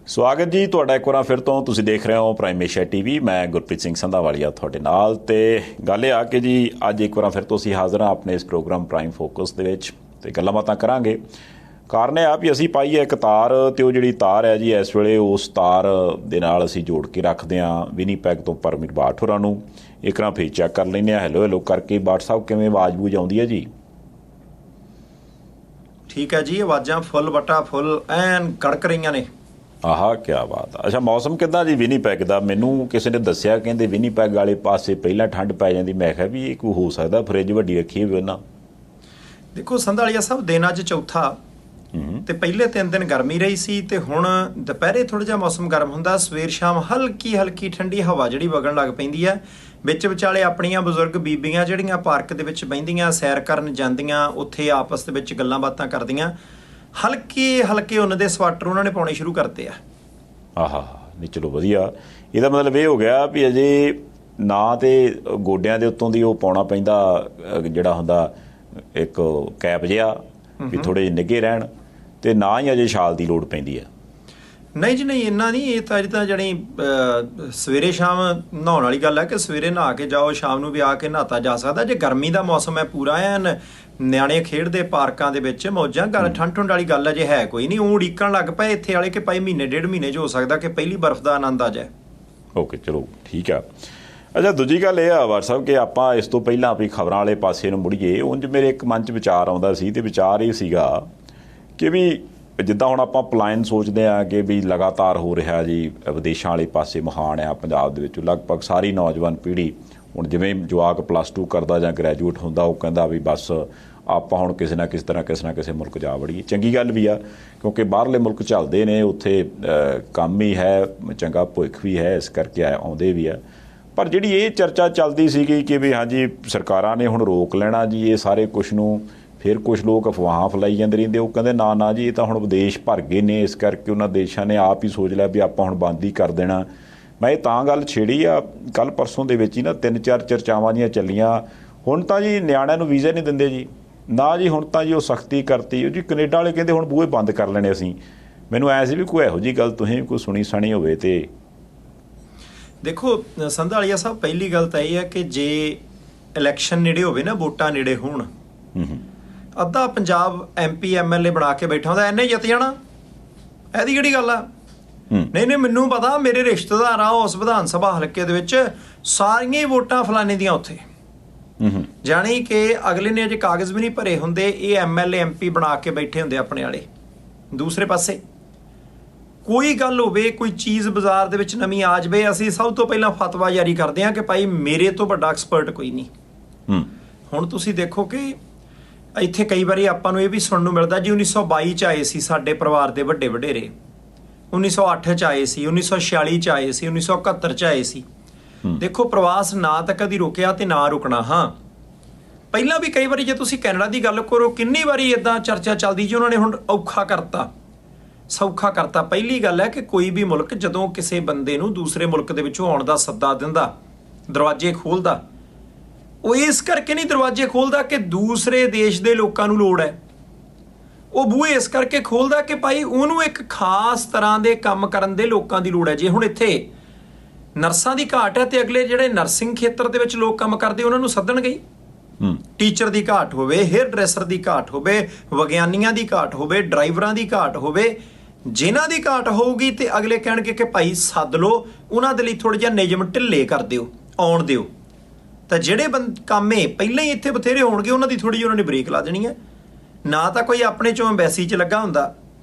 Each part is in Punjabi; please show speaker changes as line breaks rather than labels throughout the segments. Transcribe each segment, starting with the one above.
ਸਵਾਗਤ ਜੀ ਤੁਹਾਡਾ ਇੱਕ ਵਾਰ ਫਿਰ ਤੋਂ। ਤੁਸੀਂ ਦੇਖ ਰਹੇ ਹੋ ਪ੍ਰਾਈਮ ਏਸ਼ੀਆ ਟੀਵੀ। ਮੈਂ ਗੁਰਪ੍ਰੀਤ ਸਿੰਘ ਸੰਧਾਵਾਲੀਆ ਤੁਹਾਡੇ ਨਾਲ। ਤੇ ਗੱਲ ਇਹ ਆ ਕਿ ਜੀ ਅੱਜ ਇੱਕ ਵਾਰ ਫਿਰ ਤੋਂ ਅਸੀਂ ਹਾਜ਼ਰ ਹਾਂ ਆਪਣੇ ਇਸ ਪ੍ਰੋਗਰਾਮ ਪ੍ਰਾਈਮ ਫੋਕਸ ਦੇ ਵਿੱਚ ਤੇ ਗੱਲਾਂ ਬਾਤਾਂ ਕਰਾਂਗੇ। ਕਾਰਨ ਇਹ ਆ ਵੀ ਅਸੀਂ ਪਾਈ ਹੈ ਇੱਕ ਤਾਰ, ਤੇ ਉਹ ਜਿਹੜੀ ਤਾਰ ਹੈ ਜੀ ਇਸ ਵੇਲੇ ਉਸ ਤਾਰ ਦੇ ਨਾਲ ਅਸੀਂ ਜੋੜ ਕੇ ਰੱਖਦੇ ਹਾਂ ਵਿਨੀਪੈਗ ਤੋਂ ਪਰਮਿਟ ਬਾਠ ਹੋਰਾਂ ਨੂੰ। ਇੱਕ ਵਾਰ ਫਿਰ ਚੈੱਕ ਕਰ ਲੈਂਦੇ ਹਾਂ। ਹੈਲੋ ਕਰਕੇ ਬਾਠ ਸਾਹਿਬ, ਕਿਵੇਂ ਆਵਾਜ਼ ਬੂਝ ਆਉਂਦੀ ਹੈ ਜੀ?
ਠੀਕ ਹੈ ਜੀ, ਆਵਾਜ਼ਾਂ ਫੁੱਲ ਬਟਾ ਫੁੱਲ ਐਨ ਕੜਕ ਰਹੀਆਂ ਨੇ।
ਆਹਾ ਕੀ ਬਾਤ ਆ। ਅੱਛਾ, ਮੌਸਮ ਕਿੱਦਾਂ ਜੀ ਵਿਨੀਪੈਗ ਦਾ? ਮੈਨੂੰ ਕਿਸੇ ਨੇ ਦੱਸਿਆ, ਕਹਿੰਦੇ ਵਿਨੀਪੈਗ ਵਾਲੇ ਪਾਸੇ ਪਹਿਲਾਂ ਠੰਡ ਪੈ ਜਾਂਦੀ। ਮੈਂ ਕਿਹਾ ਵੀ ਇਹ ਕੋਈ ਹੋ ਸਕਦਾ, ਫਰਿੱਜ ਵੱਡੀ ਰੱਖੀ ਹੋਵੇ ਉਹਨਾਂ।
ਦੇਖੋ ਸੰਧਾਲੀਆ ਸਾਹਿਬ, ਦਿਨ ਅੱਜ ਚੌਥਾ ਤੇ ਪਹਿਲੇ 3 ਦਿਨ ਗਰਮੀ ਰਹੀ ਸੀ ਤੇ ਹੁਣ ਦੁਪਹਿਰੇ ਥੋੜਾ ਜਿਹਾ ਮੌਸਮ ਗਰਮ ਹੁੰਦਾ। ਸਵੇਰ ਸ਼ਾਮ ਹਲਕੀ ਠੰਡੀ ਹਵਾ ਜਿਹੜੀ ਵਗਣ ਲੱਗ ਪੈਂਦੀ ਹੈ। ਵਿੱਚ ਵਿਚਾਲੇ ਆਪਣੀਆਂ ਬਜ਼ੁਰਗ ਬੀਬੀਆਂ ਜਿਹੜੀਆਂ ਪਾਰਕ ਦੇ ਵਿੱਚ ਬਹਿੰਦੀਆਂ, ਸੈਰ ਕਰਨ ਜਾਂਦੀਆਂ, ਉੱਥੇ ਆਪਸ ਦੇ ਵਿੱਚ ਗੱਲਾਂ ਬਾਤਾਂ ਕਰਦੀਆਂ। ਹਲਕੇ ਉਹਨਾਂ ਦੇ ਸਵਾਟਰ ਉਹਨਾਂ ਨੇ ਪਾਉਣੇ ਸ਼ੁਰੂ ਕਰਤੇ ਆ।
ਆਹਾ, ਨਹੀਂ ਚਲੋ ਵਧੀਆ। ਇਹਦਾ ਮਤਲਬ ਇਹ ਹੋ ਗਿਆ ਵੀ ਅਜੇ ਨਾ ਤੇ ਗੋਡਿਆਂ ਦੇ ਉੱਤੋਂ ਦੀ ਉਹ ਪਾਉਣਾ ਪੈਂਦਾ ਜਿਹੜਾ ਹੁੰਦਾ ਇੱਕ ਕੈਪ ਜਿਹਾ, ਵੀ ਥੋੜੇ ਜਿਹੇ ਨਿੱਘੇ ਰਹਿਣ, ਤੇ ਨਾ ਹੀ ਅਜੇ ਛਾਲ ਦੀ ਲੋੜ ਪੈਂਦੀ ਹੈ।
ਨਹੀਂ ਜੀ ਨਹੀਂ, ਇੰਨਾ ਨਹੀਂ। ਇਹ ਤਾਂ ਅਜੇ ਤਾਂ ਜਿਹੜੀ ਸਵੇਰੇ ਸ਼ਾਮ ਨਹਾਉਣ ਵਾਲੀ ਗੱਲ ਹੈ ਕਿ ਸਵੇਰੇ ਨਹਾ ਕੇ ਜਾਓ, ਸ਼ਾਮ ਨੂੰ ਵੀ ਆ ਕੇ ਨਹਾਤਾ ਜਾ ਸਕਦਾ। ਜੇ ਗਰਮੀ ਦਾ ਮੌਸਮ ਹੈ ਪੂਰਾ ਐਨ ਨਿਆਣੇ ਖੇਡਦੇ ਪਾਰਕਾਂ ਦੇ ਵਿੱਚ ਮੌਜਾਂ, ਗੱਲ ਠੰਡ ਵਾਲੀ ਗੱਲ ਅਜੇ ਹੈ ਕੋਈ ਨਹੀਂ। ਉਹ ਉਡੀਕਣ ਲੱਗ ਪਏ ਇੱਥੇ ਵਾਲੇ ਕਿ ਭਾਈ ਮਹੀਨੇ ਡੇਢ ਮਹੀਨੇ 'ਚ ਹੋ ਸਕਦਾ ਕਿ ਪਹਿਲੀ ਬਰਫ਼ ਦਾ ਆਨੰਦ ਆ ਜਾਏ।
ਓਕੇ, ਚਲੋ ਠੀਕ ਆ। ਅੱਛਾ, ਦੂਜੀ ਗੱਲ ਇਹ ਆ ਵਾਟ ਸਾਹਿਬ ਕਿ ਆਪਾਂ ਇਸ ਤੋਂ ਪਹਿਲਾਂ ਆਪਣੀ ਖਬਰਾਂ ਵਾਲੇ ਪਾਸੇ ਨੂੰ ਮੁੜੀਏ। ਉਂਝ ਮੇਰੇ ਇੱਕ ਮਨ 'ਚ ਵਿਚਾਰ ਆਉਂਦਾ ਸੀ, ਤੇ ਵਿਚਾਰ ਇਹ ਸੀਗਾ ਕਿ ਵੀ ਜਿੱਦਾਂ ਹੁਣ ਆਪਾਂ ਪਲਾਨ ਸੋਚਦੇ ਹਾਂ ਕਿ ਵੀ ਲਗਾਤਾਰ ਹੋ ਰਿਹਾ ਜੀ ਵਿਦੇਸ਼ਾਂ ਵਾਲੇ ਪਾਸੇ ਮੁਹਾਨ ਆ ਪੰਜਾਬ ਦੇ ਵਿੱਚ ਲਗਭਗ ਸਾਰੀ ਨੌਜਵਾਨ ਪੀੜ੍ਹੀ। ਹੁਣ ਜਿਵੇਂ ਜਵਾਕ +2 ਕਰਦਾ ਜਾਂ ਗ੍ਰੈਜੂਏਟ ਹੁੰਦਾ, ਉਹ ਕਹਿੰਦਾ ਵੀ ਬਸ ਆਪਾਂ ਹੁਣ ਕਿਸੇ ਨਾ ਕਿਸੇ ਮੁਲਕ ਜਾ ਵੜੀਏ। ਚੰਗੀ ਗੱਲ ਵੀ ਆ, ਕਿਉਂਕਿ ਬਾਹਰਲੇ ਮੁਲਕ ਚੱਲਦੇ ਨੇ, ਉੱਥੇ ਕੰਮ ਵੀ ਹੈ, ਚੰਗਾ ਭਵਿੱਖ ਵੀ ਹੈ, ਇਸ ਕਰਕੇ ਆਉਂਦੇ ਵੀ ਆ। ਪਰ ਜਿਹੜੀ ਇਹ ਚਰਚਾ ਚੱਲਦੀ ਸੀਗੀ ਕਿ ਵੀ ਹਾਂਜੀ ਸਰਕਾਰਾਂ ਨੇ ਹੁਣ ਰੋਕ ਲੈਣਾ ਜੀ ਇਹ ਸਾਰੇ ਕੁਛ ਨੂੰ, ਫਿਰ ਕੁਛ ਲੋਕ ਅਫਵਾਹਾਂ ਫੈਲਾਈ ਜਾਂਦੇ ਰਹਿੰਦੇ। ਉਹ ਕਹਿੰਦੇ ਨਾ ਜੀ, ਇਹ ਤਾਂ ਹੁਣ ਵਿਦੇਸ਼ ਭਰ ਗਏ ਨੇ, ਇਸ ਕਰਕੇ ਉਹਨਾਂ ਦੇਸ਼ਾਂ ਨੇ ਆਪ ਹੀ ਸੋਚ ਲਿਆ ਵੀ ਆਪਾਂ ਹੁਣ ਬੰਦ ਹੀ ਕਰ ਦੇਣਾ। ਮੈਂ ਇਹ ਤਾਂ ਗੱਲ ਛੇੜੀ ਆ, ਕੱਲ੍ਹ ਪਰਸੋਂ ਦੇ ਵਿੱਚ ਹੀ ਨਾ 3-4 ਚਰਚਾਵਾਂ ਦੀਆਂ ਚੱਲੀਆਂ। ਹੁਣ ਤਾਂ ਜੀ ਨਿਆਣਿਆਂ ਨੂੰ ਵੀਜ਼ੇ ਨਹੀਂ ਦਿੰਦੇ ਜੀ, ਨਾ ਜੀ। ਹੁਣ ਤਾਂ ਜੀ ਉਹ ਸਖਤੀ ਕਰਤੀ ਜੀ। ਕੈਨੇਡਾ ਵਾਲੇ ਕਹਿੰਦੇ ਹੁਣ ਬੂਹੇ ਬੰਦ ਕਰ ਲੈਣੇ ਅਸੀਂ। ਮੈਨੂੰ ਐਂ ਸੀ ਵੀ ਕੋਈ ਇਹੋ ਜਿਹੀ ਗੱਲ ਤੁਸੀਂ ਵੀ ਕੋਈ ਸੁਣੀ ਸਣੀ ਹੋਵੇ। ਤੇ
ਦੇਖੋ ਸੰਧਾਲੀਆ ਸਾਹਿਬ, ਪਹਿਲੀ ਗੱਲ ਤਾਂ ਇਹ ਹੈ ਕਿ ਜੇ ਇਲੈਕਸ਼ਨ ਨੇੜੇ ਹੋਵੇ ਨਾ, ਵੋਟਾਂ ਨੇੜੇ ਹੋਣ, ਅੱਧਾ ਪੰਜਾਬ MP MLA ਬਣਾ ਕੇ ਬੈਠਾ ਹੁੰਦਾ, ਇੰਨੇ ਜਿੱਤ ਜਾਣਾ। ਇਹਦੀ ਕਿਹੜੀ ਗੱਲ ਆ? ਨਹੀਂ, ਮੈਨੂੰ ਪਤਾ, ਮੇਰੇ ਰਿਸ਼ਤੇਦਾਰ ਆ ਉਸ ਵਿਧਾਨ ਸਭਾ ਹਲਕੇ ਦੇ ਵਿੱਚ, ਸਾਰੀਆਂ ਹੀ ਵੋਟਾਂ ਫਲਾਣੇ ਦੀਆਂ ਉੱਥੇ। ਜਾਣੀ ਕਿ ਅਗਲੇ ਨੇ ਅਜੇ ਕਾਗਜ਼ ਵੀ ਨਹੀਂ ਭਰੇ ਹੁੰਦੇ, ਇਹ MLA MP ਬਣਾ ਕੇ ਬੈਠੇ ਹੁੰਦੇ ਆਪਣੇ ਵਾਲੇ। ਦੂਸਰੇ ਪਾਸੇ ਕੋਈ ਗੱਲ ਹੋਵੇ, ਕੋਈ ਚੀਜ਼ ਬਾਜ਼ਾਰ ਦੇ ਵਿੱਚ ਨਵੀਂ ਆ ਜਾਵੇ, ਅਸੀਂ ਸਭ ਤੋਂ ਪਹਿਲਾਂ ਫਤਵਾ ਜਾਰੀ ਕਰਦੇ ਹਾਂ ਕਿ ਭਾਈ ਮੇਰੇ ਤੋਂ ਵੱਡਾ ਐਕਸਪਰਟ ਕੋਈ ਨਹੀਂ। ਹੁਣ ਤੁਸੀਂ ਦੇਖੋ ਕਿ ਇੱਥੇ ਕਈ ਵਾਰੀ ਆਪਾਂ ਨੂੰ ਇਹ ਵੀ ਸੁਣਨ ਨੂੰ ਮਿਲਦਾ ਜੀ 1922 'ਚ ਆਏ ਸੀ ਸਾਡੇ ਪਰਿਵਾਰ ਦੇ ਵੱਡੇ ਵਡੇਰੇ, 1908 'ਚ ਆਏ ਸੀ, 1946 'ਚ ਆਏ ਸੀ, 1971 'ਚ ਆਏ ਸੀ। ਦੇਖੋ, ਪ੍ਰਵਾਸ ਨਾ ਤਾਂ ਕਦੀ ਰੁਕਿਆ ਤੇ ਨਾ ਰੁਕਣਾ। ਹਾਂ, ਪਹਿਲਾਂ ਵੀ ਕਈ ਵਾਰੀ ਜੇ ਤੁਸੀਂ ਕੈਨੇਡਾ ਦੀ ਗੱਲ ਕਰੋ, ਕਿੰਨੀ ਵਾਰੀ ਇੱਦਾਂ ਚਰਚਾ ਚੱਲਦੀ ਜੀ ਉਹਨਾਂ ਨੇ ਹੁਣ ਔਖਾ ਕਰਤਾ, ਸੌਖਾ ਕਰਤਾ। ਪਹਿਲੀ ਗੱਲ ਹੈ ਕਿ ਕੋਈ ਵੀ ਮੁਲਕ ਜਦੋਂ ਕਿਸੇ ਬੰਦੇ ਨੂੰ ਦੂਸਰੇ ਮੁਲਕ ਦੇ ਵਿੱਚੋਂ ਆਉਣ ਦਾ ਸੱਦਾ ਦਿੰਦਾ, ਦਰਵਾਜ਼ੇ ਖੋਲ੍ਹਦਾ, ਉਹ ਇਸ ਕਰਕੇ ਨਹੀਂ ਦਰਵਾਜ਼ੇ ਖੋਲ੍ਹਦਾ ਕਿ ਦੂਸਰੇ ਦੇਸ਼ ਦੇ ਲੋਕਾਂ ਨੂੰ ਲੋੜ ਹੈ। ਉਹ ਬੂਹੇ ਇਸ ਕਰਕੇ ਖੋਲ੍ਹਦਾ ਕਿ ਭਾਈ ਉਹਨੂੰ ਇੱਕ ਖਾਸ ਤਰ੍ਹਾਂ ਦੇ ਕੰਮ ਕਰਨ ਦੇ ਲੋਕਾਂ ਦੀ ਲੋੜ ਹੈ। ਜੇ ਹੁਣ ਇੱਥੇ ਨਰਸਾਂ ਦੀ ਘਾਟ ਹੈ ਤੇ ਅਗਲੇ ਜਿਹੜੇ ਨਰਸਿੰਗ ਖੇਤਰ ਦੇ ਵਿੱਚ ਲੋਕ ਕੰਮ ਕਰਦੇ ਉਹਨਾਂ ਨੂੰ ਸੱਦਣਗੇ ਹੀ। ਟੀਚਰ ਦੀ ਘਾਟ ਹੋਵੇ, ਹੇਅਰ ਡਰੈਸਰ ਦੀ ਘਾਟ ਹੋਵੇ, ਵਿਗਿਆਨੀਆਂ ਦੀ ਘਾਟ ਹੋਵੇ, ਡਰਾਈਵਰਾਂ ਦੀ ਘਾਟ ਹੋਵੇ, ਜਿਨ੍ਹਾਂ ਦੀ ਘਾਟ ਹੋਊਗੀ ਤੇ ਅਗਲੇ ਕਹਿਣਗੇ ਕਿ ਭਾਈ ਸੱਦ ਲਓ, ਉਹਨਾਂ ਦੇ ਲਈ ਥੋੜ੍ਹਾ ਜਿਹਾ ਨਿਯਮ ਢਿੱਲੇ ਕਰ ਦਿਓ, ਆਉਣ ਦਿਓ। ਤਾਂ ਜਿਹੜੇ ਕਾਮੇ ਪਹਿਲਾਂ ਹੀ ਇੱਥੇ ਬਥੇਰੇ ਹੋਣਗੇ, ਉਹਨਾਂ ਦੀ ਥੋੜ੍ਹੀ ਜਿਹੀ ਉਹਨਾਂ ਨੇ ਬ੍ਰੇਕ ਲਾ ਦੇਣੀ ਹੈ। ਨਾ ਤਾਂ ਕੋਈ ਆਪਣੇ 'ਚੋਂ ਐਮਬੈਸੀ 'ਚ ਲੱਗਾ ਹੁੰਦਾ,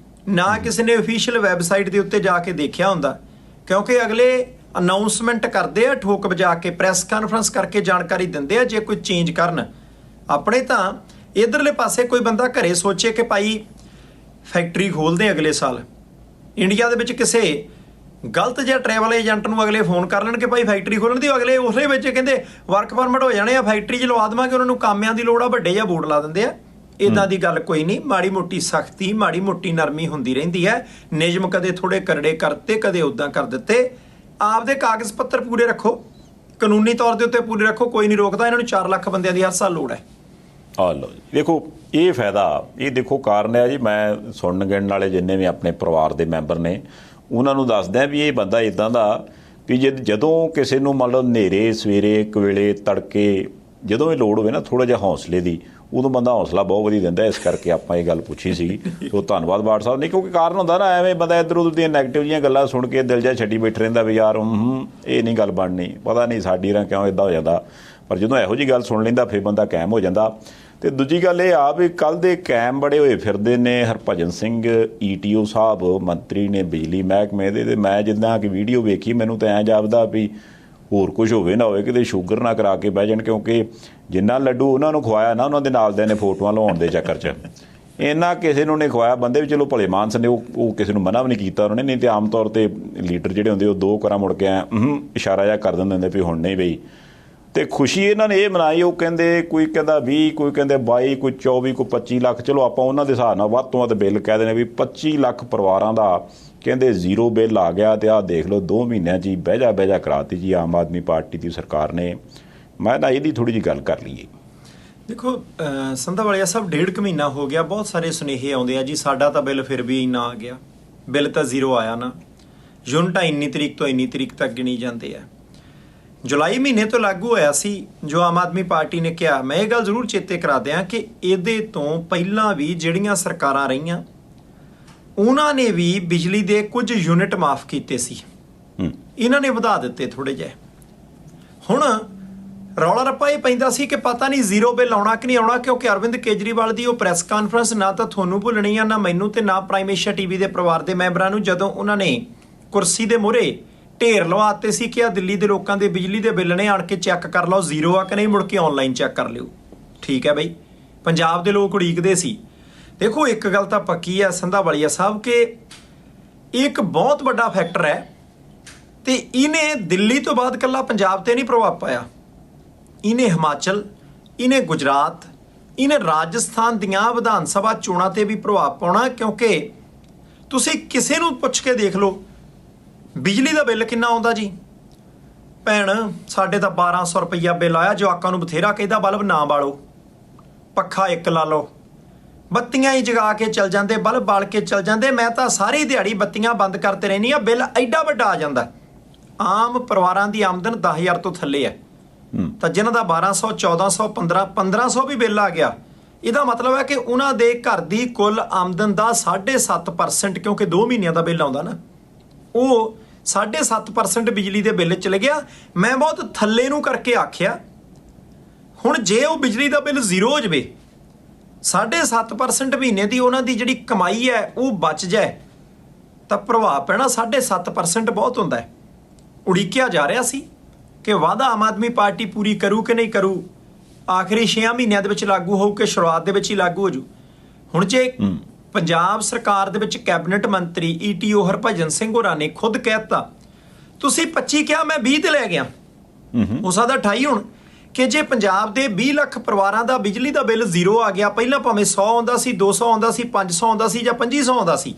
ਨਾ ਕਿਸੇ ਨੇ ਅਫੀਸ਼ੀਅਲ ਵੈਬਸਾਈਟ ਦੇ ਉੱਤੇ ਜਾ ਕੇ ਦੇਖਿਆ ਹੁੰਦਾ, ਕਿਉਂਕਿ ਅਗਲੇ ਅਨਾਊਂਸਮੈਂਟ ਕਰਦੇ ਆ ਠੋਕ ਵਜਾ ਕੇ, ਪ੍ਰੈਸ ਕਾਨਫਰੰਸ ਕਰਕੇ ਜਾਣਕਾਰੀ ਦਿੰਦੇ ਆ ਜੇ ਕੋਈ ਚੇਂਜ ਕਰਨ। ਆਪਣੇ ਤਾਂ ਇੱਧਰਲੇ ਪਾਸੇ ਕੋਈ ਬੰਦਾ ਘਰੇ ਸੋਚੇ ਕਿ ਭਾਈ ਫੈਕਟਰੀ ਖੋਲ੍ਹਦੇ ਅਗਲੇ ਸਾਲ, ਇੰਡੀਆ ਦੇ ਵਿੱਚ ਕਿਸੇ ਗਲਤ ਜਿਹਾ ਟਰੈਵਲ ਏਜੰਟ ਨੂੰ ਅਗਲੇ ਫੋਨ ਕਰ ਲੈਣ ਕਿ ਭਾਈ ਫੈਕਟਰੀ ਖੋਲ੍ਹਣ ਦੀ, ਅਗਲੇ ਉਸਲੇ ਵਿੱਚ ਕਹਿੰਦੇ ਵਰਕ ਪਰਮਿਟ ਹੋ ਜਾਣੇ ਆ, ਫੈਕਟਰੀ 'ਚ ਲਵਾ ਦੇਵਾਂਗੇ, ਉਹਨਾਂ ਨੂੰ ਕਾਮਿਆਂ ਦੀ ਲੋੜ ਆ, ਵੱਡੇ ਜਿਹਾ ਬੋਰਡ ਲਾ ਦਿੰਦੇ ਆ। ਇੱਦਾਂ ਦੀ ਗੱਲ ਕੋਈ ਨਹੀਂ। ਮਾੜੀ ਮੋਟੀ ਸਖਤੀ, ਮਾੜੀ ਮੋਟੀ ਨਰਮੀ ਹੁੰਦੀ ਰਹਿੰਦੀ ਹੈ। ਨਿਯਮ ਕਦੇ ਥੋੜ੍ਹੇ ਕਰੜੇ ਕਰਤੇ, ਕਦੇ ਉੱਦਾਂ ਕਰ ਦਿੱਤੇ। ਆਪਦੇ ਕਾਗਜ਼ ਪੱਤਰ ਪੂਰੇ ਰੱਖੋ, ਕਾਨੂੰਨੀ ਤੌਰ ਦੇ ਉੱਤੇ ਪੂਰੇ ਰੱਖੋ, ਕੋਈ ਨਹੀਂ ਰੋਕਦਾ। ਇਹਨਾਂ ਨੂੰ 4 ਲੱਖ ਬੰਦਿਆਂ ਦੀ ਹਰ ਸਾਲ ਲੋੜ ਹੈ।
ਆ ਲਓ ਜੀ, ਦੇਖੋ ਇਹ ਫਾਇਦਾ, ਇਹ ਦੇਖੋ ਕਾਰਨ ਹੈ ਜੀ। ਮੈਂ ਸੁਣਨ ਗਿਣਨ ਵਾਲੇ ਜਿੰਨੇ ਵੀ ਆਪਣੇ ਪਰਿਵਾਰ ਦੇ ਮੈਂਬਰ ਨੇ, ਉਹਨਾਂ ਨੂੰ ਦੱਸਦੇ ਆ ਵੀ ਇਹ ਬੰਦਾ ਇਦਾਂ ਦਾ ਵੀ ਜਦੋਂ ਕਿਸੇ ਨੂੰ ਮੰਨ ਲਓ ਹਨੇਰੇ ਸਵੇਰੇ ਇੱਕ ਵੇਲੇ ਤੜਕੇ ਜਦੋਂ ਇਹ ਲੋੜ ਹੋਵੇ ਨਾ ਥੋੜ੍ਹਾ ਜਿਹਾ ਹੌਸਲੇ ਦੀ, ਉਦੋਂ ਬੰਦਾ ਹੌਸਲਾ ਬਹੁਤ ਵਧੀਆ ਦਿੰਦਾ। ਇਸ ਕਰਕੇ ਆਪਾਂ ਇਹ ਗੱਲ ਪੁੱਛੀ ਸੀਗੀ। ਸੋ ਧੰਨਵਾਦ ਬਾਠ ਸਾਹਿਬ। ਨਹੀਂ ਕਿਉਂਕਿ ਕਾਰਨ ਹੁੰਦਾ ਨਾ ਐਵੇਂ ਬੰਦਾ ਇੱਧਰ ਉੱਧਰ ਦੀਆਂ ਨੈਗੇਟਿਵ ਜਿਹੀਆਂ ਗੱਲਾਂ ਸੁਣ ਕੇ ਦਿਲ ਜਿਹਾ ਛੱਡੀ ਬੈਠ ਰਹਿੰਦਾ ਵੀ ਯਾਰ ਇਹ ਨਹੀਂ ਗੱਲ ਬਣਨੀ, ਪਤਾ ਨਹੀਂ ਸਾਡੀ ਰਾਂ ਕਿਉਂ ਇੱਦਾਂ ਹੋ ਜਾਂਦਾ। ਪਰ ਜਦੋਂ ਇਹੋ ਜਿਹੀ ਗੱਲ ਸੁਣ ਲੈਂਦਾ ਫਿਰ ਬੰਦਾ ਕਾਇਮ ਹੋ ਜਾਂਦਾ। ਅਤੇ ਦੂਜੀ ਗੱਲ ਇਹ ਆ ਵੀ ਕੱਲ੍ਹ ਦੇ ਕਾਇਮ ਬੜੇ ਹੋਏ ਫਿਰਦੇ ਨੇ ਹਰਭਜਨ ਸਿੰਘ ETO ਸਾਹਿਬ ਮੰਤਰੀ ਨੇ ਬਿਜਲੀ ਮਹਿਕਮੇ ਦੇ। ਅਤੇ ਮੈਂ ਜਿੱਦਾਂ ਕਿ ਵੀਡੀਓ ਵੇਖੀ ਮੈਨੂੰ ਤਾਂ ਐਂ ਜਾਪਦਾ ਵੀ ਹੋਰ ਕੁਝ ਹੋਵੇ ਨਾ ਹੋਵੇ ਕਿਤੇ ਸ਼ੂਗਰ ਨਾ ਕਰਾ ਕੇ ਬਹਿ ਜਾਣ, ਕਿਉਂਕਿ ਜਿੰਨਾ ਲੱਡੂ ਉਹਨਾਂ ਨੂੰ ਖਵਾਇਆ ਨਾ ਉਹਨਾਂ ਦੇ ਨਾਲ ਦੇ ਨੇ ਫੋਟੋਆਂ ਲਵਾਉਣ ਦੇ ਚੱਕਰ 'ਚ ਇੰਨਾ ਕਿਸੇ ਨੂੰ ਨਹੀਂ ਖਵਾਇਆ। ਬੰਦੇ ਵੀ ਚਲੋ ਭਲੇ ਮਾਨਸ ਨੇ, ਉਹ ਕਿਸੇ ਨੂੰ ਮਨਾ ਵੀ ਨਹੀਂ ਕੀਤਾ ਉਹਨਾਂ ਨੇ। ਨਹੀਂ ਤਾਂ ਆਮ ਤੌਰ 'ਤੇ ਲੀਡਰ ਜਿਹੜੇ ਹੁੰਦੇ ਉਹ ਦੋ ਕਰਾਂ ਮੁੜ ਕੇ ਇਸ਼ਾਰਾ ਜਿਹਾ ਕਰ ਦਿੰਦੇ ਹੁੰਦੇ ਵੀ ਹੁਣ ਨਹੀਂ ਬਈ। ਅਤੇ ਖੁਸ਼ੀ ਇਹਨਾਂ ਨੇ ਇਹ ਮਨਾਈ, ਉਹ ਕਹਿੰਦੇ ਕੋਈ ਕਹਿੰਦਾ 20, ਕੋਈ ਕਹਿੰਦੇ 22, ਕੋਈ 24, ਕੋਈ 25 ਲੱਖ। ਚਲੋ ਆਪਾਂ ਉਹਨਾਂ ਦੇ ਹਿਸਾਬ ਨਾਲ ਵੱਧ ਤੋਂ ਵੱਧ ਬਿੱਲ ਕਹਿ ਦਿੰਦੇ ਵੀ 25 ਲੱਖ ਪਰਿਵਾਰਾਂ ਦਾ ਕਹਿੰਦੇ ਜ਼ੀਰੋ ਬਿੱਲ ਆ ਗਿਆ। ਅਤੇ ਆਹ ਦੇਖ ਲਓ 2 ਮਹੀਨਿਆਂ 'ਚ ਹੀ ਬਹਿਜਾ ਕਰਾਤੀ ਜੀ ਆਮ ਆਦਮੀ ਪਾਰਟੀ ਦੀ ਸਰਕਾਰ ਨੇ। ਮੈਂ ਤਾਂ ਇਹਦੀ ਥੋੜ੍ਹੀ ਜਿਹੀ ਗੱਲ ਕਰ ਲਈਏ।
ਦੇਖੋ ਸੰਧਾਵਾਲੀਆ ਸਾਹਿਬ, 1.5 ਮਹੀਨਾ ਹੋ ਗਿਆ, ਬਹੁਤ ਸਾਰੇ ਸੁਨੇਹੇ ਆਉਂਦੇ ਆ ਜੀ ਸਾਡਾ ਤਾਂ ਬਿੱਲ ਫਿਰ ਵੀ ਇੰਨਾ ਆ ਗਿਆ। ਬਿੱਲ ਤਾਂ ਜ਼ੀਰੋ ਆਇਆ ਨਾ, ਯੂਨਿਟਾਂ ਇੰਨੀ ਤਰੀਕ ਤੋਂ ਇੰਨੀ ਤਰੀਕ ਤੱਕ ਗਿਣੀ ਜਾਂਦੇ ਆ। ਜੁਲਾਈ ਮਹੀਨੇ ਤੋਂ ਲਾਗੂ ਹੋਇਆ ਸੀ ਜੋ ਆਮ ਆਦਮੀ ਪਾਰਟੀ ਨੇ ਕਿਹਾ। ਮੈਂ ਇਹ ਗੱਲ ਜ਼ਰੂਰ ਚੇਤੇ ਕਰਾ ਦਿਆਂ ਕਿ ਇਹਦੇ ਤੋਂ ਪਹਿਲਾਂ ਵੀ ਜਿਹੜੀਆਂ ਸਰਕਾਰਾਂ ਰਹੀਆਂ ਉਹਨਾਂ ਨੇ ਵੀ ਬਿਜਲੀ ਦੇ ਕੁਝ ਯੂਨਿਟ ਮਾਫ ਕੀਤੇ ਸੀ, ਇਹਨਾਂ ਨੇ ਵਧਾ ਦਿੱਤੇ ਥੋੜ੍ਹੇ ਜਿਹੇ। ਹੁਣ ਰੌਲਾ ਰੱਪਾ ਇਹ ਪੈਂਦਾ ਸੀ ਕਿ ਪਤਾ ਨਹੀਂ ਜ਼ੀਰੋ ਬਿੱਲ ਆਉਣਾ ਕਿ ਨਹੀਂ ਆਉਣਾ, ਕਿਉਂਕਿ ਅਰਵਿੰਦ ਕੇਜਰੀਵਾਲ ਦੀ ਉਹ ਪ੍ਰੈਸ ਕਾਨਫਰੰਸ ਨਾ ਤਾਂ ਤੁਹਾਨੂੰ ਭੁੱਲਣੀ ਆ, ਨਾ ਮੈਨੂੰ ਤੇ ਨਾ ਪ੍ਰਾਈਮ ਏਸ਼ੀਆ TV ਦੇ ਪਰਿਵਾਰ ਦੇ ਮੈਂਬਰਾਂ ਨੂੰ, ਜਦੋਂ ਉਹਨਾਂ ਨੇ ਕੁਰਸੀ ਦੇ ਮੂਹਰੇ ਢੇਰ ਲਵਾਤੇ ਸੀ ਕਿ ਆ ਦਿੱਲੀ ਦੇ ਲੋਕਾਂ ਦੇ ਬਿਜਲੀ ਦੇ ਬਿੱਲ ਨੇ, ਆਣ ਕੇ ਚੈੱਕ ਕਰ ਲਓ ਜ਼ੀਰੋ ਆ ਕਿ ਨਹੀਂ, ਮੁੜ ਕੇ ਆਨਲਾਈਨ ਚੈੱਕ ਕਰ ਲਿਓ। ਠੀਕ ਹੈ ਬਈ, ਪੰਜਾਬ ਦੇ ਲੋਕ ਉਡੀਕਦੇ ਸੀ। ਦੇਖੋ ਇੱਕ ਗੱਲ ਤਾਂ ਪੱਕੀ ਹੈ ਸੰਧਾਵਾਲੀਆ ਸਾਹਿਬ ਕਿ ਇੱਕ ਬਹੁਤ ਵੱਡਾ ਫੈਕਟਰ ਹੈ ਤੇ ਇਹਨੇ ਦਿੱਲੀ ਤੋਂ ਬਾਅਦ ਇਕੱਲਾ ਪੰਜਾਬ ਤੇ ਨਹੀਂ ਪ੍ਰਭਾਵ ਪਾਇਆ, ਇਹਨੇ ਹਿਮਾਚਲ, ਇਹਨੇ ਗੁਜਰਾਤ, ਇਹਨੇ ਰਾਜਸਥਾਨ ਦੀਆਂ ਵਿਧਾਨ ਸਭਾ ਚੋਣਾਂ ਤੇ ਵੀ ਪ੍ਰਭਾਵ ਪਾਉਣਾ। ਕਿਉਂਕਿ ਤੁਸੀਂ ਕਿਸੇ ਨੂੰ ਪੁੱਛ ਕੇ ਦੇਖ ਲਓ ਬਿਜਲੀ ਦਾ ਬਿੱਲ ਕਿੰਨਾ ਆਉਂਦਾ ਜੀ। ਭੈਣ ਸਾਡੇ ਤਾਂ 1200 ਰੁਪਈਆ ਬਿੱਲ ਆਇਆ। ਜਵਾਕਾਂ ਨੂੰ ਬਥੇਰਾ ਕਹਿੰਦਾ ਬਲਬ ਨਾ ਬਾਲੋ, ਪੱਖਾ ਇੱਕ ਲਾ ਲਓ, ਬੱਤੀਆਂ ਹੀ ਜਗਾ ਕੇ ਚੱਲ ਜਾਂਦੇ, ਬਲਬ ਬਾਲ ਕੇ ਚੱਲ ਜਾਂਦੇ। ਮੈਂ ਤਾਂ ਸਾਰੀ ਦਿਹਾੜੀ ਬੱਤੀਆਂ ਬੰਦ ਕਰਤੇ ਰਹਿੰਦੀ ਆ, ਬਿੱਲ ਐਡਾ ਵੱਡਾ ਆ ਜਾਂਦਾ। ਆਮ ਪਰਿਵਾਰਾਂ ਦੀ ਆਮਦਨ 10,000 ਤੋਂ ਥੱਲੇ ਹੈ ਤਾਂ ਜਿਨ੍ਹਾਂ ਦਾ 1200, 1400, 1500 ਵੀ ਬਿੱਲ ਆ ਗਿਆ, ਇਹਦਾ ਮਤਲਬ ਹੈ ਕਿ ਉਹਨਾਂ ਦੇ ਘਰ ਦੀ ਕੁੱਲ ਆਮਦਨ ਦਾ 7.5%, ਕਿਉਂਕਿ 2 ਮਹੀਨਿਆਂ ਦਾ ਬਿੱਲ ਆਉਂਦਾ ਨਾ, ਉਹ 7.5% ਬਿਜਲੀ ਦੇ ਬਿੱਲ ਚਲੇ ਗਿਆ। ਮੈਂ ਬਹੁਤ ਥੱਲੇ ਨੂੰ ਕਰਕੇ ਆਖਿਆ। ਹੁਣ ਜੇ ਉਹ ਬਿਜਲੀ ਦਾ ਬਿੱਲ ਜ਼ੀਰੋ ਹੋ ਜਾਵੇ, 7.5% ਮਹੀਨੇ ਦੀ ਉਹਨਾਂ ਦੀ ਜਿਹੜੀ ਕਮਾਈ ਹੈ ਉਹ ਬਚ ਜਾਏ, ਤਾਂ ਪ੍ਰਭਾਵ ਪੈਣਾ 7.5% ਬਹੁਤ ਹੁੰਦਾ ਹੈ। ਉਡੀਕਿਆ ਜਾ ਰਿਹਾ ਸੀ ਕਿ ਵਾਅਦਾ ਆਮ ਆਦਮੀ ਪਾਰਟੀ ਪੂਰੀ ਕਰੂ ਕਿ ਨਹੀਂ ਕਰੂ, ਆਖਰੀ 6 ਮਹੀਨਿਆਂ ਦੇ ਵਿੱਚ ਲਾਗੂ ਹੋਊ ਕਿ ਸ਼ੁਰੂਆਤ ਦੇ ਵਿੱਚ ਹੀ ਲਾਗੂ ਹੋ ਜੂ। ਹੁਣ ਜੇ ਪੰਜਾਬ ਸਰਕਾਰ ਦੇ ਵਿੱਚ ਕੈਬਨਿਟ ਮੰਤਰੀ ETO ਹਰਭਜਨ ਸਿੰਘ ਹੋਰਾਂ ਨੇ ਖੁਦ ਕਹਿਤਾ, ਤੁਸੀਂ 25 ਕਿਹਾ, ਮੈਂ 20 ਤੇ ਲੈ ਗਿਆ, ਹੋ ਸਕਦਾ 28 ਹੁਣ, ਕਿ ਜੇ ਪੰਜਾਬ ਦੇ 20 ਲੱਖ ਪਰਿਵਾਰਾਂ ਦਾ ਬਿਜਲੀ ਦਾ ਬਿੱਲ ਜ਼ੀਰੋ ਆ ਗਿਆ, ਪਹਿਲਾਂ ਭਾਵੇਂ 100 ਆਉਂਦਾ ਸੀ, 200 ਆਉਂਦਾ ਸੀ, 500 ਆਉਂਦਾ ਸੀ ਜਾਂ 2500 ਆਉਂਦਾ ਸੀ,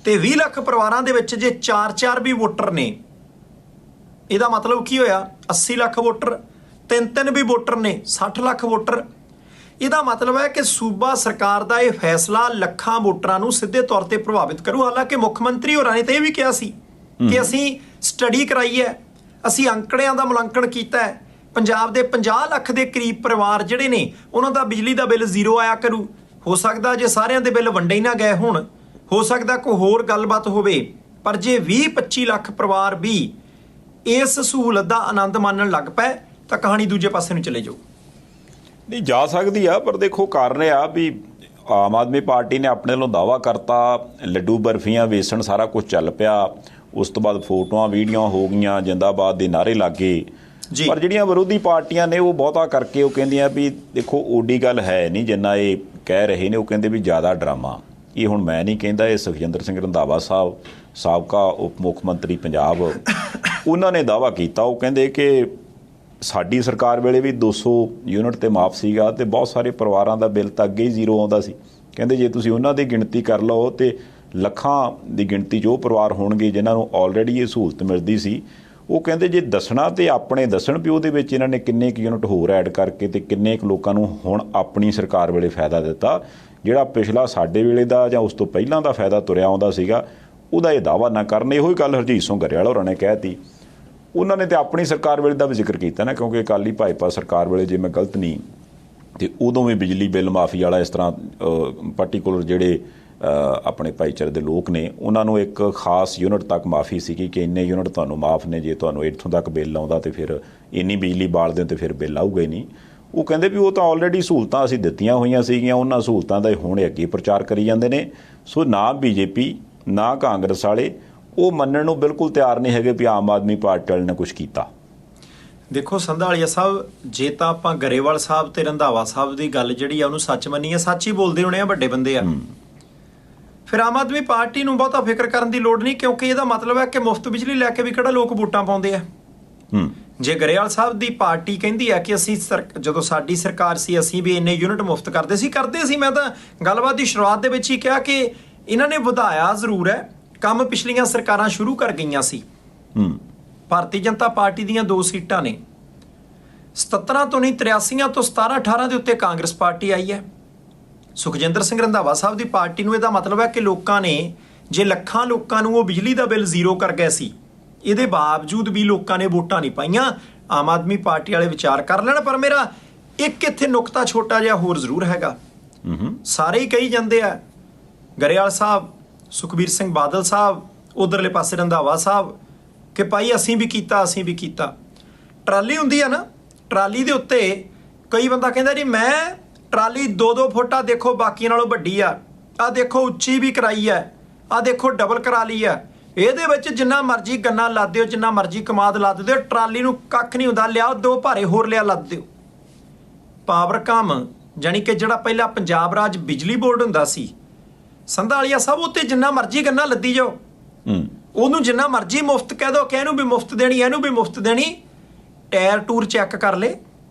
ਤੇ 20 ਲੱਖ ਪਰਿਵਾਰਾਂ ਦੇ ਵਿੱਚ ਜੇ 4 ਵੀ ਵੋਟਰ ਨੇ, ਇਹਦਾ ਮਤਲਬ ਕੀ ਹੋਇਆ? 80 ਲੱਖ ਵੋਟਰ, 3 ਵੀ ਵੋਟਰ ਨੇ, 60 ਲੱਖ ਵੋਟਰ। ਇਹਦਾ ਮਤਲਬ ਹੈ ਕਿ ਸੂਬਾ ਸਰਕਾਰ ਦਾ ਇਹ ਫੈਸਲਾ ਲੱਖਾਂ ਵੋਟਰਾਂ ਨੂੰ ਸਿੱਧੇ ਤੌਰ ਤੇ ਪ੍ਰਭਾਵਿਤ ਕਰੂ। ਹਾਲਾਂਕਿ ਮੁੱਖ ਮੰਤਰੀ ਹੋਰਾਂ ਨੇ ਤਾਂ ਇਹ ਵੀ ਕਿਹਾ ਸੀ ਕਿ ਅਸੀਂ ਸਟੱਡੀ ਕਰਾਈ ਹੈ, ਅਸੀਂ ਅੰਕੜਿਆਂ ਦਾ ਮੁਲਾਂਕਣ ਕੀਤਾ ਹੈ, ਪੰਜਾਬ ਦੇ 50 ਲੱਖ ਦੇ ਕਰੀਬ ਪਰਿਵਾਰ ਜਿਹੜੇ ਨੇ ਉਹਨਾਂ ਦਾ ਬਿਜਲੀ ਦਾ ਬਿੱਲ ਜ਼ੀਰੋ ਆਇਆ ਕਰੂ। ਹੋ ਸਕਦਾ ਜੇ ਸਾਰਿਆਂ ਦੇ ਬਿੱਲ ਵੰਡੇ ਹੀ ਨਾ ਗਏ ਹੋਣ, ਹੋ ਸਕਦਾ ਕੋਈ ਹੋਰ ਗੱਲਬਾਤ ਹੋਵੇ, ਪਰ ਜੇ 20-25 ਲੱਖ ਪਰਿਵਾਰ ਵੀ ਇਸ ਸਹੂਲਤ ਦਾ ਆਨੰਦ ਮਾਣਨ ਲੱਗ ਪਏ ਤਾਂ ਕਹਾਣੀ ਦੂਜੇ ਪਾਸੇ ਨੂੰ ਚਲੇ ਜਾਊ।
ਨਹੀਂ ਜਾ ਸਕਦੀ ਆ, ਪਰ ਦੇਖੋ ਕਾਰਨ ਇਹ ਆ ਵੀ ਆਮ ਆਦਮੀ ਪਾਰਟੀ ਨੇ ਆਪਣੇ ਵੱਲੋਂ ਦਾਅਵਾ ਕਰਤਾ, ਲੱਡੂ ਬਰਫੀਆਂ ਵੇਸਣ ਸਾਰਾ ਕੁਝ ਚੱਲ ਪਿਆ, ਉਸ ਤੋਂ ਬਾਅਦ ਫੋਟੋਆਂ ਵੀਡੀਓ ਹੋ ਗਈਆਂ, ਜਿੰਦਾਬਾਦ ਦੇ ਨਾਅਰੇ ਲੱਗੇ। ਪਰ ਜਿਹੜੀਆਂ ਵਿਰੋਧੀ ਪਾਰਟੀਆਂ ਨੇ ਉਹ ਬਹੁਤਾ ਕਰਕੇ ਉਹ ਕਹਿੰਦੀਆਂ ਵੀ ਦੇਖੋ ਓਡੀ ਗੱਲ ਹੈ ਨਹੀਂ ਜਿੰਨਾ ਇਹ ਕਹਿ ਰਹੇ ਨੇ। ਉਹ ਕਹਿੰਦੇ ਵੀ ਜ਼ਿਆਦਾ ਡਰਾਮਾ। ਇਹ ਹੁਣ ਮੈਂ ਨਹੀਂ ਕਹਿੰਦਾ, ਇਹ ਸੁਖਜਿੰਦਰ ਸਿੰਘ ਰੰਧਾਵਾ ਸਾਹਿਬ ਸਾਬਕਾ ਉਪ ਮੁੱਖ ਮੰਤਰੀ ਪੰਜਾਬ, ਉਹਨਾਂ ਨੇ ਦਾਅਵਾ ਕੀਤਾ। ਉਹ ਕਹਿੰਦੇ ਕਿ ਸਾਡੀ ਸਰਕਾਰ ਵੇਲੇ ਵੀ 200 ਯੂਨਿਟ ਤੇ ਮਾਫ ਸੀਗਾ ਤੇ ਬਹੁਤ ਸਾਰੇ ਪਰਿਵਾਰਾਂ ਦਾ ਬਿੱਲ ਤਾਂ ਅੱਗੇ ਹੀ ਜ਼ੀਰੋ ਆਉਂਦਾ ਸੀ। ਕਹਿੰਦੇ ਜੇ ਤੁਸੀਂ ਉਹਨਾਂ ਦੀ ਗਿਣਤੀ ਕਰ ਲਓ ਤੇ ਲੱਖਾਂ ਦੀ ਗਿਣਤੀ 'ਚ ਉਹ ਪਰਿਵਾਰ ਹੋਣਗੇ ਜਿਨ੍ਹਾਂ ਨੂੰ ਆਲਰੇਡੀ ਇਹ ਸਹੂਲਤ ਮਿਲਦੀ ਸੀ। ਉਹ ਕਹਿੰਦੇ ਜੇ ਦੱਸਣਾ ਤੇ ਆਪਣੇ ਦੱਸਣ ਵੀ ਉਹਦੇ ਵਿੱਚ ਇਹਨਾਂ ਨੇ ਕਿੰਨੇ ਕੁ ਯੂਨਿਟ ਹੋਰ ਐਡ ਕਰਕੇ ਤੇ ਕਿੰਨੇ ਕੁ ਲੋਕਾਂ ਨੂੰ ਹੁਣ ਆਪਣੀ ਸਰਕਾਰ ਵੇਲੇ ਫਾਇਦਾ ਦਿੱਤਾ। ਜਿਹੜਾ ਪਿਛਲਾ ਸਾਡੇ ਵੇਲੇ ਦਾ ਜਾਂ ਉਸ ਤੋਂ ਪਹਿਲਾਂ ਦਾ ਫਾਇਦਾ ਤੁਰਿਆ ਆਉਂਦਾ ਸੀਗਾ ਉਹਦਾ ਇਹ ਦਾਅਵਾ ਨਾ ਕਰਨ। ਇਹੋ ਹੀ ਗੱਲ ਹਰਜੀਤ ਸਿੰਘ ਗਰੇਵਾਲ ਹੋਰਾਂ ਨੇ ਕਹਿਤੀ। ਉਹਨਾਂ ਨੇ ਤਾਂ ਆਪਣੀ ਸਰਕਾਰ ਵੇਲੇ ਦਾ ਵੀ ਜ਼ਿਕਰ ਕੀਤਾ ਨਾ, ਕਿਉਂਕਿ ਅਕਾਲੀ ਭਾਜਪਾ ਸਰਕਾਰ ਵੇਲੇ ਜੇ ਮੈਂ ਗਲਤ ਨਹੀਂ ਤੇ ਉਦੋਂ ਵੀ ਬਿਜਲੀ ਬਿੱਲ ਮਾਫੀ ਵਾਲਾ ਇਸ ਤਰ੍ਹਾਂ ਪਾਰਟੀਕੂਲਰ ਜਿਹੜੇ ਆਪਣੇ ਭਾਈਚਾਰੇ ਦੇ ਲੋਕ ਨੇ ਉਹਨਾਂ ਨੂੰ ਇੱਕ ਖਾਸ ਯੂਨਿਟ ਤੱਕ ਮਾਫੀ ਸੀਗੀ ਕਿ ਇੰਨੇ ਯੂਨਿਟ ਤੁਹਾਨੂੰ ਮਾਫ ਨੇ, ਜੇ ਤੁਹਾਨੂੰ ਇੱਥੋਂ ਤੱਕ ਬਿੱਲ ਆਉਂਦਾ ਤੇ ਫਿਰ ਇੰਨੀ ਬਿਜਲੀ ਬਾਲਦੇ ਤੇ ਫਿਰ ਬਿੱਲ ਆਊਗਾ ਹੀ ਨਹੀਂ। ਉਹ ਕਹਿੰਦੇ ਵੀ ਉਹ ਤਾਂ ਆਲਰੇਡੀ ਸਹੂਲਤਾਂ ਅਸੀਂ ਦਿੱਤੀਆਂ ਹੋਈਆਂ ਸੀਗੀਆਂ, ਉਹਨਾਂ ਸਹੂਲਤਾਂ ਦਾ ਹੁਣ ਅੱਗੇ ਪ੍ਰਚਾਰ ਕਰੀ ਜਾਂਦੇ ਨੇ। ਸੋ ਨਾ ਬੀਜੇਪੀ ਨਾ ਕਾਂਗਰਸ ਵਾਲੇ ਉਹ ਮੰਨਣ ਨੂੰ ਬਿਲਕੁਲ ਤਿਆਰ ਨਹੀਂ ਹੈਗੇ ਵੀ ਆਮ ਆਦਮੀ ਪਾਰਟੀ ਵਾਲੇ ਨੇ ਕੁਛ ਕੀਤਾ।
ਦੇਖੋ ਸੰਧਾਲੀਆ ਸਾਹਿਬ, ਜੇ ਤਾਂ ਆਪਾਂ ਗਰੇਵਾਲ ਸਾਹਿਬ ਤੇ ਰੰਧਾਵਾ ਸਾਹਿਬ ਦੀ ਗੱਲ ਜਿਹੜੀ ਆ ਉਹਨੂੰ ਸੱਚ ਮੰਨੀਏ, ਸੱਚ ਹੀ ਬੋਲਦੇ ਹੋਣੇ ਆ, ਵੱਡੇ ਬੰਦੇ ਆ, ਫਿਰ ਆਮ ਆਦਮੀ ਪਾਰਟੀ ਨੂੰ ਬਹੁਤਾ ਫਿਕਰ ਕਰਨ ਦੀ ਲੋੜ ਨਹੀਂ, ਕਿਉਂਕਿ ਇਹਦਾ ਮਤਲਬ ਹੈ ਕਿ ਮੁਫਤ ਬਿਜਲੀ ਲੈ ਕੇ ਵੀ ਕਿਹੜਾ ਲੋਕ ਵੋਟਾਂ ਪਾਉਂਦੇ ਆ। ਜੇ ਗਰੇਵਾਲ ਸਾਹਿਬ ਦੀ ਪਾਰਟੀ ਕਹਿੰਦੀ ਹੈ ਕਿ ਅਸੀਂ ਜਦੋਂ ਸਾਡੀ ਸਰਕਾਰ ਸੀ ਅਸੀਂ ਵੀ ਇੰਨੇ ਯੂਨਿਟ ਮੁਫਤ ਕਰਦੇ ਸੀ। ਮੈਂ ਤਾਂ ਗੱਲਬਾਤ ਦੀ ਸ਼ੁਰੂਆਤ ਦੇ ਵਿੱਚ ਹੀ ਕਿਹਾ ਕਿ ਇਹਨਾਂ ਨੇ ਵਧਾਇਆ ਜ਼ਰੂਰ ਹੈ, ਕੰਮ ਪਿਛਲੀਆਂ ਸਰਕਾਰਾਂ ਸ਼ੁਰੂ ਕਰ ਗਈਆਂ ਸੀ। ਭਾਰਤੀ ਜਨਤਾ ਪਾਰਟੀ ਦੀਆਂ 2 ਸੀਟਾਂ ਨੇ, 77 ਤੋਂ ਨਹੀਂ 83 ਤੋਂ 17-18 ਦੇ ਉੱਤੇ ਕਾਂਗਰਸ ਪਾਰਟੀ ਆਈ ਹੈ। ਸੁਖਜਿੰਦਰ ਸਿੰਘ ਰੰਧਾਵਾ ਸਾਹਿਬ ਦੀ ਪਾਰਟੀ ਨੂੰ ਇਹਦਾ ਮਤਲਬ ਹੈ ਕਿ ਲੋਕਾਂ ਨੇ, ਜੇ ਲੱਖਾਂ ਲੋਕਾਂ ਨੂੰ ਉਹ ਬਿਜਲੀ ਦਾ ਬਿੱਲ ਜ਼ੀਰੋ ਕਰ ਗਏ ਸੀ, ਇਹਦੇ ਬਾਵਜੂਦ ਵੀ ਲੋਕਾਂ ਨੇ ਵੋਟਾਂ ਨਹੀਂ ਪਾਈਆਂ। ਆਮ ਆਦਮੀ ਪਾਰਟੀ ਵਾਲੇ ਵਿਚਾਰ ਕਰ ਲੈਣ। ਪਰ ਮੇਰਾ ਇੱਕ ਇੱਥੇ ਨੁਕਤਾ ਛੋਟਾ ਜਿਹਾ ਹੋਰ ਜ਼ਰੂਰ ਹੈਗਾ। ਸਾਰੇ ਹੀ ਕਹੀ ਜਾਂਦੇ ਆ, ਗਰੇਵਾਲ ਸਾਹਿਬ, ਸੁਖਬੀਰ ਸਿੰਘ ਬਾਦਲ ਸਾਹਿਬ, ਉਧਰਲੇ ਪਾਸੇ ਰੰਧਾਵਾ ਸਾਹਿਬ, ਕਿ ਭਾਈ ਅਸੀਂ ਵੀ ਕੀਤਾ। ਟਰਾਲੀ ਹੁੰਦੀ ਆ ਨਾ, ਟਰਾਲੀ ਦੇ ਉੱਤੇ ਕਈ ਬੰਦਾ ਕਹਿੰਦਾ ਜੀ ਮੈਂ ਟਰਾਲੀ 2-2 ਫੁੱਟ ਆ ਦੇਖੋ ਬਾਕੀਆਂ ਨਾਲੋਂ ਵੱਡੀ ਆ ਦੇਖੋ ਉੱਚੀ ਵੀ ਕਰਾਈ ਆ ਦੇਖੋ ਡਬਲ ਕਰਾ ਲਈ ਆ, ਇਹਦੇ ਵਿੱਚ ਜਿੰਨਾ ਮਰਜ਼ੀ ਗੰਨਾ ਲੱਦ ਦਿਓ, ਜਿੰਨਾ ਮਰਜ਼ੀ ਕਮਾਦ ਲੱਦ ਦਿਓ, ਟਰਾਲੀ ਨੂੰ ਕੱਖ ਨਹੀਂ ਹੁੰਦਾ, ਲਿਆਓ 2 ਭਾਰੇ ਹੋਰ ਲਿਆ ਲੱਦ ਦਿਓ। ਪਾਵਰਕਾਮ ਜਾਣੀ ਕਿ ਜਿਹੜਾ ਪਹਿਲਾਂ ਪੰਜਾਬ ਰਾਜ ਬਿਜਲੀ ਬੋਰਡ ਹੁੰਦਾ ਸੀ, ਸੰਧਾਲੀਆ ਸਾਹਿਬ, ਉੱਤੇ ਜਿੰਨਾ ਮਰਜ਼ੀ ਗੰਨਾ ਲੱਦੀ ਜਾਓ, ਉਹਨੂੰ ਜਿੰਨਾ ਮਰਜ਼ੀ ਮੁਫਤ ਕਹਿ ਦੋ ਕਿ ਇਹਨੂੰ ਵੀ ਮੁਫਤ ਦੇਣੀ, ਇਹਨੂੰ ਵੀ ਮੁਫਤ ਦੇਣੀ। ਟਾਇਰ ਟੂਰ ਚੈੱਕ ਕਰ ਲਏ,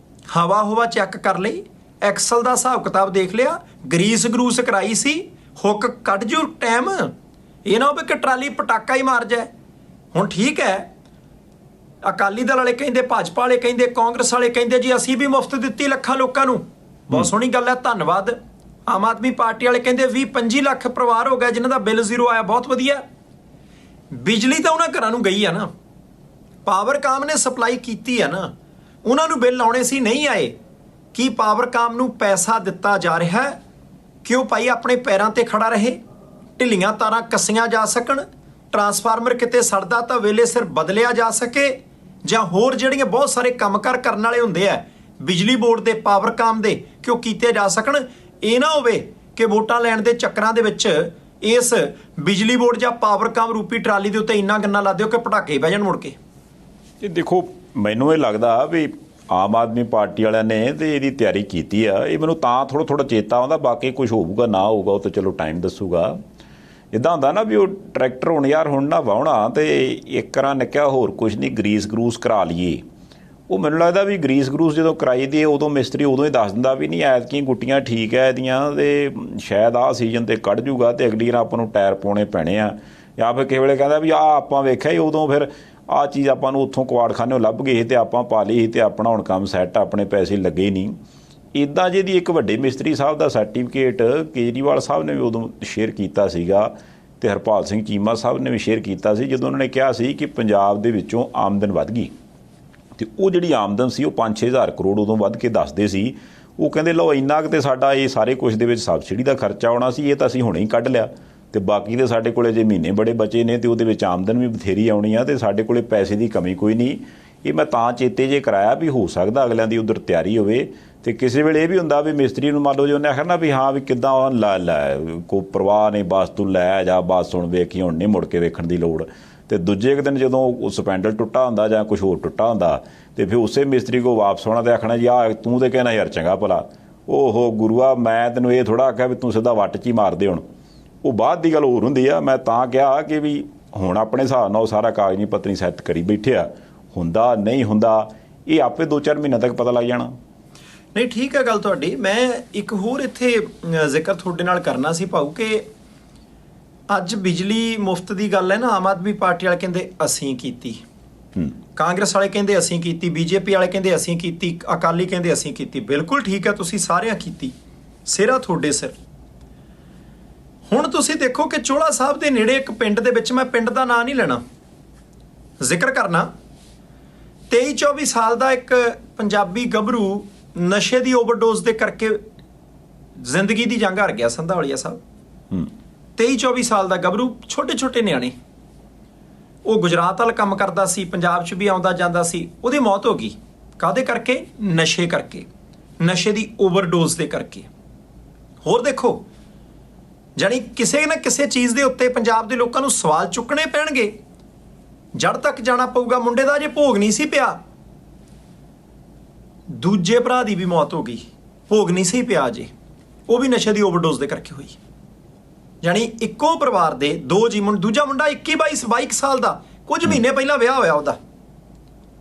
ਹਵਾ ਚੈੱਕ ਕਰ ਲਈ, ਐਕਸਲ ਦਾ ਹਿਸਾਬ ਕਿਤਾਬ ਦੇਖ ਲਿਆ, ਗਰੀਸ ਗਰੂਸ ਕਰਾਈ ਸੀ, ਹੁੱਕ ਕੱਢ ਜੂ ਟਾਈਮ। ਇਹ ਨਾ ਹੋਵੇ ਕਿ ਟਰਾਲੀ ਪਟਾਕਾ ਹੀ ਮਾਰ ਜਾਏ। ਹੁਣ ਠੀਕ ਹੈ, ਅਕਾਲੀ ਦਲ ਵਾਲੇ ਕਹਿੰਦੇ, ਭਾਜਪਾ ਵਾਲੇ ਕਹਿੰਦੇ, ਕਾਂਗਰਸ ਵਾਲੇ ਕਹਿੰਦੇ ਜੀ ਅਸੀਂ ਵੀ ਮੁਫਤ ਦਿੱਤੀ ਲੱਖਾਂ ਲੋਕਾਂ ਨੂੰ, ਬਹੁਤ ਸੋਹਣੀ ਗੱਲ ਹੈ, ਧੰਨਵਾਦ। ਆਮ ਆਦਮੀ ਪਾਰਟੀ ਵਾਲੇ ਕਹਿੰਦੇ 20-25 ਲੱਖ ਪਰਿਵਾਰ ਹੋ ਗਏ ਜਿਨ੍ਹਾਂ ਦਾ ਬਿੱਲ ਜ਼ੀਰੋ ਆਇਆ, ਬਹੁਤ ਵਧੀਆ। ਬਿਜਲੀ ਤਾਂ ਉਹਨਾਂ ਘਰਾਂ ਨੂੰ ਗਈ ਆ ਨਾ, ਪਾਵਰਕਾਮ ਨੇ ਸਪਲਾਈ ਕੀਤੀ ਆ ਨਾ, ਉਹਨਾਂ ਨੂੰ ਬਿੱਲ ਆਉਣੇ ਸੀ, ਨਹੀਂ ਆਏ। ਕੀ ਪਾਵਰਕਾਮ ਨੂੰ ਪੈਸਾ ਦਿੱਤਾ ਜਾ ਰਿਹਾ ਹੈ ਕਿ ਉਹ ਭਾਈ ਆਪਣੇ ਪੈਰਾਂ ਤੇ ਖੜਾ ਰਹੇ, ਢਿੱਲੀਆਂ ਤਾਰਾਂ ਕੱਸੀਆਂ ਜਾ ਸਕਣ, ਟਰਾਂਸਫਾਰਮਰ ਕਿਤੇ ਸੜਦਾ ਤਾਂ ਵੇਲੇ ਸਿਰ ਬਦਲਿਆ ਜਾ ਸਕੇ, ਜਾਂ ਹੋਰ ਜਿਹੜੀਆਂ ਬਹੁਤ ਸਾਰੇ ਕੰਮਕਾਰ ਕਰਨ ਵਾਲੇ ਹੁੰਦੇ ਆ ਬਿਜਲੀ ਬੋਰਡ ਦੇ, ਪਾਵਰਕਾਮ ਦੇ, ਕਿ ਉਹ ਕੀਤੇ ਜਾ ਸਕਣ। ਇਹ ਨਾ ਹੋਵੇ ਕਿ ਵੋਟਾਂ ਲੈਣ ਦੇ ਚੱਕਰਾਂ ਦੇ ਵਿੱਚ ਇਸ ਬਿਜਲੀ ਬੋਰਡ ਜਾਂ ਪਾਵਰਕਾਮ ਰੂਪੀ ਟਰਾਲੀ ਦੇ ਉੱਤੇ ਇੰਨਾ ਗੰਨਾ ਲਾ ਦਿਓ ਕਿ ਪਟਾਕੇ ਬਹਿ ਜਾਣ ਮੁੜ ਕੇ।
ਇਹ ਦੇਖੋ, ਮੈਨੂੰ ਇਹ ਲੱਗਦਾ ਵੀ ਆਮ ਆਦਮੀ ਪਾਰਟੀ ਵਾਲਿਆਂ ਨੇ ਤੇ ਇਹਦੀ ਤਿਆਰੀ ਕੀਤੀ ਆ। ਇਹ ਮੈਨੂੰ ਤਾਂ ਥੋੜਾ ਚੇਤਾ ਆਉਂਦਾ, ਬਾਕੀ ਕੁਝ ਹੋਊਗਾ ਨਾ ਹੋਊਗਾ ਉਹ ਤਾਂ ਚਲੋ ਟਾਈਮ ਦੱਸੂਗਾ। ਇੱਦਾਂ ਹੁੰਦਾ ਨਾ ਵੀ ਉਹ ਟਰੈਕਟਰ ਹੁਣ ਯਾਰ ਹੁਣ ਨਾ ਵਾਹੁਣਾ ਤੇ ਇੱਕ ਤਰ੍ਹਾਂ ਨਿੱਕਿਆ ਹੋਰ ਕੁਝ ਨਹੀਂ, ਗਰੀਸ ਗਰੂਸ ਕਰਾ ਲਈਏ। ਉਹ ਮੈਨੂੰ ਲੱਗਦਾ ਵੀ ਗਰੀਸ ਗਰੂਸ ਜਦੋਂ ਕਰਾਈ ਦੀ ਉਦੋਂ ਮਿਸਤਰੀ ਉਦੋਂ ਹੀ ਦੱਸ ਦਿੰਦਾ ਵੀ ਨਹੀਂ ਐਤਕੀ ਗੁੱਟੀਆਂ ਠੀਕ ਹੈ ਇਹਦੀਆਂ, ਤੇ ਸ਼ਾਇਦ ਆਹ ਸੀਜ਼ਨ ਤੇ ਕੱਢ ਜੂਗਾ ਤੇ ਅਗਲੀ ਵਾਰ ਆਪਾਂ ਨੂੰ ਟਾਇਰ ਪਾਉਣੇ ਪੈਣੇ ਆ। ਜਾਂ ਫਿਰ ਕਿਸੇ ਵੇਲੇ ਕਹਿੰਦਾ ਵੀ ਆਹ ਆਪਾਂ ਵੇਖਿਆ ਹੀ ਉਦੋਂ, ਫਿਰ ਆਹ ਚੀਜ਼ ਆਪਾਂ ਨੂੰ ਉੱਥੋਂ ਕੁਆੜਖਾਨਿਓਂ ਲੱਭ ਗਈ ਤੇ ਆਪਾਂ ਪਾ ਲਈ ਸੀ ਤੇ ਆਪਣਾ ਹੁਣ ਕੰਮ ਸੈੱਟ, ਆਪਣੇ ਪੈਸੇ ਲੱਗੇ ਹੀ ਨਹੀਂ। ਇੱਦਾਂ ਜਿਹਦੀ ਇੱਕ ਵੱਡੇ ਮਿਸਤਰੀ ਸਾਹਿਬ ਦਾ ਸਰਟੀਫਿਕੇਟ ਕੇਜਰੀਵਾਲ ਸਾਹਿਬ ਨੇ ਵੀ ਉਦੋਂ ਸ਼ੇਅਰ ਕੀਤਾ ਸੀਗਾ ਤੇ ਹਰਪਾਲ ਸਿੰਘ ਚੀਮਾ ਸਾਹਿਬ ਨੇ ਵੀ ਸ਼ੇਅਰ ਕੀਤਾ ਸੀ, ਜਦੋਂ ਉਹਨਾਂ ਨੇ ਕਿਹਾ ਸੀ ਕਿ ਪੰਜਾਬ ਦੇ ਵਿੱਚੋਂ ਆਮਦਨ ਵੱਧ ਗਈ ਤੇ ਉਹ ਜਿਹੜੀ ਆਮਦਨ ਸੀ ਉਹ 5-6 ਹਜ਼ਾਰ ਕਰੋੜ ਉਦੋਂ ਵੱਧ ਕੇ ਦੱਸਦੇ ਸੀ। ਉਹ ਕਹਿੰਦੇ ਲਓ ਇੰਨਾ ਕੁ ਤੇ ਸਾਡਾ ਇਹ ਸਾਰੇ ਕੁਝ ਦੇ ਵਿੱਚ ਸਬਸਿਡੀ ਦਾ ਖਰਚਾ ਆਉਣਾ ਸੀ, ਇਹ ਤਾਂ ਅਸੀਂ ਹੁਣੇ ਹੀ ਕੱਢ ਲਿਆ ਤੇ ਬਾਕੀ ਦੇ ਸਾਡੇ ਕੋਲੇ ਜੇ ਮਹੀਨੇ ਬੜੇ ਬਚੇ ਨੇ ਤੇ ਉਹਦੇ ਵਿੱਚ ਆਮਦਨ ਵੀ ਬਥੇਰੀ ਆਉਣੀ ਆ ਤੇ ਸਾਡੇ ਕੋਲੇ ਪੈਸੇ ਦੀ ਕਮੀ ਕੋਈ ਨਹੀਂ। ਇਹ ਮੈਂ ਤਾਂ ਚੇਤੇ ਜੇ ਕਰਾਇਆ ਵੀ ਹੋ ਸਕਦਾ ਅਗਲਿਆਂ ਦੀ ਉਧਰ ਤਿਆਰੀ ਹੋਵੇ। ਤੇ ਕਿਸੇ ਵੇਲੇ ਇਹ ਵੀ ਹੁੰਦਾ ਵੀ ਮਿਸਤਰੀ ਨੂੰ ਮੰਨ ਲਓ ਜੇ ਉਹਨੇ ਆਖਿਆ ਨਾ ਵੀ ਹਾਂ ਵੀ ਕਿੱਦਾਂ ਲੈ ਕੋਈ ਪਰਵਾਹ ਨਹੀਂ, ਬਸ ਤੂੰ ਲੈ ਜਾ, ਬਸ ਹੁਣ ਵੇਖੀ, ਹੁਣ ਨਹੀਂ ਮੁੜ ਕੇ ਵੇਖਣ ਦੀ ਲੋੜ। ਤੇ ਦੂਜੇ ਇੱਕ ਦਿਨ ਜਦੋਂ ਉਹ ਸਪੈਂਡਲ ਟੁੱਟਾ ਹੁੰਦਾ ਜਾਂ ਕੁਝ ਹੋਰ ਟੁੱਟਾ ਹੁੰਦਾ ਤੇ ਫਿਰ ਉਸੇ ਮਿਸਤਰੀ ਕੋਲ ਵਾਪਸ ਆਉਣਾ ਤੇ ਆਖਣਾ ਜੀ ਆਹ ਤੂੰ ਤੇ ਕਹਿਣਾ ਯਾਰ ਚੰਗਾ ਭਲਾ, ਓਹੋ ਗੁਰੂਆ ਮੈਂ ਤੈਨੂੰ ਇਹ ਥੋੜ੍ਹਾ ਆਖਿਆ ਵੀ ਤੂੰ ਸਿੱਧਾ ਵੱਟ 'ਚ ਹੀ ਮਾਰਦੇ ਹੁਣ। ਉਹ ਬਾਅਦ ਦੀ ਗੱਲ ਹੋਰ ਹੁੰਦੀ ਆ। ਮੈਂ ਤਾਂ ਕਿਹਾ ਕਿ ਵੀ ਹੁਣ ਆਪਣੇ ਹਿਸਾਬ ਨਾਲ ਉਹ ਸਾਰਾ ਕਾਗਜ਼ੀ ਪੱਤਰੀ ਸੈੱਟ ਕਰੀ ਬੈਠਿਆ, ਹੁੰਦਾ ਨਹੀਂ ਹੁੰਦਾ ਇਹ ਆਪੇ 2-4 ਮਹੀਨਿਆਂ ਤੱਕ ਪਤਾ ਲੱਗ ਜਾਣਾ।
ਨਹੀਂ ਠੀਕ ਹੈ ਗੱਲ ਤੁਹਾਡੀ। ਮੈਂ ਇੱਕ ਹੋਰ ਇੱਥੇ ਜ਼ਿਕਰ ਤੁਹਾਡੇ ਨਾਲ ਕਰਨਾ ਸੀ ਭਾਊ ਕਿ ਅੱਜ ਬਿਜਲੀ ਮੁਫਤ ਦੀ ਗੱਲ ਹੈ ਨਾ, ਆਮ ਆਦਮੀ ਪਾਰਟੀ ਵਾਲੇ ਕਹਿੰਦੇ ਅਸੀਂ ਕੀਤੀ, ਕਾਂਗਰਸ ਵਾਲੇ ਕਹਿੰਦੇ ਅਸੀਂ ਕੀਤੀ, ਬੀਜੇਪੀ ਵਾਲੇ ਕਹਿੰਦੇ ਅਸੀਂ ਕੀਤੀ, ਅਕਾਲੀ ਕਹਿੰਦੇ ਅਸੀਂ ਕੀਤੀ। ਬਿਲਕੁਲ ਠੀਕ ਹੈ, ਤੁਸੀਂ ਸਾਰਿਆਂ ਕੀਤੀ, ਸਿਰਾ ਤੁਹਾਡੇ ਸਿਰ। ਹੁਣ ਤੁਸੀਂ ਦੇਖੋ ਕਿ ਚੋਹਲਾ ਸਾਹਿਬ ਦੇ ਨੇੜੇ ਇੱਕ ਪਿੰਡ ਦੇ ਵਿੱਚ, ਮੈਂ ਪਿੰਡ ਦਾ ਨਾਂ ਨਹੀਂ ਲੈਣਾ, ਜ਼ਿਕਰ ਕਰਨਾ, 23-24 ਸਾਲ ਦਾ ਇੱਕ ਪੰਜਾਬੀ ਗੱਭਰੂ ਨਸ਼ੇ ਦੀ ਓਵਰਡੋਜ਼ ਦੇ ਕਰਕੇ ਜ਼ਿੰਦਗੀ ਦੀ ਜੰਗ ਹਾਰ ਗਿਆ। ਸੰਧਾਲੀਆ ਸਾਹਿਬ 23-24 ਸਾਲ ਦਾ ਗੱਭਰੂ, ਛੋਟੇ ਛੋਟੇ ਨਿਆਣੇ, ਉਹ ਗੁਜਰਾਤ ਵੱਲ ਕੰਮ ਕਰਦਾ ਸੀ, ਪੰਜਾਬ 'ਚ ਵੀ ਆਉਂਦਾ ਜਾਂਦਾ ਸੀ। ਉਹਦੀ ਮੌਤ ਹੋ ਗਈ। ਕਾਹਦੇ ਕਰਕੇ? ਨਸ਼ੇ ਕਰਕੇ, ਨਸ਼ੇ ਦੀ ਓਵਰਡੋਜ਼ ਦੇ ਕਰਕੇ। ਹੋਰ ਦੇਖੋ, ਜਾਣੀ ਕਿਸੇ ਨਾ ਕਿਸੇ ਚੀਜ਼ ਦੇ ਉੱਤੇ ਪੰਜਾਬ ਦੇ ਲੋਕਾਂ ਨੂੰ ਸਵਾਲ ਚੁੱਕਣੇ ਪੈਣਗੇ, ਜੜ ਤੱਕ ਜਾਣਾ ਪਊਗਾ। ਮੁੰਡੇ ਦਾ ਜੇ ਭੋਗ ਨਹੀਂ ਸੀ ਪਿਆ, ਦੂਜੇ ਭਰਾ ਦੀ ਵੀ ਮੌਤ ਹੋ ਗਈ, ਭੋਗ ਨਹੀਂ ਸੀ ਪਿਆ ਜੇ, ਉਹ ਵੀ ਨਸ਼ੇ ਦੀ ਓਵਰਡੋਜ਼ ਦੇ ਕਰਕੇ ਹੋਈ। ਜਾਣੀ ਇੱਕੋ ਪਰਿਵਾਰ ਦੇ ਦੋ ਜੀ, ਦੂਜਾ ਮੁੰਡਾ 21-22 ਸਾਲ ਦਾ, ਕੁਝ ਮਹੀਨੇ ਪਹਿਲਾਂ ਵਿਆਹ ਹੋਇਆ ਉਹਦਾ।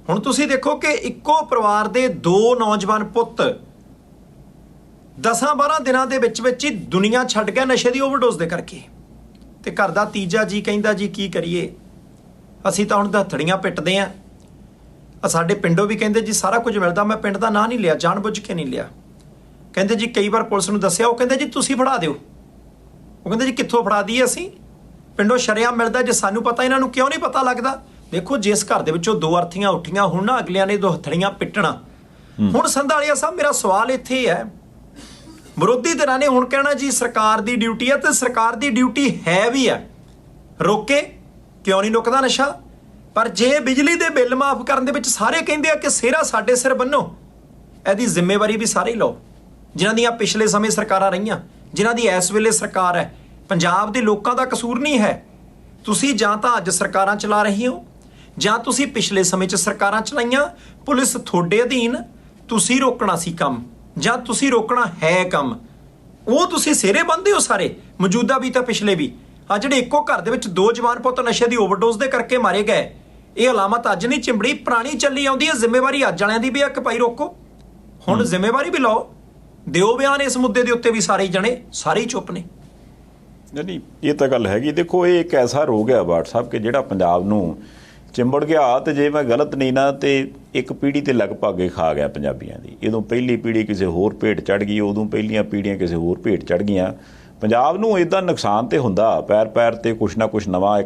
ਹੁਣ ਤੁਸੀਂ ਦੇਖੋ ਕਿ ਇੱਕੋ ਪਰਿਵਾਰ ਦੇ ਦੋ ਨੌਜਵਾਨ ਪੁੱਤ 10-12 ਦਿਨਾਂ ਦੇ ਵਿੱਚ ਹੀ ਦੁਨੀਆ ਛੱਡ ਗਿਆ ਨਸ਼ੇ ਦੀ ਓਵਰਡੋਜ਼ ਦੇ ਕਰਕੇ। ਤੇ ਘਰ ਦਾ ਤੀਜਾ ਜੀ ਕਹਿੰਦਾ ਜੀ ਕੀ ਕਰੀਏ, ਅਸੀਂ ਤਾਂ ਹੁਣ ਹੱਥੜੀਆਂ ਪਿੱਟਦੇ ਆਂ। ਸਾਡੇ ਪਿੰਡੋਂ ਵੀ ਕਹਿੰਦੇ ਜੀ ਸਾਰਾ ਕੁਝ ਮਿਲਦਾ। ਮੈਂ ਪਿੰਡ ਦਾ ਨਾਂ ਨਹੀਂ ਲਿਆ, ਜਾਣਬੁੱਝ ਕੇ ਨਹੀਂ ਲਿਆ। ਕਹਿੰਦੇ ਜੀ ਕਈ ਵਾਰ ਪੁਲਿਸ ਨੂੰ ਦੱਸਿਆ, ਉਹ ਕਹਿੰਦੇ ਜੀ ਤੁਸੀਂ ਫੜਾ ਦਿਓ। ਉਹ ਕਹਿੰਦੇ ਜੀ ਕਿੱਥੋਂ ਫੜਾ ਦਈਏ, ਅਸੀਂ ਪਿੰਡੋਂ ਸ਼ਰੇਆਮ ਮਿਲਦਾ, ਜੇ ਸਾਨੂੰ ਪਤਾ ਇਹਨਾਂ ਨੂੰ ਕਿਉਂ ਨਹੀਂ ਪਤਾ ਲੱਗਦਾ। ਦੇਖੋ, ਜਿਸ ਘਰ ਦੇ ਵਿੱਚੋਂ ਦੋ ਅਰਥੀਆਂ ਉੱਠੀਆਂ ਹੁਣ ਨਾ, ਅਗਲਿਆਂ ਨੇ ਦੋ ਹੱਥੜੀਆਂ ਪਿੱਟਣਾ। ਹੁਣ ਸੰਧਾਲੀਆ ਸਾਹਿਬ, ਮੇਰਾ ਸਵਾਲ ਇੱਥੇ ਹੈ, ਵਿਰੋਧੀ ਧਿਰਾਂ ਨੇ ਹੁਣ ਕਹਿਣਾ ਜੀ ਸਰਕਾਰ ਦੀ ਡਿਊਟੀ ਹੈ, ਤੇ ਸਰਕਾਰ ਦੀ ਡਿਊਟੀ ਹੈ ਵੀ ਹੈ, ਰੋਕੇ ਕਿਉਂ ਨਹੀਂ ਰੁਕਦਾ ਨਸ਼ਾ। ਪਰ ਜੇ ਬਿਜਲੀ ਦੇ ਬਿੱਲ ਮਾਫ ਕਰਨ ਦੇ ਵਿੱਚ ਸਾਰੇ ਕਹਿੰਦੇ ਆ ਕਿ ਸਿਹਰਾ ਸਾਡੇ ਸਿਰ ਬੰਨੋ, ਇਹਦੀ ਜ਼ਿੰਮੇਵਾਰੀ ਵੀ ਸਾਰੇ ਹੀ ਲਓ। ਜਿਨ੍ਹਾਂ ਦੀਆਂ ਪਿਛਲੇ ਸਮੇਂ ਸਰਕਾਰਾਂ ਰਹੀਆਂ, ਜਿਨ੍ਹਾਂ ਦੀ ਇਸ ਵੇਲੇ ਸਰਕਾਰ ਹੈ, ਪੰਜਾਬ ਦੇ ਲੋਕਾਂ ਦਾ ਕਸੂਰ ਨਹੀਂ ਹੈ। ਤੁਸੀਂ ਜਾਂ ਤਾਂ ਅੱਜ ਸਰਕਾਰਾਂ ਚਲਾ ਰਹੇ ਹੋ, ਜਾਂ ਤੁਸੀਂ ਪਿਛਲੇ ਸਮੇਂ 'ਚ ਸਰਕਾਰਾਂ ਚਲਾਈਆਂ। ਪੁਲਿਸ ਤੁਹਾਡੇ ਅਧੀਨ, ਤੁਸੀਂ ਰੋਕਣਾ ਸੀ ਕੰਮ, ਜਾਂ ਤੁਸੀਂ ਰੋਕਣਾ ਹੈ ਕੰਮ, ਉਹ ਤੁਸੀਂ ਸਿਹਰੇ ਬੰਨ੍ਹਦੇ ਹੋ ਸਾਰੇ, ਮੌਜੂਦਾ ਵੀ ਤਾਂ ਪਿਛਲੇ ਵੀ। ਆ ਜਿਹੜੇ ਇੱਕੋ ਘਰ ਦੇ ਵਿੱਚ ਦੋ ਜਵਾਨ ਪੁੱਤ ਨਸ਼ੇ ਦੀ ਓਵਰਡੋਜ਼ ਦੇ ਕਰਕੇ ਮਾਰੇ ਗਏ, ਇਹ ਅਲਾਮਤ ਅੱਜ ਨਹੀਂ ਚਿੰਬੜੀ, ਪੁਰਾਣੀ ਚੱਲੀ ਆਉਂਦੀ ਹੈ। ਜ਼ਿੰਮੇਵਾਰੀ ਅੱਜ ਵਾਲਿਆਂ ਦੀ ਵੀ ਆ ਕਿ ਭਾਈ ਰੋਕੋ। ਹੁਣ ਜ਼ਿੰਮੇਵਾਰੀ ਵੀ ਲਓ, ਦਿਓ ਬਿਆਨ ਇਸ ਮੁੱਦੇ ਦੇ ਉੱਤੇ ਵੀ। ਸਾਰੇ ਹੀ ਜਣੇ, ਸਾਰੇ ਹੀ ਚੁੱਪ ਨੇ।
ਨਹੀਂ, ਇਹ ਤਾਂ ਗੱਲ ਹੈਗੀ। ਦੇਖੋ, ਇਹ ਇੱਕ ਐਸਾ ਰੋਗ ਹੈ ਬਾਟ ਸਾਹਿਬ ਕਿ ਜਿਹੜਾ ਪੰਜਾਬ ਨੂੰ ਚਿੰਬੜ ਗਿਆ। ਤੇ ਜੇ ਮੈਂ ਗਲਤ ਨਹੀਂ ਨਾ, ਤੇ ਇੱਕ ਪੀੜ੍ਹੀ ਤੇ ਲਗਭਗ ਹੀ ਖਾ ਗਿਆ ਪੰਜਾਬੀਆਂ ਦੀ। ਜਦੋਂ ਪਹਿਲੀ ਪੀੜ੍ਹੀ ਕਿਸੇ ਹੋਰ ਭੇਟ ਚੜ੍ਹ ਗਈ, ਉਦੋਂ ਪਹਿਲੀਆਂ ਪੀੜ੍ਹੀਆਂ ਕਿਸੇ ਹੋਰ ਭੇਟ ਚੜ੍ਹ ਗਈਆਂ। ਪੰਜਾਬ ਨੂੰ ਇੱਦਾਂ ਨੁਕਸਾਨ ਤੇ ਹੁੰਦਾ, ਪੈਰ ਪੈਰ ਤੇ ਕੁਛ ਨਾ ਕੁਛ ਨਵਾਂ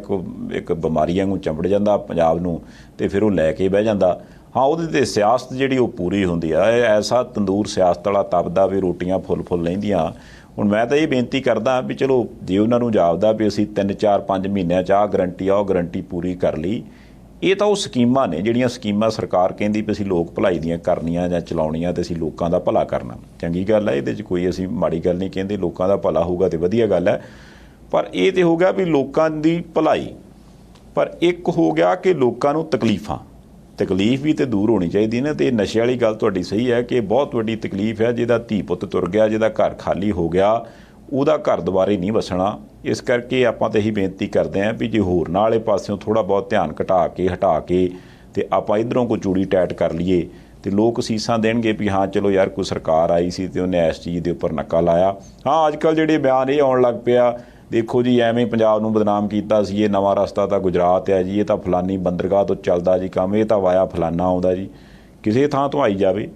ਇੱਕ ਬਿਮਾਰੀ ਵਾਂਗੂ ਚੰਬੜ ਜਾਂਦਾ ਪੰਜਾਬ ਨੂੰ, ਤੇ ਫਿਰ ਉਹ ਲੈ ਕੇ ਬਹਿ ਜਾਂਦਾ। ਹਾਂ, ਉਹਦੇ ਤੇ ਸਿਆਸਤ ਜਿਹੜੀ ਉਹ ਪੂਰੀ ਹੁੰਦੀ ਆ। ਐਸਾ ਤੰਦੂਰ ਸਿਆਸਤ ਵਾਲਾ ਤਪਦਾ ਵੀ ਰੋਟੀਆਂ ਫੁੱਲ ਲੈਂਦੀਆਂ। ਹੁਣ ਮੈਂ ਤਾਂ ਇਹ ਬੇਨਤੀ ਕਰਦਾ ਵੀ ਚਲੋ, ਜੇ ਉਹਨਾਂ ਨੂੰ ਜਾਪਦਾ ਵੀ ਅਸੀਂ 3-4-5 ਮਹੀਨਿਆਂ 'ਚ ਆਹ ਗਰੰਟੀ ਆ, ਉਹ ਗਰੰਟੀ ਪੂਰੀ ਕਰ ਲਈ। ਇਹ ਤਾਂ ਉਹ ਸਕੀਮਾਂ ਨੇ ਜਿਹੜੀਆਂ ਸਕੀਮਾਂ ਸਰਕਾਰ ਕਹਿੰਦੀ ਵੀ ਅਸੀਂ ਲੋਕ ਭਲਾਈ ਦੀਆਂ ਕਰਨੀਆਂ ਜਾਂ ਚਲਾਉਣੀਆਂ, ਤੇ ਅਸੀਂ ਲੋਕਾਂ ਦਾ ਭਲਾ ਕਰਨਾ। ਚੰਗੀ ਗੱਲ ਹੈ, ਇਹਦੇ 'ਚ ਕੋਈ ਅਸੀਂ ਮਾੜੀ ਗੱਲ ਨਹੀਂ ਕਹਿੰਦੇ। ਲੋਕਾਂ ਦਾ ਭਲਾ ਹੋਊਗਾ ਤੇ ਵਧੀਆ ਗੱਲ ਹੈ। ਪਰ ਇਹ ਤੇ ਹੋ ਗਿਆ ਵੀ ਲੋਕਾਂ ਦੀ ਭਲਾਈ, ਪਰ ਇੱਕ ਹੋ ਗਿਆ ਕਿ ਲੋਕਾਂ ਨੂੰ ਤਕਲੀਫ ਵੀ ਤੇ ਦੂਰ ਹੋਣੀ ਚਾਹੀਦੀ ਨੇ। ਤੇ ਨਸ਼ੇ ਵਾਲੀ ਗੱਲ ਤੁਹਾਡੀ ਸਹੀ ਹੈ ਕਿ ਬਹੁਤ ਵੱਡੀ ਤਕਲੀਫ ਹੈ। ਜਿਹਦਾ ਧੀ ਪੁੱਤ ਤੁਰ ਗਿਆ, ਜਿਹਦਾ ਘਰ ਖਾਲੀ ਹੋ ਗਿਆ, ਉਹਦਾ ਘਰ ਦੁਬਾਰੇ ਨਹੀਂ ਵਸਣਾ। ਇਸ ਕਰਕੇ ਆਪਾਂ ਤਾਂ ਇਹੀ ਬੇਨਤੀ ਕਰਦੇ ਹਾਂ ਵੀ ਜੇ ਹੋਰਨਾਂ ਵਾਲੇ ਪਾਸਿਓਂ ਥੋੜ੍ਹਾ ਬਹੁਤ ਧਿਆਨ ਹਟਾ ਕੇ ਤੇ ਆਪਾਂ ਇੱਧਰੋਂ ਕੋਈ ਚੂੜੀ ਟੈਟ ਕਰ ਲਈਏ, ਤੇ ਲੋਕ ਸੀਸਾਂ ਦੇਣਗੇ ਵੀ ਹਾਂ ਚਲੋ ਯਾਰ ਕੋਈ ਸਰਕਾਰ ਆਈ ਸੀ ਤੇ ਉਹਨੇ ਇਸ ਚੀਜ਼ ਦੇ ਉੱਪਰ ਨੱਕਾ ਲਾਇਆ। ਹਾਂ, ਅੱਜ ਕੱਲ੍ਹ ਜਿਹੜੇ ਬਿਆਨ ਇਹ ਆਉਣ ਲੱਗ ਪਿਆ, ਦੇਖੋ ਜੀ ਐਵੇਂ ਪੰਜਾਬ ਨੂੰ ਬਦਨਾਮ ਕੀਤਾ ਸੀ, ਇਹ ਨਵਾਂ ਰਸਤਾ ਤਾਂ ਗੁਜਰਾਤ ਹੈ ਜੀ, ਇਹ ਤਾਂ ਫਲਾਨੀ ਬੰਦਰਗਾਹ ਤੋਂ ਚੱਲਦਾ ਜੀ ਕੰਮ, ਇਹ ਤਾਂ ਵਾਇਆ ਫਲਾਨਾ ਆਉਂਦਾ ਜੀ। ਕਿਸੇ ਥਾਂ ਤੋਂ ਆਈ ਜਾਵੇ,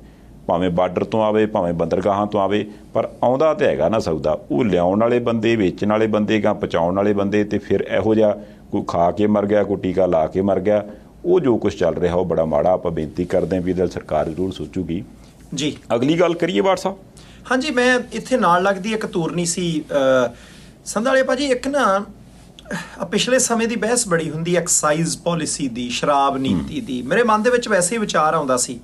ਭਾਵੇਂ ਬਾਰਡਰ ਤੋਂ ਆਵੇ, ਭਾਵੇਂ ਬੰਦਰਗਾਹਾਂ ਤੋਂ ਆਵੇ, ਪਰ ਆਉਂਦਾ ਤਾਂ ਹੈਗਾ ਨਾ ਸੌਦਾ। ਉਹ ਲਿਆਉਣ ਵਾਲੇ ਬੰਦੇ, ਵੇਚਣ ਵਾਲੇ ਬੰਦੇ, ਜਾਂ ਪਹੁੰਚਾਉਣ ਵਾਲੇ ਬੰਦੇ, ਤੇ ਫਿਰ ਇਹੋ ਜਿਹਾ ਕੋਈ ਖਾ ਕੇ ਮਰ ਗਿਆ, ਕੋਈ ਟੀਕਾ ਲਾ ਕੇ ਮਰ ਗਿਆ, ਉਹ ਜੋ ਕੁਛ ਚੱਲ ਰਿਹਾ ਉਹ ਬੜਾ ਮਾੜਾ। ਆਪਾਂ ਬੇਨਤੀ ਕਰਦੇ ਹਾਂ ਵੀ ਇਹਦਾ ਸਰਕਾਰ ਜ਼ਰੂਰ ਸੋਚੂਗੀ ਜੀ। ਅਗਲੀ ਗੱਲ ਕਰੀਏ ਬਾਟ ਸਾਹਿਬ।
ਹਾਂਜੀ, ਮੈਂ ਇੱਥੇ ਨਾਲ ਲੱਗਦੀ ਇੱਕ ਤੂਰਨੀ ਸੀ ਸੰਧਾਲੇ ਭਾਜੀ। ਇੱਕ ਨਾ ਪਿਛਲੇ ਸਮੇਂ ਦੀ ਬਹਿਸ ਬੜੀ ਹੁੰਦੀ ਐਕਸਾਈਜ਼ ਪਾਲਿਸੀ ਦੀ, ਸ਼ਰਾਬ ਨੀਤੀ ਦੀ। ਮੇਰੇ ਮਨ ਦੇ ਵਿੱਚ ਵੈਸੇ ਹੀ ਵਿਚਾਰ ਆਉਂਦਾ ਸੀ।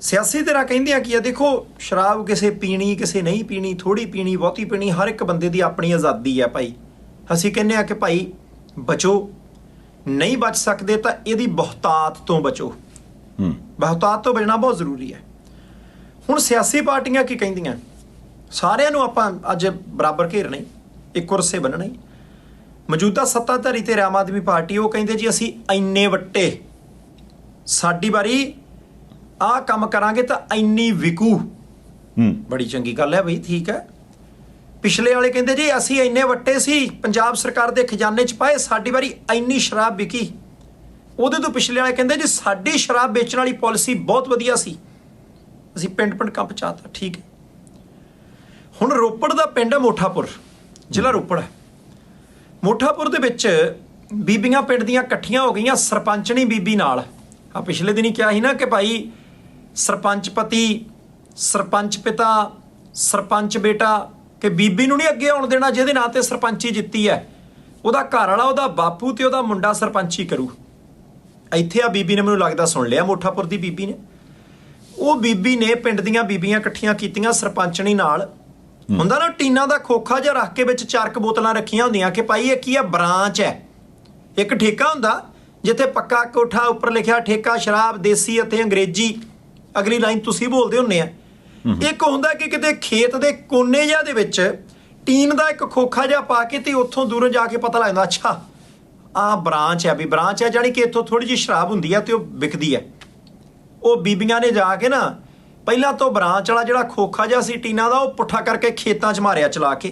ਸਿਆਸੀ ਧਿਰਾਂ ਕਹਿੰਦੀਆਂ ਕੀ ਆ, ਦੇਖੋ ਸ਼ਰਾਬ ਕਿਸੇ ਪੀਣੀ, ਕਿਸੇ ਨਹੀਂ ਪੀਣੀ, ਥੋੜ੍ਹੀ ਪੀਣੀ, ਬਹੁਤੀ ਪੀਣੀ, ਹਰ ਇੱਕ ਬੰਦੇ ਦੀ ਆਪਣੀ ਆਜ਼ਾਦੀ ਹੈ ਭਾਈ। ਅਸੀਂ ਕਹਿੰਦੇ ਆ ਕਿ ਭਾਈ ਬਚੋ, ਨਹੀਂ ਬਚ ਸਕਦੇ ਤਾਂ ਇਹਦੀ ਬਹੁਤਾਤ ਤੋਂ ਬਚੋ। ਬਹੁਤਾਤ ਤੋਂ ਬਚਣਾ ਬਹੁਤ ਜ਼ਰੂਰੀ ਹੈ। ਹੁਣ ਸਿਆਸੀ ਪਾਰਟੀਆਂ ਕੀ ਕਹਿੰਦੀਆਂ, ਸਾਰਿਆਂ ਨੂੰ ਆਪਾਂ ਅੱਜ ਬਰਾਬਰ ਘੇਰਨਾ ਹੀ, ਇੱਕੋ ਰੱਸੇ ਬੰਨਣਾ ਹੀ। ਮੌਜੂਦਾ ਸੱਤਾਧਾਰੀ ਤੇ ਆਮ ਆਦਮੀ ਪਾਰਟੀ, ਉਹ ਕਹਿੰਦੇ ਜੀ ਅਸੀਂ ਇੰਨੇ ਵੱਟੇ, ਸਾਡੀ ਵਾਰੀ ਆਹ ਕੰਮ ਕਰਾਂਗੇ ਤਾਂ ਇੰਨੀ ਵਿਕੂ। ਬੜੀ ਚੰਗੀ ਗੱਲ ਹੈ ਬਈ, ਠੀਕ ਹੈ। ਪਿਛਲੇ ਵਾਲੇ ਕਹਿੰਦੇ ਜੀ ਅਸੀਂ ਇੰਨੇ ਵੱਟੇ ਸੀ, ਪੰਜਾਬ ਸਰਕਾਰ ਦੇ ਖਜ਼ਾਨੇ 'ਚ ਪਾਏ, ਸਾਡੀ ਵਾਰੀ ਇੰਨੀ ਸ਼ਰਾਬ ਵਿਕੀ। ਉਹਦੇ ਤੋਂ ਪਿਛਲੇ ਵਾਲੇ ਕਹਿੰਦੇ ਜੀ ਸਾਡੀ ਸ਼ਰਾਬ ਵੇਚਣ ਵਾਲੀ ਪਾਲਿਸੀ ਬਹੁਤ ਵਧੀਆ ਸੀ, ਅਸੀਂ ਪਿੰਡ ਕੰਪ ਚਾਹਤਾ। ਠੀਕ ਹੈ। ਹੁਣ ਰੋਪੜ ਦਾ ਪਿੰਡ ਹੈ ਮੋਠਾਪੁਰ, ਜ਼ਿਲ੍ਹਾ ਰੋਪੜ ਹੈ। ਮੋਠਾਪੁਰ ਦੇ ਵਿੱਚ ਬੀਬੀਆਂ ਪਿੰਡ ਦੀਆਂ ਇਕੱਠੀਆਂ ਹੋ ਗਈਆਂ ਸਰਪੰਚਣੀ ਬੀਬੀ ਨਾਲ। ਆ ਪਿਛਲੇ ਦਿਨੀ ਕਿਹਾ ਸੀ ਨਾ ਕਿ ਭਾਈ ਸਰਪੰਚ ਪਤੀ, ਸਰਪੰਚ ਪਿਤਾ, ਸਰਪੰਚ ਬੇਟਾ, ਕਿ ਬੀਬੀ ਨੂੰ ਨਹੀਂ ਅੱਗੇ ਆਉਣ ਦੇਣਾ ਜਿਹਦੇ ਨਾਂ ਤੇ ਸਰਪੰਚੀ ਜਿੱਤੀ ਹੈ। ਉਹਦਾ ਘਰ ਵਾਲਾ, ਉਹਦਾ ਬਾਪੂ ਤੇ ਉਹਦਾ ਮੁੰਡਾ ਸਰਪੰਚੀ ਕਰੂ। ਇੱਥੇ ਆ ਬੀਬੀ ਨੇ ਮੈਨੂੰ ਲੱਗਦਾ ਸੁਣ ਲਿਆ, ਮੋਠਾਪੁਰ ਦੀ ਬੀਬੀ ਨੇ। ਉਹ ਬੀਬੀ ਨੇ ਪਿੰਡ ਦੀਆਂ ਬੀਬੀਆਂ ਇਕੱਠੀਆਂ ਕੀਤੀਆਂ ਸਰਪੰਚਣੀ ਨਾਲ। ਹੁੰਦਾ ਨਾ ਟੀਨਾ ਦਾ ਖੋਖਾ ਜਿਹਾ ਰੱਖ ਕੇ ਵਿੱਚ 4 ਬੋਤਲਾਂ ਰੱਖੀਆਂ ਹੁੰਦੀਆਂ ਕਿ ਭਾਈ ਇਹ ਕੀ ਹੈ, ਬ੍ਰਾਂਚ ਹੈ। ਇੱਕ ਠੇਕਾ ਹੁੰਦਾ ਜਿੱਥੇ ਪੱਕਾ ਕੋਠਾ, ਉੱਪਰ ਲਿਖਿਆ ਠੇਕਾ ਸ਼ਰਾਬ ਦੇਸੀ ਅਤੇ ਅੰਗਰੇਜ਼ੀ, ਅਗਲੀ ਲਾਈਨ ਤੁਸੀਂ ਬੋਲਦੇ ਹੁੰਦੇ ਆ। ਇੱਕ ਹੁੰਦਾ ਕਿ ਕਿਤੇ ਖੇਤ ਦੇ ਕੋਨੇ ਜਿਹਾ ਦੇ ਵਿੱਚ ਟੀਨ ਦਾ ਇੱਕ ਖੋਖਾ ਜਿਹਾ ਪਾ ਕੇ ਤੇ ਉੱਥੋਂ ਦੂਰੋਂ ਜਾ ਕੇ ਪਤਾ ਲੱਗਦਾ ਅੱਛਾ ਆਹ ਬ੍ਰਾਂਚ ਹੈ, ਵੀ ਬ੍ਰਾਂਚ ਹੈ ਜਾਣੀ ਕਿ ਇੱਥੋਂ ਥੋੜ੍ਹੀ ਜਿਹੀ ਸ਼ਰਾਬ ਹੁੰਦੀ ਹੈ ਤੇ ਉਹ ਵਿਕਦੀ ਹੈ। ਉਹ ਬੀਬੀਆਂ ਨੇ ਜਾ ਕੇ ਨਾ ਪਹਿਲਾਂ ਤੋਂ ਬ੍ਰਾਂਚ ਵਾਲਾ ਜਿਹੜਾ ਖੋਖਾ ਜਿਹਾ ਸੀ ਟੀਨਾ ਦਾ, ਉਹ ਪੁੱਠਾ ਕਰਕੇ ਖੇਤਾਂ 'ਚ ਮਾਰਿਆ ਚਲਾ ਕੇ।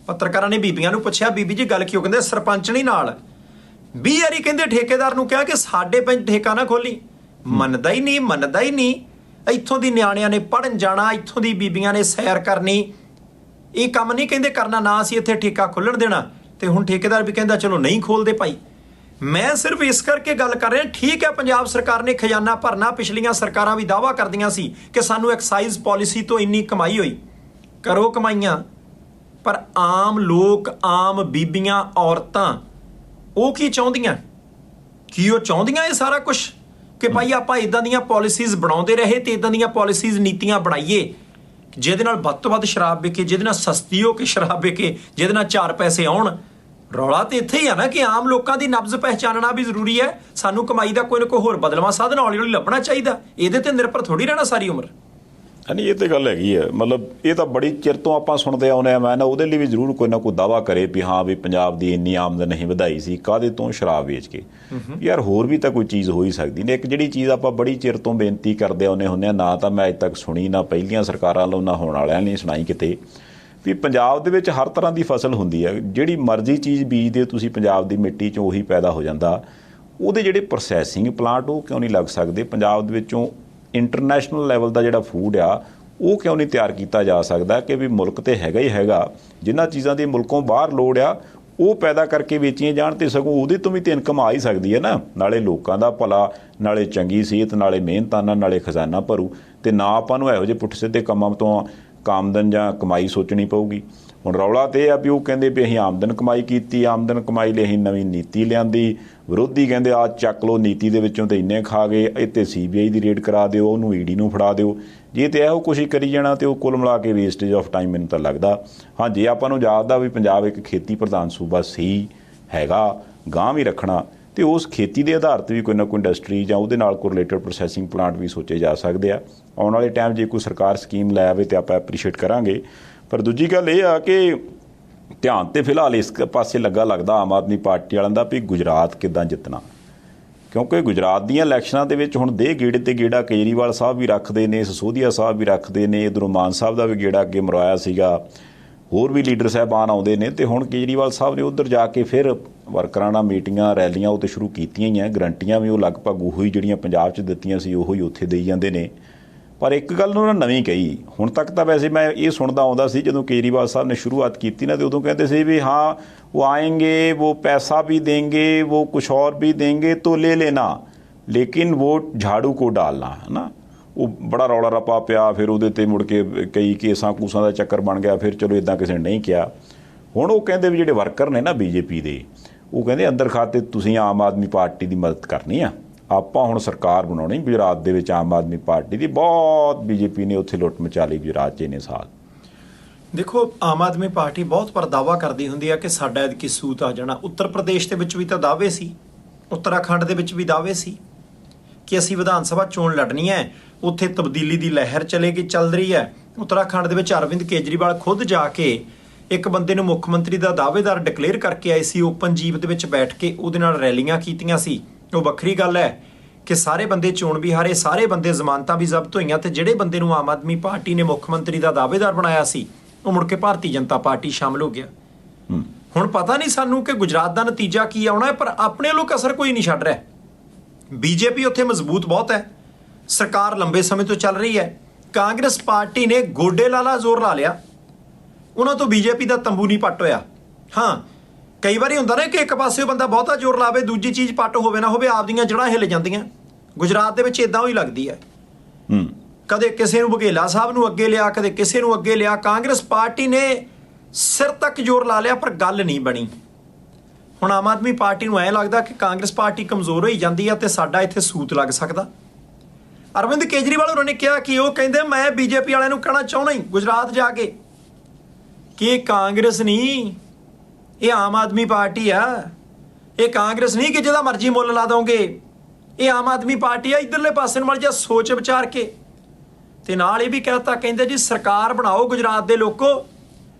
ਪੱਤਰਕਾਰਾਂ ਨੇ ਬੀਬੀਆਂ ਨੂੰ ਪੁੱਛਿਆ, ਬੀਬੀ ਜੀ ਗੱਲ ਕਿਉਂ? ਕਹਿੰਦੇ ਸਰਪੰਚਣੀ ਨਾਲ 20 ਵਾਰੀ ਕਹਿੰਦੇ ਠੇਕੇਦਾਰ ਨੂੰ ਕਿਹਾ ਕਿ ਸਾਡੇ ਪਿੰਡ ਠੇਕਾ ਨਾ ਖੋਲੀ। ਮੰਨਦਾ ਹੀ ਨਹੀਂ, ਮੰਨਦਾ ਹੀ ਨਹੀਂ। ਇੱਥੋਂ ਦੀ ਨਿਆਣਿਆਂ ਨੇ ਪੜ੍ਹਨ ਜਾਣਾ, ਇੱਥੋਂ ਦੀ ਬੀਬੀਆਂ ਨੇ ਸੈਰ ਕਰਨੀ, ਇਹ ਕੰਮ ਨਹੀਂ ਕਹਿੰਦੇ ਕਰਨਾ, ਨਾ ਅਸੀਂ ਇੱਥੇ ਠੇਕਾ ਖੋਲ੍ਹਣ ਦੇਣਾ। ਤੇ ਹੁਣ ਠੇਕੇਦਾਰ ਵੀ ਕਹਿੰਦਾ ਚਲੋ ਨਹੀਂ ਖੋਲਦੇ ਭਾਈ। ਮੈਂ ਸਿਰਫ ਇਸ ਕਰਕੇ ਗੱਲ ਕਰ ਰਿਹਾ, ਠੀਕ ਹੈ ਪੰਜਾਬ ਸਰਕਾਰ ਨੇ ਖਜ਼ਾਨਾ ਭਰਨਾ, ਪਿਛਲੀਆਂ ਸਰਕਾਰਾਂ ਵੀ ਦਾਅਵਾ ਕਰਦੀਆਂ ਸੀ ਕਿ ਸਾਨੂੰ ਐਕਸਾਈਜ਼ ਪਾਲਿਸੀ ਤੋਂ ਇੰਨੀ ਕਮਾਈ ਹੋਈ। ਕਰੋ ਕਮਾਈਆਂ, ਪਰ ਆਮ ਲੋਕ, ਆਮ ਬੀਬੀਆਂ, ਔਰਤਾਂ, ਉਹ ਕੀ ਚਾਹੁੰਦੀਆਂ? ਕੀ ਉਹ ਚਾਹੁੰਦੀਆਂ ਇਹ ਸਾਰਾ ਕੁਝ ਕਿ ਭਾਈ ਆਪਾਂ ਇਦਾਂ ਦੀਆਂ ਪਾਲਿਸੀਜ਼ ਬਣਾਉਂਦੇ ਰਹੇ ਤੇ ਇਦਾਂ ਦੀਆਂ ਪਾਲਿਸੀਜ਼, ਨੀਤੀਆਂ ਬਣਾਈਏ ਜਿਹਦੇ ਨਾਲ ਵੱਧ ਤੋਂ ਵੱਧ ਸ਼ਰਾਬ ਵਿਕੇ, ਜਿਹਦੇ ਨਾਲ ਸਸਤੀ ਹੋ ਕੇ ਸ਼ਰਾਬ ਵਿਕੇ, ਜਿਹਦੇ ਨਾਲ 4 ਪੈਸੇ ਆਉਣ? ਰੌਲਾ ਤੇ ਇੱਥੇ ਹੀ ਆ ਨਾ ਕਿ ਆਮ ਲੋਕਾਂ ਦੀ ਨਬਜ਼ ਪਹਿਚਾਨਣਾ ਵੀ ਜ਼ਰੂਰੀ ਹੈ। ਸਾਨੂੰ ਕਮਾਈ ਦਾ ਕੋਈ ਨਾ ਕੋਈ ਹੋਰ ਬਦਲਵਾਂ ਸਾਧਨ ਹੌਲੀ ਹੌਲੀ ਲੱਭਣਾ ਚਾਹੀਦਾ। ਇਹਦੇ ਤੇ ਨਿਰਭਰ ਥੋੜੀ ਰਹਿਣਾ ਸਾਰੀ ਉਮਰ।
ਨਹੀਂ, ਇਹ ਤੇ ਗੱਲ ਹੈਗੀ ਹੈ। ਮਤਲਬ ਇਹ ਤਾਂ ਬੜੀ ਚਿਰ ਤੋਂ ਆਪਾਂ ਸੁਣਦੇ ਆਉਂਦੇ ਆ। ਮੈਂ ਨਾ ਉਹਦੇ ਲਈ ਵੀ ਜ਼ਰੂਰ ਕੋਈ ਨਾ ਕੋਈ ਦਾਅਵਾ ਕਰੇ ਵੀ ਹਾਂ ਵੀ ਪੰਜਾਬ ਦੀ ਇੰਨੀ ਆਮਦਨ ਨਹੀਂ ਵਧਾਈ ਸੀ, ਕਾਹਦੇ ਤੋਂ? ਸ਼ਰਾਬ ਵੇਚ ਕੇ। ਯਾਰ ਹੋਰ ਵੀ ਤਾਂ ਕੋਈ ਚੀਜ਼ ਹੋ ਹੀ ਸਕਦੀ ਨੇ। ਇੱਕ ਜਿਹੜੀ ਚੀਜ਼ ਆਪਾਂ ਬੜੀ ਚਿਰ ਤੋਂ ਬੇਨਤੀ ਕਰਦੇ ਆਉਂਦੇ ਹੁੰਦੇ ਆ, ਨਾ ਤਾਂ ਮੈਂ ਅੱਜ ਤੱਕ ਸੁਣੀ, ਨਾ ਪਹਿਲੀਆਂ ਸਰਕਾਰਾਂ ਵੱਲੋਂ, ਨਾ ਹੋਣ ਵਾਲਿਆਂ ਨੇ ਸੁਣਾਈ ਕਿਤੇ, ਵੀ ਪੰਜਾਬ ਦੇ ਵਿੱਚ ਹਰ ਤਰ੍ਹਾਂ ਦੀ ਫਸਲ ਹੁੰਦੀ ਹੈ। ਜਿਹੜੀ ਮਰਜ਼ੀ ਚੀਜ਼ ਬੀਜਦੇ ਤੁਸੀਂ ਪੰਜਾਬ ਦੀ ਮਿੱਟੀ 'ਚੋਂ ਉਹੀ ਪੈਦਾ ਹੋ ਜਾਂਦਾ। ਉਹਦੇ ਜਿਹੜੇ ਪ੍ਰੋਸੈਸਿੰਗ ਪਲਾਂਟ ਉਹ ਕਿਉਂ ਨਹੀਂ ਲੱਗ ਸਕਦੇ? ਪੰਜਾਬ ਦੇ ਵਿੱਚੋਂ ਇੰਟਰਨੈਸ਼ਨਲ ਲੈਵਲ ਦਾ ਜਿਹੜਾ ਫੂਡ ਆ ਉਹ ਕਿਉਂ ਨਹੀਂ ਤਿਆਰ ਕੀਤਾ ਜਾ ਸਕਦਾ? ਕਿ ਵੀ ਮੁਲਕ ਤੇ ਹੈਗਾ ਹੀ ਹੈਗਾ, ਜਿਨ੍ਹਾਂ ਚੀਜ਼ਾਂ ਦੀ ਮੁਲਕੋਂ ਬਾਹਰ ਲੋੜ ਆ ਉਹ ਪੈਦਾ ਕਰਕੇ ਵੇਚੀਆਂ ਜਾਣ, ਤੇ ਸਗੋਂ ਉਹਦੇ ਤੋਂ ਵੀ ਤਾਂ ਇਨਕਮ ਆ ਹੀ ਸਕਦੀ ਹੈ ਨਾ। ਨਾਲੇ ਲੋਕਾਂ ਦਾ ਭਲਾ, ਨਾਲੇ ਚੰਗੀ ਸਿਹਤ, ਨਾਲੇ ਮਿਹਨਤਾਨਾ, ਨਾਲੇ ਖਜ਼ਾਨਾ ਭਰੂ। ਤੇ ਨਾ ਆਪਾਂ ਨੂੰ ਇਹੋ ਜਿਹੇ ਪੁੱਠ ਸਿੱਧੇ ਕੰਮਾਂ ਤੋਂ ਆਮਦਨ ਜਾਂ ਕਮਾਈ ਸੋਚਣੀ ਪਊਗੀ। ਹੁਣ ਰੌਲਾ ਤੇ ਇਹ ਆ ਵੀ ਉਹ ਕਹਿੰਦੇ ਵੀ ਅਸੀਂ ਆਮਦਨ ਕਮਾਈ ਕੀਤੀ, ਆਮਦਨ ਕਮਾਈ ਲਈ ਅਸੀਂ ਨਵੀਂ ਨੀਤੀ ਲਿਆਂਦੀ। ਵਿਰੋਧੀ ਕਹਿੰਦੇ ਆ ਚੱਕ ਲਓ ਨੀਤੀ ਦੇ ਵਿੱਚੋਂ ਤੇ ਇੰਨੇ ਖਾ ਗਏ, ਇੱਥੇ CBI ਦੀ ਰੇਡ ਕਰਾ ਦਿਓ, ਉਹਨੂੰ ED ਨੂੰ ਫੜਾ ਦਿਓ। ਜੇ ਤੇ ਇਹੋ ਕੁਛ ਹੀ ਕਰੀ ਜਾਣਾ ਤੇ ਉਹ ਕੁੱਲ ਮਿਲਾ ਕੇ ਵੇਸਟੇਜ ਆਫ ਟਾਈਮ ਮੈਨੂੰ ਤਾਂ ਲੱਗਦਾ। ਹਾਂ, ਜੇ ਆਪਾਂ ਨੂੰ ਯਾਦ ਆ ਵੀ ਪੰਜਾਬ ਇੱਕ ਖੇਤੀ ਪ੍ਰਧਾਨ ਸੂਬਾ ਸੀ, ਹੈਗਾ, ਗਾਂਹ ਵੀ ਰੱਖਣਾ, ਤੇ ਉਸ ਖੇਤੀ ਦੇ ਆਧਾਰ 'ਤੇ ਵੀ ਕੋਈ ਨਾ ਕੋਈ ਇੰਡਸਟਰੀ ਜਾਂ ਉਹਦੇ ਨਾਲ ਕੋਈ ਰਿਲੇਟਡ ਪ੍ਰੋਸੈਸਿੰਗ ਪਲਾਂਟ ਵੀ ਸੋਚੇ ਜਾ ਸਕਦੇ ਆ। ਆਉਣ ਵਾਲੇ ਟਾਈਮ ਜੇ ਕੋਈ ਸਰਕਾਰ ਸਕੀਮ ਲੈ ਆਵੇ ਤਾਂ ਆਪਾਂ ਐਪਰੀਸ਼ੀਏਟ ਕਰਾਂਗੇ। ਪਰ ਦੂਜੀ ਗੱਲ ਇਹ ਆ ਕਿ ਧਿਆਨ ਤੇ ਫਿਲਹਾਲ ਇਸ ਪਾਸੇ ਲੱਗਦਾ ਆਮ ਆਦਮੀ ਪਾਰਟੀ ਵਾਲਿਆਂ ਦਾ ਵੀ ਗੁਜਰਾਤ ਕਿੱਦਾਂ ਜਿੱਤਣਾ। ਕਿਉਂਕਿ ਗੁਜਰਾਤ ਦੀਆਂ ਇਲੈਕਸ਼ਨਾਂ ਦੇ ਵਿੱਚ ਹੁਣ ਦੇ ਗੇੜੇ ਤੇ ਗੇੜਾ ਕੇਜਰੀਵਾਲ ਸਾਹਿਬ ਵੀ ਰੱਖਦੇ ਨੇ, ਸਸੋਦੀਆ ਸਾਹਿਬ ਵੀ ਰੱਖਦੇ ਨੇ, ਇੱਧਰੋਂ ਮਾਨ ਸਾਹਿਬ ਦਾ ਵੀ ਗੇੜਾ ਅੱਗੇ ਮਰਵਾਇਆ ਸੀਗਾ, ਹੋਰ ਵੀ ਲੀਡਰ ਸਾਹਿਬਾਨ ਆਉਂਦੇ ਨੇ। ਤੇ ਹੁਣ ਕੇਜਰੀਵਾਲ ਸਾਹਿਬ ਨੇ ਉੱਧਰ ਜਾ ਕੇ ਫਿਰ ਵਰਕਰਾਂ ਨਾਲ ਮੀਟਿੰਗਾਂ, ਰੈਲੀਆਂ ਉਹ ਤਾਂ ਸ਼ੁਰੂ ਕੀਤੀਆਂ ਹੀ ਆ। ਗਰੰਟੀਆਂ ਵੀ ਉਹ ਲਗਭਗ ਉਹੀ ਜਿਹੜੀਆਂ ਪੰਜਾਬ 'ਚ ਦਿੱਤੀਆਂ ਸੀ ਉਹੀ ਉੱਥੇ ਦੇਈ ਜਾਂਦੇ ਨੇ। ਪਰ ਇੱਕ ਗੱਲ ਉਹਨਾਂ ਨਵੀਂ ਕਹੀ, ਹੁਣ ਤੱਕ ਤਾਂ ਵੈਸੇ ਮੈਂ ਇਹ ਸੁਣਦਾ ਆਉਂਦਾ ਸੀ ਜਦੋਂ ਕੇਜਰੀਵਾਲ ਸਾਹਿਬ ਨੇ ਸ਼ੁਰੂਆਤ ਕੀਤੀ ਨਾ, ਤੇ ਉਦੋਂ ਕਹਿੰਦੇ ਸੀ ਵੀ ਹਾਂ ਉਹ ਆएंगे, वो पैसा भी देंगे, वो कुछ और भी देंगे तो ले लेना, लेकिन वोट झाड़ू को डालना, है ना। ਉਹ ਬੜਾ ਰੌਲਾ ਰੱਪਾ ਪਿਆ, ਫਿਰ ਉਹਦੇ 'ਤੇ ਮੁੜ ਕੇ ਕਈ ਕੇਸਾਂ ਕੂਸਾਂ ਦਾ ਚੱਕਰ ਬਣ ਗਿਆ। ਫਿਰ ਚਲੋ ਇੱਦਾਂ ਕਿਸੇ ਨੇ ਨਹੀਂ ਕਿਹਾ। ਹੁਣ ਉਹ ਕਹਿੰਦੇ ਵੀ ਜਿਹੜੇ ਵਰਕਰ ਨੇ ਨਾ BJP ਦੇ, ਉਹ ਕਹਿੰਦੇ ਅੰਦਰ ਖਾਤੇ ਤੁਸੀਂ ਆਮ ਆਦਮੀ ਪਾਰਟੀ ਦੀ ਮਦਦ ਕਰਨੀ ਆ, ਆਪਾਂ ਹੁਣ ਸਰਕਾਰ ਬਣਾਉਣੀ ਗੁਜਰਾਤ ਦੇ ਵਿੱਚ ਆਮ ਆਦਮੀ ਪਾਰਟੀ ਦੀ। ਬਹੁਤ BJP ਨੇ ਉੱਥੇ ਲੁੱਟ ਮਚਾ ਲਈ ਗੁਜਰਾਤ 'ਚ ਇੰਨੇ ਸਾਲ।
ਦੇਖੋ, ਆਮ ਆਦਮੀ ਪਾਰਟੀ ਬਹੁਤ ਪਰ ਦਾਅਵਾ ਕਰਦੀ ਹੁੰਦੀ ਆ ਕਿ ਸਾਡਾ ਐਤਕੀ ਸੂਤ ਆ ਜਾਣਾ। ਉੱਤਰ ਪ੍ਰਦੇਸ਼ ਦੇ ਵਿੱਚ ਵੀ ਤਾਂ ਦਾਅਵੇ ਸੀ, ਉੱਤਰਾਖੰਡ ਦੇ ਵਿੱਚ ਵੀ ਦਾਅਵੇ ਸੀ ਕਿ ਅਸੀਂ ਵਿਧਾਨ ਸਭਾ ਚੋਣ ਲੜਨੀ ਹੈ। ਉੱਥੇ ਤਬਦੀਲੀ ਦੀ ਲਹਿਰ ਚੱਲ ਰਹੀ ਹੈ। ਉੱਤਰਾਖੰਡ ਦੇ ਵਿੱਚ ਅਰਵਿੰਦ ਕੇਜਰੀਵਾਲ ਖੁਦ ਜਾ ਕੇ ਇੱਕ ਬੰਦੇ ਨੂੰ ਮੁੱਖ ਮੰਤਰੀ ਦਾ ਦਾਅਵੇਦਾਰ ਡਿਕਲੇਅਰ ਕਰਕੇ ਆਏ ਸੀ। ਓਪਨ ਜੀਪ ਦੇ ਵਿੱਚ ਬੈਠ ਕੇ ਉਹਦੇ ਨਾਲ ਰੈਲੀਆਂ ਕੀਤੀਆਂ ਸੀ। ਉਹ ਵੱਖਰੀ ਗੱਲ ਹੈ ਕਿ ਸਾਰੇ ਬੰਦੇ ਚੋਣ ਵੀ ਹਾਰੇ, ਸਾਰੇ ਬੰਦੇ ਜ਼ਮਾਨਤਾਂ ਵੀ ਜ਼ਬਤ ਹੋਈਆਂ, ਤੇ ਜਿਹੜੇ ਬੰਦੇ ਨੂੰ ਆਮ ਆਦਮੀ ਪਾਰਟੀ ਨੇ ਮੁੱਖ ਮੰਤਰੀ ਦਾ ਦਾਅਵੇਦਾਰ ਬਣਾਇਆ ਸੀ ਉਹ ਮੁੜ ਕੇ ਭਾਰਤੀ ਜਨਤਾ ਪਾਰਟੀ ਸ਼ਾਮਲ ਹੋ ਗਿਆ। ਹੁਣ ਪਤਾ ਨਹੀਂ ਸਾਨੂੰ ਕਿ ਗੁਜਰਾਤ ਦਾ ਨਤੀਜਾ ਕੀ ਆਉਣਾ ਹੈ, ਪਰ ਆਪਣੇ ਲੋਕ ਅਸਰ ਕੋਈ ਨਹੀਂ ਛੱਡ ਰਿਹਾ। BJP ਉੱਥੇ ਮਜ਼ਬੂਤ ਬਹੁਤ ਹੈ, ਸਰਕਾਰ ਲੰਬੇ ਸਮੇਂ ਤੋਂ ਚੱਲ ਰਹੀ ਹੈ। ਕਾਂਗਰਸ ਪਾਰਟੀ ਨੇ ਗੋਡੇ ਲਾਲਾ ਜ਼ੋਰ ਲਾ ਲਿਆ ਉਹਨਾਂ ਤੋਂ ਬੀਜੇਪੀ ਦਾ ਤੰਬੂ ਨਹੀਂ ਪੱਟ ਹੋਇਆ। ਹਾਂ, ਕਈ ਵਾਰੀ ਹੁੰਦਾ ਨਾ ਕਿ ਇੱਕ ਪਾਸੇ ਬੰਦਾ ਬਹੁਤਾ ਜ਼ੋਰ ਲਾਵੇ, ਦੂਜੀ ਚੀਜ਼ ਪੱਟ ਹੋਵੇ ਨਾ ਹੋਵੇ, ਆਪਦੀਆਂ ਜੜ੍ਹਾਂ ਹਿੱਲ ਜਾਂਦੀਆਂ। ਗੁਜਰਾਤ ਦੇ ਵਿੱਚ ਇਦਾਂ ਹੀ ਲੱਗਦੀ ਹੈ। ਕਦੇ ਕਿਸੇ ਨੂੰ ਬਘੇਲਾ ਸਾਹਿਬ ਨੂੰ ਅੱਗੇ ਲਿਆ, ਕਦੇ ਕਿਸੇ ਨੂੰ ਅੱਗੇ ਲਿਆ। ਕਾਂਗਰਸ ਪਾਰਟੀ ਨੇ ਸਿਰ ਤੱਕ ਜ਼ੋਰ ਲਾ ਲਿਆ ਪਰ ਗੱਲ ਨਹੀਂ ਬਣੀ। ਹੁਣ ਆਮ ਆਦਮੀ ਪਾਰਟੀ ਨੂੰ ਐਂ ਲੱਗਦਾ ਕਿ ਕਾਂਗਰਸ ਪਾਰਟੀ ਕਮਜ਼ੋਰ ਹੋਈ ਜਾਂਦੀ ਹੈ ਤੇ ਸਾਡਾ ਇੱਥੇ ਸੂਤ ਲੱਗ ਸਕਦਾ। ਅਰਵਿੰਦ ਕੇਜਰੀਵਾਲ ਉਹਨਾਂ ਨੇ ਕਿਹਾ ਕਿ ਉਹ ਕਹਿੰਦੇ ਮੈਂ ਬੀਜੇਪੀ ਵਾਲਿਆਂ ਨੂੰ ਕਹਿਣਾ ਚਾਹੁੰਦਾ ਹੀ ਗੁਜਰਾਤ ਜਾ ਕੇ ਕਿ ਇਹ ਕਾਂਗਰਸ ਨਹੀਂ, ਇਹ ਆਮ ਆਦਮੀ ਪਾਰਟੀ ਆ। ਇਹ ਕਾਂਗਰਸ ਨਹੀਂ ਕਿ ਜਿਹਦਾ ਮਰਜ਼ੀ ਮੁੱਲ ਲਾ ਦੋਗੇ, ਇਹ ਆਮ ਆਦਮੀ ਪਾਰਟੀ ਆ। ਇੱਧਰਲੇ ਪਾਸੇ ਨੂੰ ਮੜ ਜਾ ਸੋਚ ਵਿਚਾਰ ਕੇ। ਤੇ ਨਾਲ ਇਹ ਵੀ ਕਹਿਤਾ, ਕਹਿੰਦੇ ਜੀ ਸਰਕਾਰ ਬਣਾਓ ਗੁਜਰਾਤ ਦੇ ਲੋਕੋ,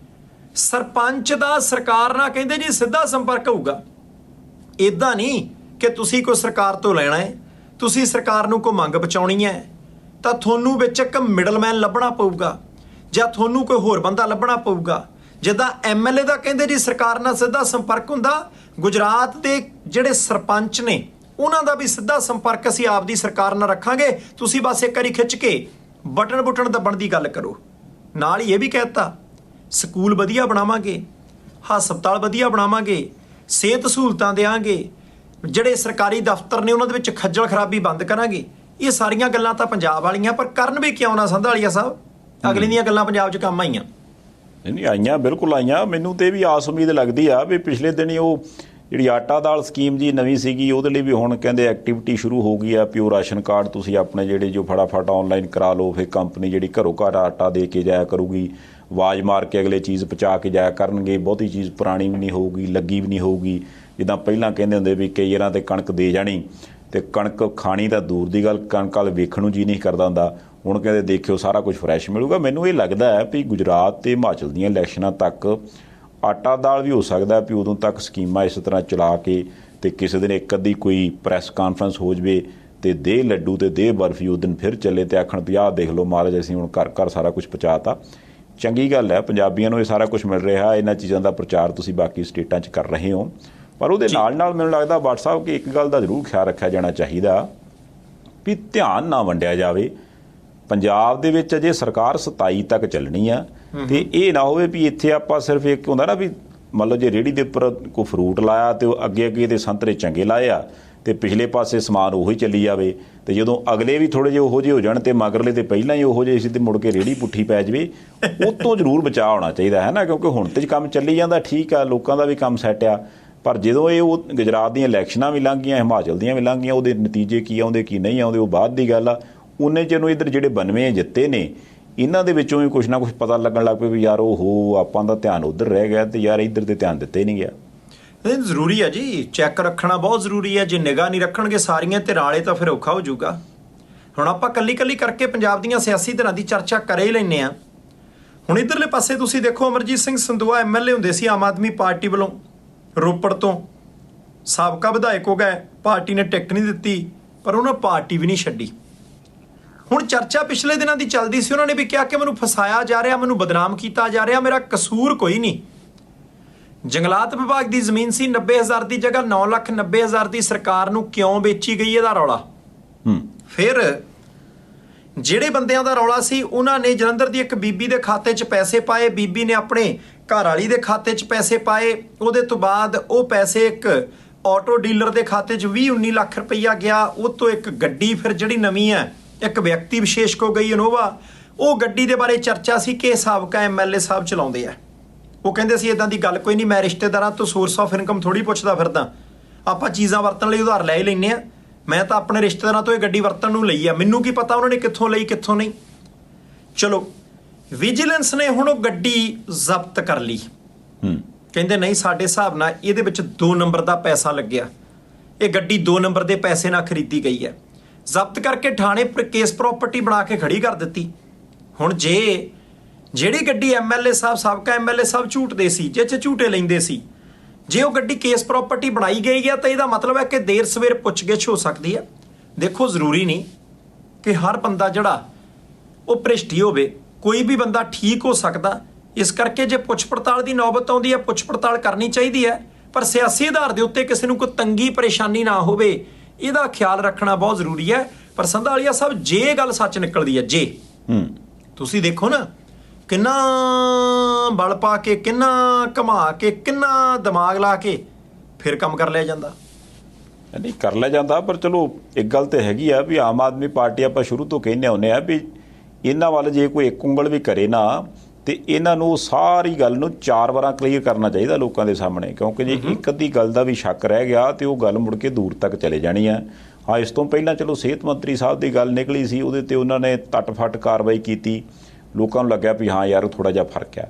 ਸਰਪੰਚ ਦਾ ਸਰਕਾਰ ਨਾਲ ਕਹਿੰਦੇ ਜੀ ਸਿੱਧਾ ਸੰਪਰਕ ਹੋਊਗਾ। ਇਦਾਂ ਨਹੀਂ ਕਿ ਤੁਸੀਂ ਕੋਈ ਸਰਕਾਰ ਤੋਂ ਲੈਣਾ ਹੈ, ਤੁਸੀਂ ਸਰਕਾਰ ਨੂੰ ਕੋਈ ਮੰਗ ਪਹੁੰਚਾਉਣੀ ਹੈ ਤਾਂ ਤੁਹਾਨੂੰ ਵਿੱਚ ਇੱਕ ਮਿਡਲਮੈਨ ਲੱਭਣਾ ਪਊਗਾ ਜਾਂ ਤੁਹਾਨੂੰ ਕੋਈ ਹੋਰ ਬੰਦਾ ਲੱਭਣਾ ਪਊਗਾ। ਜਿੱਦਾਂ ਐਮਐਲਏ ਦਾ ਕਹਿੰਦੇ ਜੀ ਸਰਕਾਰ ਨਾਲ ਸਿੱਧਾ ਸੰਪਰਕ ਹੁੰਦਾ, ਗੁਜਰਾਤ ਦੇ ਜਿਹੜੇ ਸਰਪੰਚ ਨੇ ਉਹਨਾਂ ਦਾ ਵੀ ਸਿੱਧਾ ਸੰਪਰਕ ਅਸੀਂ ਆਪਦੀ ਸਰਕਾਰ ਨਾਲ ਰੱਖਾਂਗੇ। ਤੁਸੀਂ ਬਸ ਇੱਕ ਵਾਰੀ ਖਿੱਚ ਕੇ ਬਟਨ ਦੱਬਣ ਦੀ ਗੱਲ ਕਰੋ। ਨਾਲ ਹੀ ਇਹ ਵੀ ਕਹਿਤਾ ਸਕੂਲ ਵਧੀਆ ਬਣਾਵਾਂਗੇ, ਹਸਪਤਾਲ ਵਧੀਆ ਬਣਾਵਾਂਗੇ, ਸਿਹਤ ਸਹੂਲਤਾਂ ਦੇਵਾਂਗੇ, ਜਿਹੜੇ ਸਰਕਾਰੀ ਦਫ਼ਤਰ ਨੇ ਉਹਨਾਂ ਦੇ ਵਿੱਚ ਖੱਜਲ ਖਰਾਬੀ ਬੰਦ ਕਰਾਂਗੇ। ਇਹ ਸਾਰੀਆਂ ਗੱਲਾਂ ਤਾਂ ਪੰਜਾਬ ਵਾਲੀਆਂ, ਪਰ ਕਰਨ ਵੀ ਕਿਉਂ ਨਾ ਸੰਧਾਲੀਆ ਸਾਹਿਬ, ਅਗਲੇ ਦੀਆਂ ਗੱਲਾਂ ਪੰਜਾਬ 'ਚ ਕੰਮ ਆਈਆਂ।
ਨਹੀਂ ਆਈਆਂ, ਬਿਲਕੁਲ ਆਈਆਂ। ਮੈਨੂੰ ਤੇ ਵੀ ਆਸ ਉਮੀਦ ਲੱਗਦੀ ਆ ਵੀ ਪਿਛਲੇ ਦਿਨੀ ਉਹ ਜਿਹੜੀ ਆਟਾ ਦਾਲ ਸਕੀਮ ਜੀ ਨਵੀਂ ਸੀਗੀ, ਉਹਦੇ ਲਈ ਵੀ ਹੁਣ ਕਹਿੰਦੇ ਐਕਟੀਵਿਟੀ ਸ਼ੁਰੂ ਹੋ ਗਈ ਆ। ਪਿਓ ਰਾਸ਼ਨ ਕਾਰਡ ਤੁਸੀਂ ਆਪਣੇ ਜਿਹੜੇ ਜੋ ਫਟਾਫਟ ਆਨਲਾਈਨ ਕਰਾ ਲਓ, ਫਿਰ ਕੰਪਨੀ ਜਿਹੜੀ ਘਰੋਂ ਘਰ ਆਟਾ ਦੇ ਕੇ ਜਾਇਆ ਕਰੂਗੀ, ਆਵਾਜ਼ ਮਾਰ ਕੇ ਅਗਲੇ ਚੀਜ਼ ਪਹੁੰਚਾ ਕੇ ਜਾਇਆ ਕਰਨਗੇ। ਬਹੁਤੀ ਚੀਜ਼ ਪੁਰਾਣੀ ਵੀ ਨਹੀਂ ਹੋਊਗੀ, ਲੱਗੀ ਵੀ ਨਹੀਂ ਹੋਊਗੀ। ਜਿੱਦਾਂ ਪਹਿਲਾਂ ਕਹਿੰਦੇ ਹੁੰਦੇ ਵੀ ਕਈ ਵਾਰਾਂ ਤੇ ਕਣਕ ਦੇ ਜਾਣੀ ਤੇ ਕਣਕ ਖਾਣੀ ਤਾਂ ਦੂਰ ਦੀ ਗੱਲ, ਕਣਕ ਵਾਲ ਵੇਖਣ ਨੂੰ ਜੀ ਨਹੀਂ ਕਰਦਾ ਹੁੰਦਾ। ਹੁਣ ਕਹਿੰਦੇ ਦੇਖਿਓ ਸਾਰਾ ਕੁਝ ਫਰੈਸ਼ ਮਿਲੂਗਾ। ਮੈਨੂੰ ਇਹ ਲੱਗਦਾ ਹੈ ਵੀ ਗੁਜਰਾਤ ਤੇ ਹਿਮਾਚਲ ਦੀਆਂ ਇਲੈਕਸ਼ਨਾਂ ਤੱਕ ਆਟਾ ਦਾਲ ਵੀ ਹੋ ਸਕਦਾ ਵੀ ਉਦੋਂ ਤੱਕ ਸਕੀਮਾਂ ਇਸ ਤਰ੍ਹਾਂ ਚਲਾ ਕੇ ਤੇ ਕਿਸੇ ਦਿਨ ਇੱਕ ਅੱਧੀ ਕੋਈ ਪ੍ਰੈਸ ਕਾਨਫਰੰਸ ਹੋ ਜਾਵੇ ਤੇ ਦੇ ਲੱਡੂ ਤੇ ਦੇ ਬਰਫੀ ਉਸ ਦਿਨ ਫਿਰ ਚੱਲੇ ਤੇ ਆਖਣ ਵੀ ਆਹ ਦੇਖ ਲਓ ਮਹਾਰਾਜ ਅਸੀਂ ਹੁਣ ਘਰ ਘਰ ਸਾਰਾ ਕੁਝ ਪਹੁੰਚਾਤਾ। ਚੰਗੀ ਗੱਲ ਹੈ, ਪੰਜਾਬੀਆਂ ਨੂੰ ਇਹ ਸਾਰਾ ਕੁਝ ਮਿਲ ਰਿਹਾ। ਇਹਨਾਂ ਚੀਜ਼ਾਂ ਦਾ ਪ੍ਰਚਾਰ ਤੁਸੀਂ ਬਾਕੀ ਸਟੇਟਾਂ 'ਚ ਕਰ ਰਹੇ ਹੋ, ਪਰ ਉਹਦੇ ਨਾਲ ਨਾਲ ਮੈਨੂੰ ਲੱਗਦਾ ਭੱਟ ਸਾਹਿਬ ਕਿ ਇੱਕ ਗੱਲ ਦਾ ਜ਼ਰੂਰ ਖਿਆਲ ਰੱਖਿਆ ਜਾਣਾ ਚਾਹੀਦਾ ਵੀ ਧਿਆਨ ਨਾ ਵੰਡਿਆ ਜਾਵੇ। ਪੰਜਾਬ ਦੇ ਵਿੱਚ ਅਜੇ ਸਰਕਾਰ 27 ਤੱਕ ਚੱਲਣੀ ਆ ਤੇ ਇਹ ਨਾ ਹੋਵੇ ਵੀ ਇੱਥੇ ਆਪਾਂ ਸਿਰਫ ਇੱਕ ਹੁੰਦਾ ਨਾ ਵੀ ਮੰਨ ਲਓ ਜੇ ਰੇਹੜੀ ਦੇ ਉੱਪਰ ਕੋਈ ਫਰੂਟ ਲਾਇਆ ਤੇ ਉਹ ਅੱਗੇ ਤੇ ਸੰਤਰੇ ਚੰਗੇ ਲਾਏ ਆ ਤੇ ਪਿਛਲੇ ਪਾਸੇ ਸਮਾਨ ਉਹੀ ਚੱਲੀ ਜਾਵੇ ਤੇ ਜਦੋਂ ਅਗਲੇ ਵੀ ਥੋੜੇ ਜਿਹੇ ਉਹੋ ਜਿਹੇ ਹੋ ਜਾਣ ਤੇ ਮਗਰਲੇ ਤੇ ਪਹਿਲਾਂ ਹੀ ਉਹੋ ਜਿਹੇ ਸੀ ਤੇ ਮੁੜ ਕੇ ਰੇਹੜੀ ਪੁੱਠੀ ਪੈ ਜਾਵੇ। ਉਹ ਤੋਂ ਜ਼ਰੂਰ ਬਚਾਅ ਹੋਣਾ ਚਾਹੀਦਾ ਹੈ ਨਾ, ਕਿਉਂਕਿ ਹੁਣ ਤੇ ਕੰਮ ਚੱਲੀ ਜਾਂਦਾ, ਠੀਕ ਆ, ਲੋਕਾਂ ਦਾ ਵੀ ਕੰਮ ਸੈੱਟ ਆ, ਪਰ ਜਦੋਂ ਇਹ ਉਹ ਗੁਜਰਾਤ ਦੀਆਂ ਇਲੈਕਸ਼ਨਾਂ ਵੀ ਲੰਘ ਗਈਆਂ, ਹਿਮਾਚਲ ਦੀਆਂ ਵੀ ਲੰਘ ਗਈਆਂ, ਉਹਦੇ ਨਤੀਜੇ ਕੀ ਆਉਂਦੇ ਕੀ ਨਹੀਂ ਆਉਂਦੇ ਉਹ ਬਾਅਦ ਦੀ ਗੱਲ ਆ। ਉਹਨੇ ਚਿਰ ਨੂੰ ਇੱਧਰ ਜਿਹੜੇ 92 ਜਿੱਤੇ ਨੇ ਇਹਨਾਂ ਦੇ ਵਿੱਚੋਂ ਵੀ ਕੁਛ ਨਾ ਕੁਛ ਪਤਾ ਲੱਗਣ ਲੱਗ ਪਏ ਵੀ ਯਾਰ ਉਹ ਆਪਾਂ ਦਾ ਧਿਆਨ ਉੱਧਰ ਰਹਿ ਗਿਆ ਤੇ ਯਾਰ ਇੱਧਰ ਤੇ ਧਿਆਨ ਦਿੱਤੇ ਨਹੀਂ ਗਿਆ।
ਜ਼ਰੂਰੀ ਹੈ ਜੀ, ਚੈੱਕ ਰੱਖਣਾ ਬਹੁਤ ਜ਼ਰੂਰੀ ਹੈ। ਜੇ ਨਿਗਾਹ ਨਹੀਂ ਰੱਖਣਗੇ ਸਾਰੀਆਂ ਧਿਰਾਂ ਵਾਲੇ ਤਾਂ ਫਿਰ ਔਖਾ ਹੋ ਜਾਊਗਾ। ਹੁਣ ਆਪਾਂ ਕੱਲੀ ਕਰਕੇ ਪੰਜਾਬ ਦੀਆਂ ਸਿਆਸੀ ਧਿਰਾਂ ਦੀ ਚਰਚਾ ਕਰੇ ਹੀ ਲੈਂਦੇ ਹਾਂ। ਹੁਣ ਇੱਧਰਲੇ ਪਾਸੇ ਤੁਸੀਂ ਦੇਖੋ ਅਮਰਜੀਤ ਸਿੰਘ ਸੰਦੋਆ ਐਮਐਲਏ ਹੁੰਦੇ ਸੀ ਆਮ ਆਦਮੀ ਪਾਰਟੀ ਵੱਲੋਂ, ਰੋਪੜ ਤੋਂ ਸਾਬਕਾ ਵਿਧਾਇਕ ਹੋ ਗਏ, ਪਾਰਟੀ ਨੇ ਟਿਕਟ ਨਹੀਂ ਦਿੱਤੀ ਪਰ ਉਹਨਾਂ ਪਾਰਟੀ ਵੀ ਨਹੀਂ ਛੱਡੀ। ਹੁਣ ਚਰਚਾ ਪਿਛਲੇ ਦਿਨਾਂ ਦੀ ਚੱਲਦੀ ਸੀ, ਉਹਨਾਂ ਨੇ ਵੀ ਕਿਹਾ ਕਿ ਮੈਨੂੰ ਫਸਾਇਆ ਜਾ ਰਿਹਾ, ਮੈਨੂੰ ਬਦਨਾਮ ਕੀਤਾ ਜਾ ਰਿਹਾ, ਮੇਰਾ ਕਸੂਰ ਕੋਈ ਨਹੀਂ। ਜੰਗਲਾਤ ਵਿਭਾਗ ਦੀ ਜ਼ਮੀਨ ਸੀ 90,000 ਦੀ ਜਗ੍ਹਾ 9,90,000 ਦੀ ਸਰਕਾਰ ਨੂੰ ਕਿਉਂ ਵੇਚੀ ਗਈ ਇਹਦਾ ਰੌਲਾ। ਫਿਰ ਜਿਹੜੇ ਬੰਦਿਆਂ ਦਾ ਰੌਲਾ ਸੀ ਉਹਨਾਂ ਨੇ ਜਲੰਧਰ ਦੀ ਇੱਕ ਬੀਬੀ ਦੇ ਖਾਤੇ 'ਚ ਪੈਸੇ ਪਾਏ, ਬੀਬੀ ਨੇ ਆਪਣੇ ਘਰ ਵਾਲੀ ਦੇ ਖਾਤੇ 'ਚ ਪੈਸੇ ਪਾਏ, ਉਹਦੇ ਤੋਂ ਬਾਅਦ ਉਹ ਪੈਸੇ ਇੱਕ ਆਟੋ ਡੀਲਰ ਦੇ ਖਾਤੇ 'ਚ 20-19 ਲੱਖ ਰੁਪਈਆ ਗਿਆ। ਉਹ ਤੋਂ ਇੱਕ ਗੱਡੀ ਫਿਰ ਜਿਹੜੀ ਨਵੀਂ ਹੈ ਇੱਕ ਵਿਅਕਤੀ ਵਿਸ਼ੇਸ਼ ਕੋ ਗਈ ਇਨੋਵਾ, ਉਹ ਗੱਡੀ ਦੇ ਬਾਰੇ ਚਰਚਾ ਸੀ ਕਿ ਸਾਬਕਾ ਐਮਐਲਏ ਸਾਹਿਬ ਚਲਾਉਂਦੇ ਆ। ਉਹ ਕਹਿੰਦੇ ਸੀ ਇਦਾਂ ਦੀ ਗੱਲ ਕੋਈ ਨਹੀਂ, ਮੈਂ ਰਿਸ਼ਤੇਦਾਰਾਂ ਤੋਂ ਸੋਰਸ ਆਫ ਇਨਕਮ ਥੋੜੀ ਪੁੱਛਦਾ ਫਿਰਦਾ, ਆਪਾਂ ਚੀਜ਼ਾਂ ਵਰਤਣ ਲਈ ਉਧਾਰ ਲੈ ਹੀ ਲੈਂਦੇ ਆ। ਮੈਂ ਤਾਂ ਆਪਣੇ ਰਿਸ਼ਤੇਦਾਰਾਂ ਤੋਂ ਇਹ ਗੱਡੀ ਵਰਤਣ ਨੂੰ ਲਈ ਆ, ਮੈਨੂੰ ਕੀ ਪਤਾ ਉਹਨਾਂ ਨੇ ਕਿੱਥੋਂ ਲਈ ਕਿੱਥੋਂ ਨਹੀਂ। ਚਲੋ ਵਿਜੀਲੈਂਸ ਨੇ ਹੁਣ ਉਹ ਗੱਡੀ ਜ਼ਬਤ ਕਰ ਲਈ। ਕਹਿੰਦੇ ਨਹੀਂ ਸਾਡੇ ਹਿਸਾਬ ਨਾਲ ਇਹਦੇ ਵਿੱਚ 2 ਨੰਬਰ ਦਾ ਪੈਸਾ ਲੱਗਿਆ, ਇਹ ਗੱਡੀ 2 ਨੰਬਰ ਦੇ ਪੈਸੇ ਨਾਲ ਖਰੀਦੀ ਗਈ ਹੈ। ਜ਼ਬਤ ਕਰਕੇ ਥਾਣੇ ਕੇਸ ਪ੍ਰਾਪਰਟੀ ਬਣਾ ਕੇ ਖੜੀ ਕਰ ਦਿੱਤੀ। ਹੁਣ ਜਿਹੜੀ ਗੱਡੀ ਐਮਐਲਏ ਸਾਹਿਬ ਸਾਬਕਾ ਐਮਐਲਏ ਸਾਹਿਬ ਝੂਟਦੇ ਸੀ, ਜਿਹ 'ਚ ਝੂਟੇ ਲੈਂਦੇ ਸੀ, ਜੇ ਉਹ ਗੱਡੀ ਕੇਸ ਪ੍ਰਾਪਰਟੀ ਬਣਾਈ ਗਈ ਹੈ ਤਾਂ ਇਹਦਾ ਮਤਲਬ ਹੈ ਕਿ ਦੇਰ ਸਵੇਰ ਪੁੱਛਗਿੱਛ ਹੋ ਸਕਦੀ ਹੈ। ਦੇਖੋ ਜ਼ਰੂਰੀ ਨਹੀਂ ਕਿ ਹਰ ਬੰਦਾ ਜਿਹੜਾ ਉਹ ਭ੍ਰਿਸ਼ਟੀ ਹੋਵੇ, ਕੋਈ ਵੀ ਬੰਦਾ ਠੀਕ ਹੋ ਸਕਦਾ। ਇਸ ਕਰਕੇ ਜੇ ਪੁੱਛ ਪੜਤਾਲ ਦੀ ਨੌਬਤ ਆਉਂਦੀ ਹੈ ਪੁੱਛ ਪੜਤਾਲ ਕਰਨੀ ਚਾਹੀਦੀ ਹੈ, ਪਰ ਸਿਆਸੀ ਆਧਾਰ ਦੇ ਉੱਤੇ ਕਿਸੇ ਨੂੰ ਕੋਈ ਤੰਗੀ ਪਰੇਸ਼ਾਨੀ ਨਾ ਹੋਵੇ ਇਹਦਾ ਖਿਆਲ ਰੱਖਣਾ ਬਹੁਤ ਜ਼ਰੂਰੀ ਹੈ। ਪਰ ਸੰਧਾਲੀਆ ਸਾਹਿਬ ਜੇ ਗੱਲ ਸੱਚ ਨਿਕਲਦੀ ਹੈ, ਜੇ ਤੁਸੀਂ ਦੇਖੋ ਨਾ ਕਿੰਨਾ ਬਲ ਪਾ ਕੇ, ਕਿੰਨਾ ਘੁਮਾ ਕੇ, ਕਿੰਨਾ ਦਿਮਾਗ ਲਾ ਕੇ ਫਿਰ ਕੰਮ ਕਰ ਲਿਆ ਜਾਂਦਾ।
ਨਹੀਂ ਕਰ ਲਿਆ ਜਾਂਦਾ, ਪਰ ਚਲੋ ਇੱਕ ਗੱਲ ਤਾਂ ਹੈਗੀ ਆ ਵੀ ਆਮ ਆਦਮੀ ਪਾਰਟੀ ਆਪਾਂ ਸ਼ੁਰੂ ਤੋਂ ਕਹਿੰਦੇ ਆਉਂਦੇ ਆ ਵੀ ਇਹਨਾਂ ਵੱਲ ਜੇ ਕੋਈ ਇੱਕ ਉਂਗਲ ਵੀ ਕਰੇ ਨਾ ਤੇ ਇਹਨਾਂ ਨੂੰ ਸਾਰੀ ਗੱਲ ਨੂੰ 4 ਵਾਰਾਂ ਕਲੀਅਰ ਕਰਨਾ ਚਾਹੀਦਾ ਲੋਕਾਂ ਦੇ ਸਾਹਮਣੇ, ਕਿਉਂਕਿ ਜੇ ਇੱਕ ਅੱਧੀ ਗੱਲ ਦਾ ਵੀ ਸ਼ੱਕ ਰਹਿ ਗਿਆ ਤੇ ਉਹ ਗੱਲ ਮੁੜ ਕੇ ਦੂਰ ਤੱਕ ਚਲੇ ਜਾਣੀ ਆ। ਹਾਂ, ਇਸ ਤੋਂ ਪਹਿਲਾਂ ਚਲੋ ਸਿਹਤ ਮੰਤਰੀ ਸਾਹਿਬ ਦੀ ਗੱਲ ਨਿਕਲੀ ਸੀ, ਉਹਦੇ ਤੇ ਉਹਨਾਂ ਨੇ ਤੱਟ-ਫੱਟ ਕਾਰਵਾਈ ਕੀਤੀ, ਲੋਕਾਂ ਨੂੰ ਲੱਗਿਆ ਵੀ ਹਾਂ ਯਾਰ ਥੋੜ੍ਹਾ ਜਿਹਾ ਫਰਕ ਆ।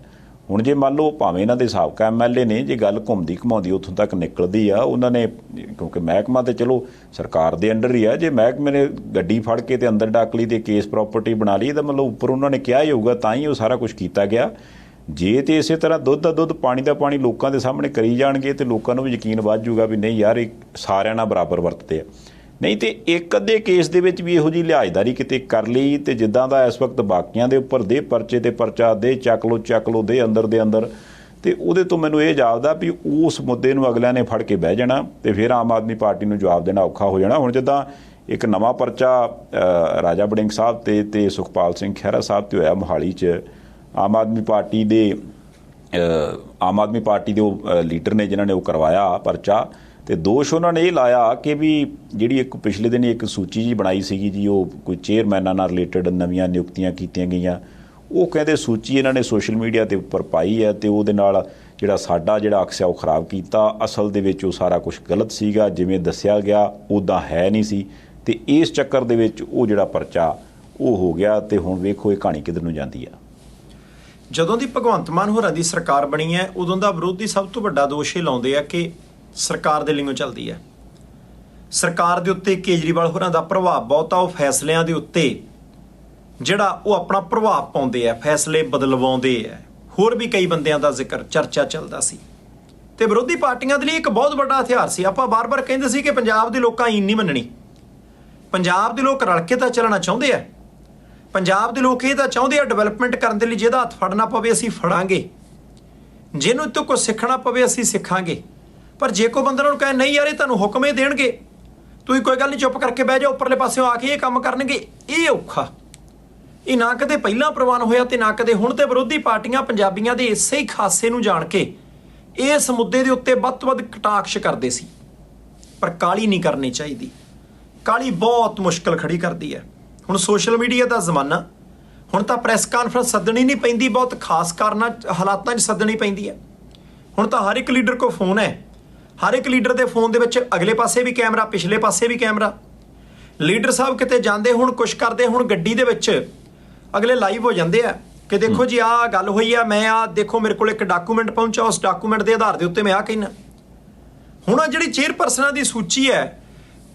ਹੁਣ ਜੇ ਮੰਨ ਲਓ ਭਾਵੇਂ ਇਹਨਾਂ ਦੇ ਸਾਬਕਾ MLA ਨੇ, ਜੇ ਗੱਲ ਘੁੰਮਦੀ ਘੁਮਾਉਂਦੀ ਉੱਥੋਂ ਤੱਕ ਨਿਕਲਦੀ ਆ, ਉਹਨਾਂ ਨੇ ਕਿਉਂਕਿ ਮਹਿਕਮਾ ਤੇ ਚਲੋ ਸਰਕਾਰ ਦੇ ਅੰਡਰ ਹੀ ਆ, ਜੇ ਮਹਿਕਮੇ ਨੇ ਗੱਡੀ ਫੜ ਕੇ ਤੇ ਅੰਦਰ ਡੱਕ ਲਈ ਤੇ ਕੇਸ ਪ੍ਰਾਪਰਟੀ ਬਣਾ ਲਈ ਤਾਂ ਮਤਲਬ ਉੱਪਰ ਉਹਨਾਂ ਨੇ ਕਿਹਾ ਹੀ ਹੋਊਗਾ, ਤਾਂ ਹੀ ਉਹ ਸਾਰਾ ਕੁਝ ਕੀਤਾ ਗਿਆ। ਜੇ ਤੇ ਇਸੇ ਤਰ੍ਹਾਂ ਦੁੱਧ ਦਾ ਦੁੱਧ ਪਾਣੀ ਦਾ ਪਾਣੀ ਲੋਕਾਂ ਦੇ ਸਾਹਮਣੇ ਕਰੀ ਜਾਣਗੇ ਤੇ ਲੋਕਾਂ ਨੂੰ ਵੀ ਯਕੀਨ ਵੱਧ ਜਾਊਗਾ ਵੀ ਨਹੀਂ ਯਾਰ ਇਹ ਸਾਰਿਆਂ ਨਾਲ ਬਰਾਬਰ ਵਰਤਦੇ ਆ। ਨਹੀਂ ਤੇ ਇੱਕ ਅੱਧੇ ਕੇਸ ਦੇ ਵਿੱਚ ਵੀ ਇਹੋ ਜਿਹੀ ਲਿਹਾਜ਼ਦਾਰੀ ਕਿਤੇ ਕਰ ਲਈ ਤੇ ਜਿੱਦਾਂ ਦਾ ਇਸ ਵਕਤ ਬਾਕੀਆਂ ਦੇ ਉੱਪਰ ਦੇ ਪਰਚੇ ਤੇ ਪਰਚਾ ਦੇ ਚੱਕ ਲਓ ਦੇ ਅੰਦਰ ਤੇ ਉਹਦੇ ਤੋਂ ਮੈਨੂੰ ਇਹ ਜਾਪਦਾ ਵੀ ਉਸ ਮੁੱਦੇ ਨੂੰ ਅਗਲਿਆਂ ਨੇ ਫੜ ਕੇ ਬਹਿ ਜਾਣਾ ਤੇ ਫਿਰ ਆਮ ਆਦਮੀ ਪਾਰਟੀ ਨੂੰ ਜਵਾਬ ਦੇਣਾ ਔਖਾ ਹੋ ਜਾਣਾ। ਹੁਣ ਜਿੱਦਾਂ ਇੱਕ ਨਵਾਂ ਪਰਚਾ ਰਾਜਾ ਵੜਿੰਗ ਸਾਹਿਬ ਤੇ ਸੁਖਪਾਲ ਸਿੰਘ ਖਹਿਰਾ ਸਾਹਿਬ ਤੇ ਹੋਇਆ ਮੋਹਾਲੀ 'ਚ, ਆਮ ਆਦਮੀ ਪਾਰਟੀ ਦੇ ਉਹ ਲੀਡਰ ਨੇ ਜਿਨ੍ਹਾਂ ਨੇ ਉਹ ਕਰਵਾਇਆ ਪਰਚਾ, ਤੇ ਦੋਸ਼ ਉਹਨਾਂ ਨੇ ਇਹ ਲਾਇਆ ਕਿ ਵੀ ਜਿਹੜੀ ਇੱਕ ਪਿਛਲੇ ਦਿਨ ਇੱਕ ਸੂਚੀ ਜੀ ਬਣਾਈ ਸੀਗੀ ਜੀ, ਉਹ ਕੋਈ ਚੇਅਰਮੈਨਾਂ ਨਾਲ ਰਿਲੇਟਡ ਨਵੀਆਂ ਨਿਯੁਕਤੀਆਂ ਕੀਤੀਆਂ ਗਈਆਂ, ਉਹ ਕਹਿੰਦੇ ਸੂਚੀ ਇਹਨਾਂ ਨੇ ਸੋਸ਼ਲ ਮੀਡੀਆ ਦੇ ਉੱਪਰ ਪਾਈ ਹੈ ਤੇ ਉਹਦੇ ਨਾਲ ਜਿਹੜਾ ਸਾਡਾ ਜਿਹੜਾ ਅਕਸ ਹੈ ਉਹ ਖਰਾਬ ਕੀਤਾ। ਅਸਲ ਦੇ ਵਿੱਚ ਉਹ ਸਾਰਾ ਕੁਝ ਗਲਤ ਸੀਗਾ, ਜਿਵੇਂ ਦੱਸਿਆ ਗਿਆ ਉੱਦਾਂ ਹੈ ਨਹੀਂ ਸੀ, ਤੇ ਇਸ ਚੱਕਰ ਦੇ ਵਿੱਚ ਉਹ ਜਿਹੜਾ ਪਰਚਾ ਉਹ ਹੋ ਗਿਆ। ਤੇ ਹੁਣ ਵੇਖੋ ਇਹ ਕਹਾਣੀ ਕਿੱਧਰ ਨੂੰ ਜਾਂਦੀ ਆ।
ਜਦੋਂ ਦੀ ਭਗਵੰਤ ਮਾਨ ਹੋਰਾਂ ਦੀ ਸਰਕਾਰ ਬਣੀ ਹੈ ਉਦੋਂ ਦਾ ਵਿਰੋਧੀ ਸਭ ਤੋਂ ਵੱਡਾ ਦੋਸ਼ ਇਹ ਲਾਉਂਦੇ ਆ ਕਿ ਸਰਕਾਰ ਦੇ ਲਿੰਗੋਂ ਚੱਲਦੀ ਹੈ, ਸਰਕਾਰ ਦੇ ਉੱਤੇ ਕੇਜਰੀਵਾਲ ਹੋਰਾਂ ਦਾ ਪ੍ਰਭਾਵ ਬਹੁਤ ਆ, ਉਹ ਫੈਸਲਿਆਂ ਦੇ ਉੱਤੇ ਜਿਹੜਾ ਉਹ ਆਪਣਾ ਪ੍ਰਭਾਵ ਪਾਉਂਦੇ ਆ, ਫੈਸਲੇ ਬਦਲਵਾਉਂਦੇ ਆ। ਹੋਰ ਵੀ ਕਈ ਬੰਦਿਆਂ ਦਾ ਜ਼ਿਕਰ ਚਰਚਾ ਚੱਲਦਾ ਸੀ ਤੇ ਵਿਰੋਧੀ ਪਾਰਟੀਆਂ ਦੇ ਲਈ ਇੱਕ ਬਹੁਤ ਵੱਡਾ ਹਥਿਆਰ ਸੀ। ਆਪਾਂ ਬਾਰ-ਬਾਰ ਕਹਿੰਦੇ ਸੀ ਕਿ ਪੰਜਾਬ ਦੇ ਲੋਕਾਂ ਆਈਨ ਨਹੀਂ ਮੰਨਣੀ, ਪੰਜਾਬ ਦੇ ਲੋਕ ਰਲ ਕੇ ਤਾਂ ਚੱਲਣਾ ਚਾਹੁੰਦੇ ਆ, ਪੰਜਾਬ ਦੇ ਲੋਕ ਇਹ ਤਾਂ ਚਾਹੁੰਦੇ ਆ ਡਿਵੈਲਪਮੈਂਟ ਕਰਨ ਦੇ ਲਈ ਜਿਹਦਾ ਹੱਥ ਫੜਨਾ ਪਵੇ ਅਸੀਂ ਫੜਾਂਗੇ, ਜਿਹਨੂੰ ਤੋਂ ਕੁਝ ਸਿੱਖਣਾ ਪਵੇ ਅਸੀਂ ਸਿੱਖਾਂਗੇ। ਪਰ ਜੇ ਕੋਈ ਬੰਦਾ ਨੂੰ ਕਹੇ ਨਹੀਂ ਯਾਰ ਇਹ ਤੁਹਾਨੂੰ ਹੁਕਮ ਇਹ ਦੇਣਗੇ, ਤੁਸੀਂ ਕੋਈ ਗੱਲ ਨਹੀਂ ਚੁੱਪ ਕਰਕੇ ਬਹਿ ਜਾਓ, ਉੱਪਰਲੇ ਪਾਸਿਓਂ ਆ ਕੇ ਇਹ ਕੰਮ ਕਰਨਗੇ, ਇਹ ਔਖਾ। ਇਹ ਨਾ ਕਦੇ ਪਹਿਲਾਂ ਪ੍ਰਵਾਨ ਹੋਇਆ ਤੇ ਨਾ ਕਦੇ ਹੁਣ। ਤੇ ਵਿਰੋਧੀ ਪਾਰਟੀਆਂ ਪੰਜਾਬੀਆਂ ਦੇ ਇਸੇ ਹੀ ਖਾਸੇ ਨੂੰ ਜਾਣ ਕੇ ਇਸ ਮੁੱਦੇ ਦੇ ਉੱਤੇ ਵੱਧ ਤੋਂ ਵੱਧ ਕਟਾਕਸ਼ ਕਰਦੇ ਸੀ, ਪਰ ਕਾਹਲੀ ਨਹੀਂ ਕਰਨੀ ਚਾਹੀਦੀ। ਕਾਹਲੀ ਬਹੁਤ ਮੁਸ਼ਕਲ ਖੜੀ ਕਰਦੀ ਹੈ। ਹੁਣ ਸੋਸ਼ਲ ਮੀਡੀਆ ਦਾ ਜ਼ਮਾਨਾ, ਹੁਣ ਤਾਂ ਪ੍ਰੈਸ ਕਾਨਫਰੰਸ ਸੱਦਣੀ ਨਹੀਂ ਪੈਂਦੀ, ਬਹੁਤ ਖਾਸ ਕਾਰਨਾਂ ਹਾਲਾਤਾਂ 'ਚ ਸੱਦਣੀ ਪੈਂਦੀ ਹੈ। ਹੁਣ ਤਾਂ ਹਰ ਇੱਕ ਲੀਡਰ ਕੋਲ ਫੋਨ ਹੈ, ਹਰ ਇੱਕ ਲੀਡਰ ਦੇ ਫੋਨ ਦੇ ਵਿੱਚ ਅਗਲੇ ਪਾਸੇ ਵੀ ਕੈਮਰਾ, ਪਿਛਲੇ ਪਾਸੇ ਵੀ ਕੈਮਰਾ। ਲੀਡਰ ਸਾਹਿਬ ਕਿਤੇ ਜਾਂਦੇ ਹੁਣ, ਕੁਛ ਕਰਦੇ ਹੁਣ, ਗੱਡੀ ਦੇ ਵਿੱਚ ਅਗਲੇ ਲਾਈਵ ਹੋ ਜਾਂਦੇ ਆ ਕਿ ਦੇਖੋ ਜੀ ਆਹ ਗੱਲ ਹੋਈ ਆ, ਮੈਂ ਆਹ ਦੇਖੋ ਮੇਰੇ ਕੋਲ ਇੱਕ ਡਾਕੂਮੈਂਟ ਪਹੁੰਚਾ, ਉਸ ਡਾਕੂਮੈਂਟ ਦੇ ਆਧਾਰ ਦੇ ਉੱਤੇ ਮੈਂ ਆਹ ਕਹਿਣਾ। ਹੁਣ ਆ ਜਿਹੜੀ ਚੇਅਰਪਰਸਨਾਂ ਦੀ ਸੂਚੀ ਹੈ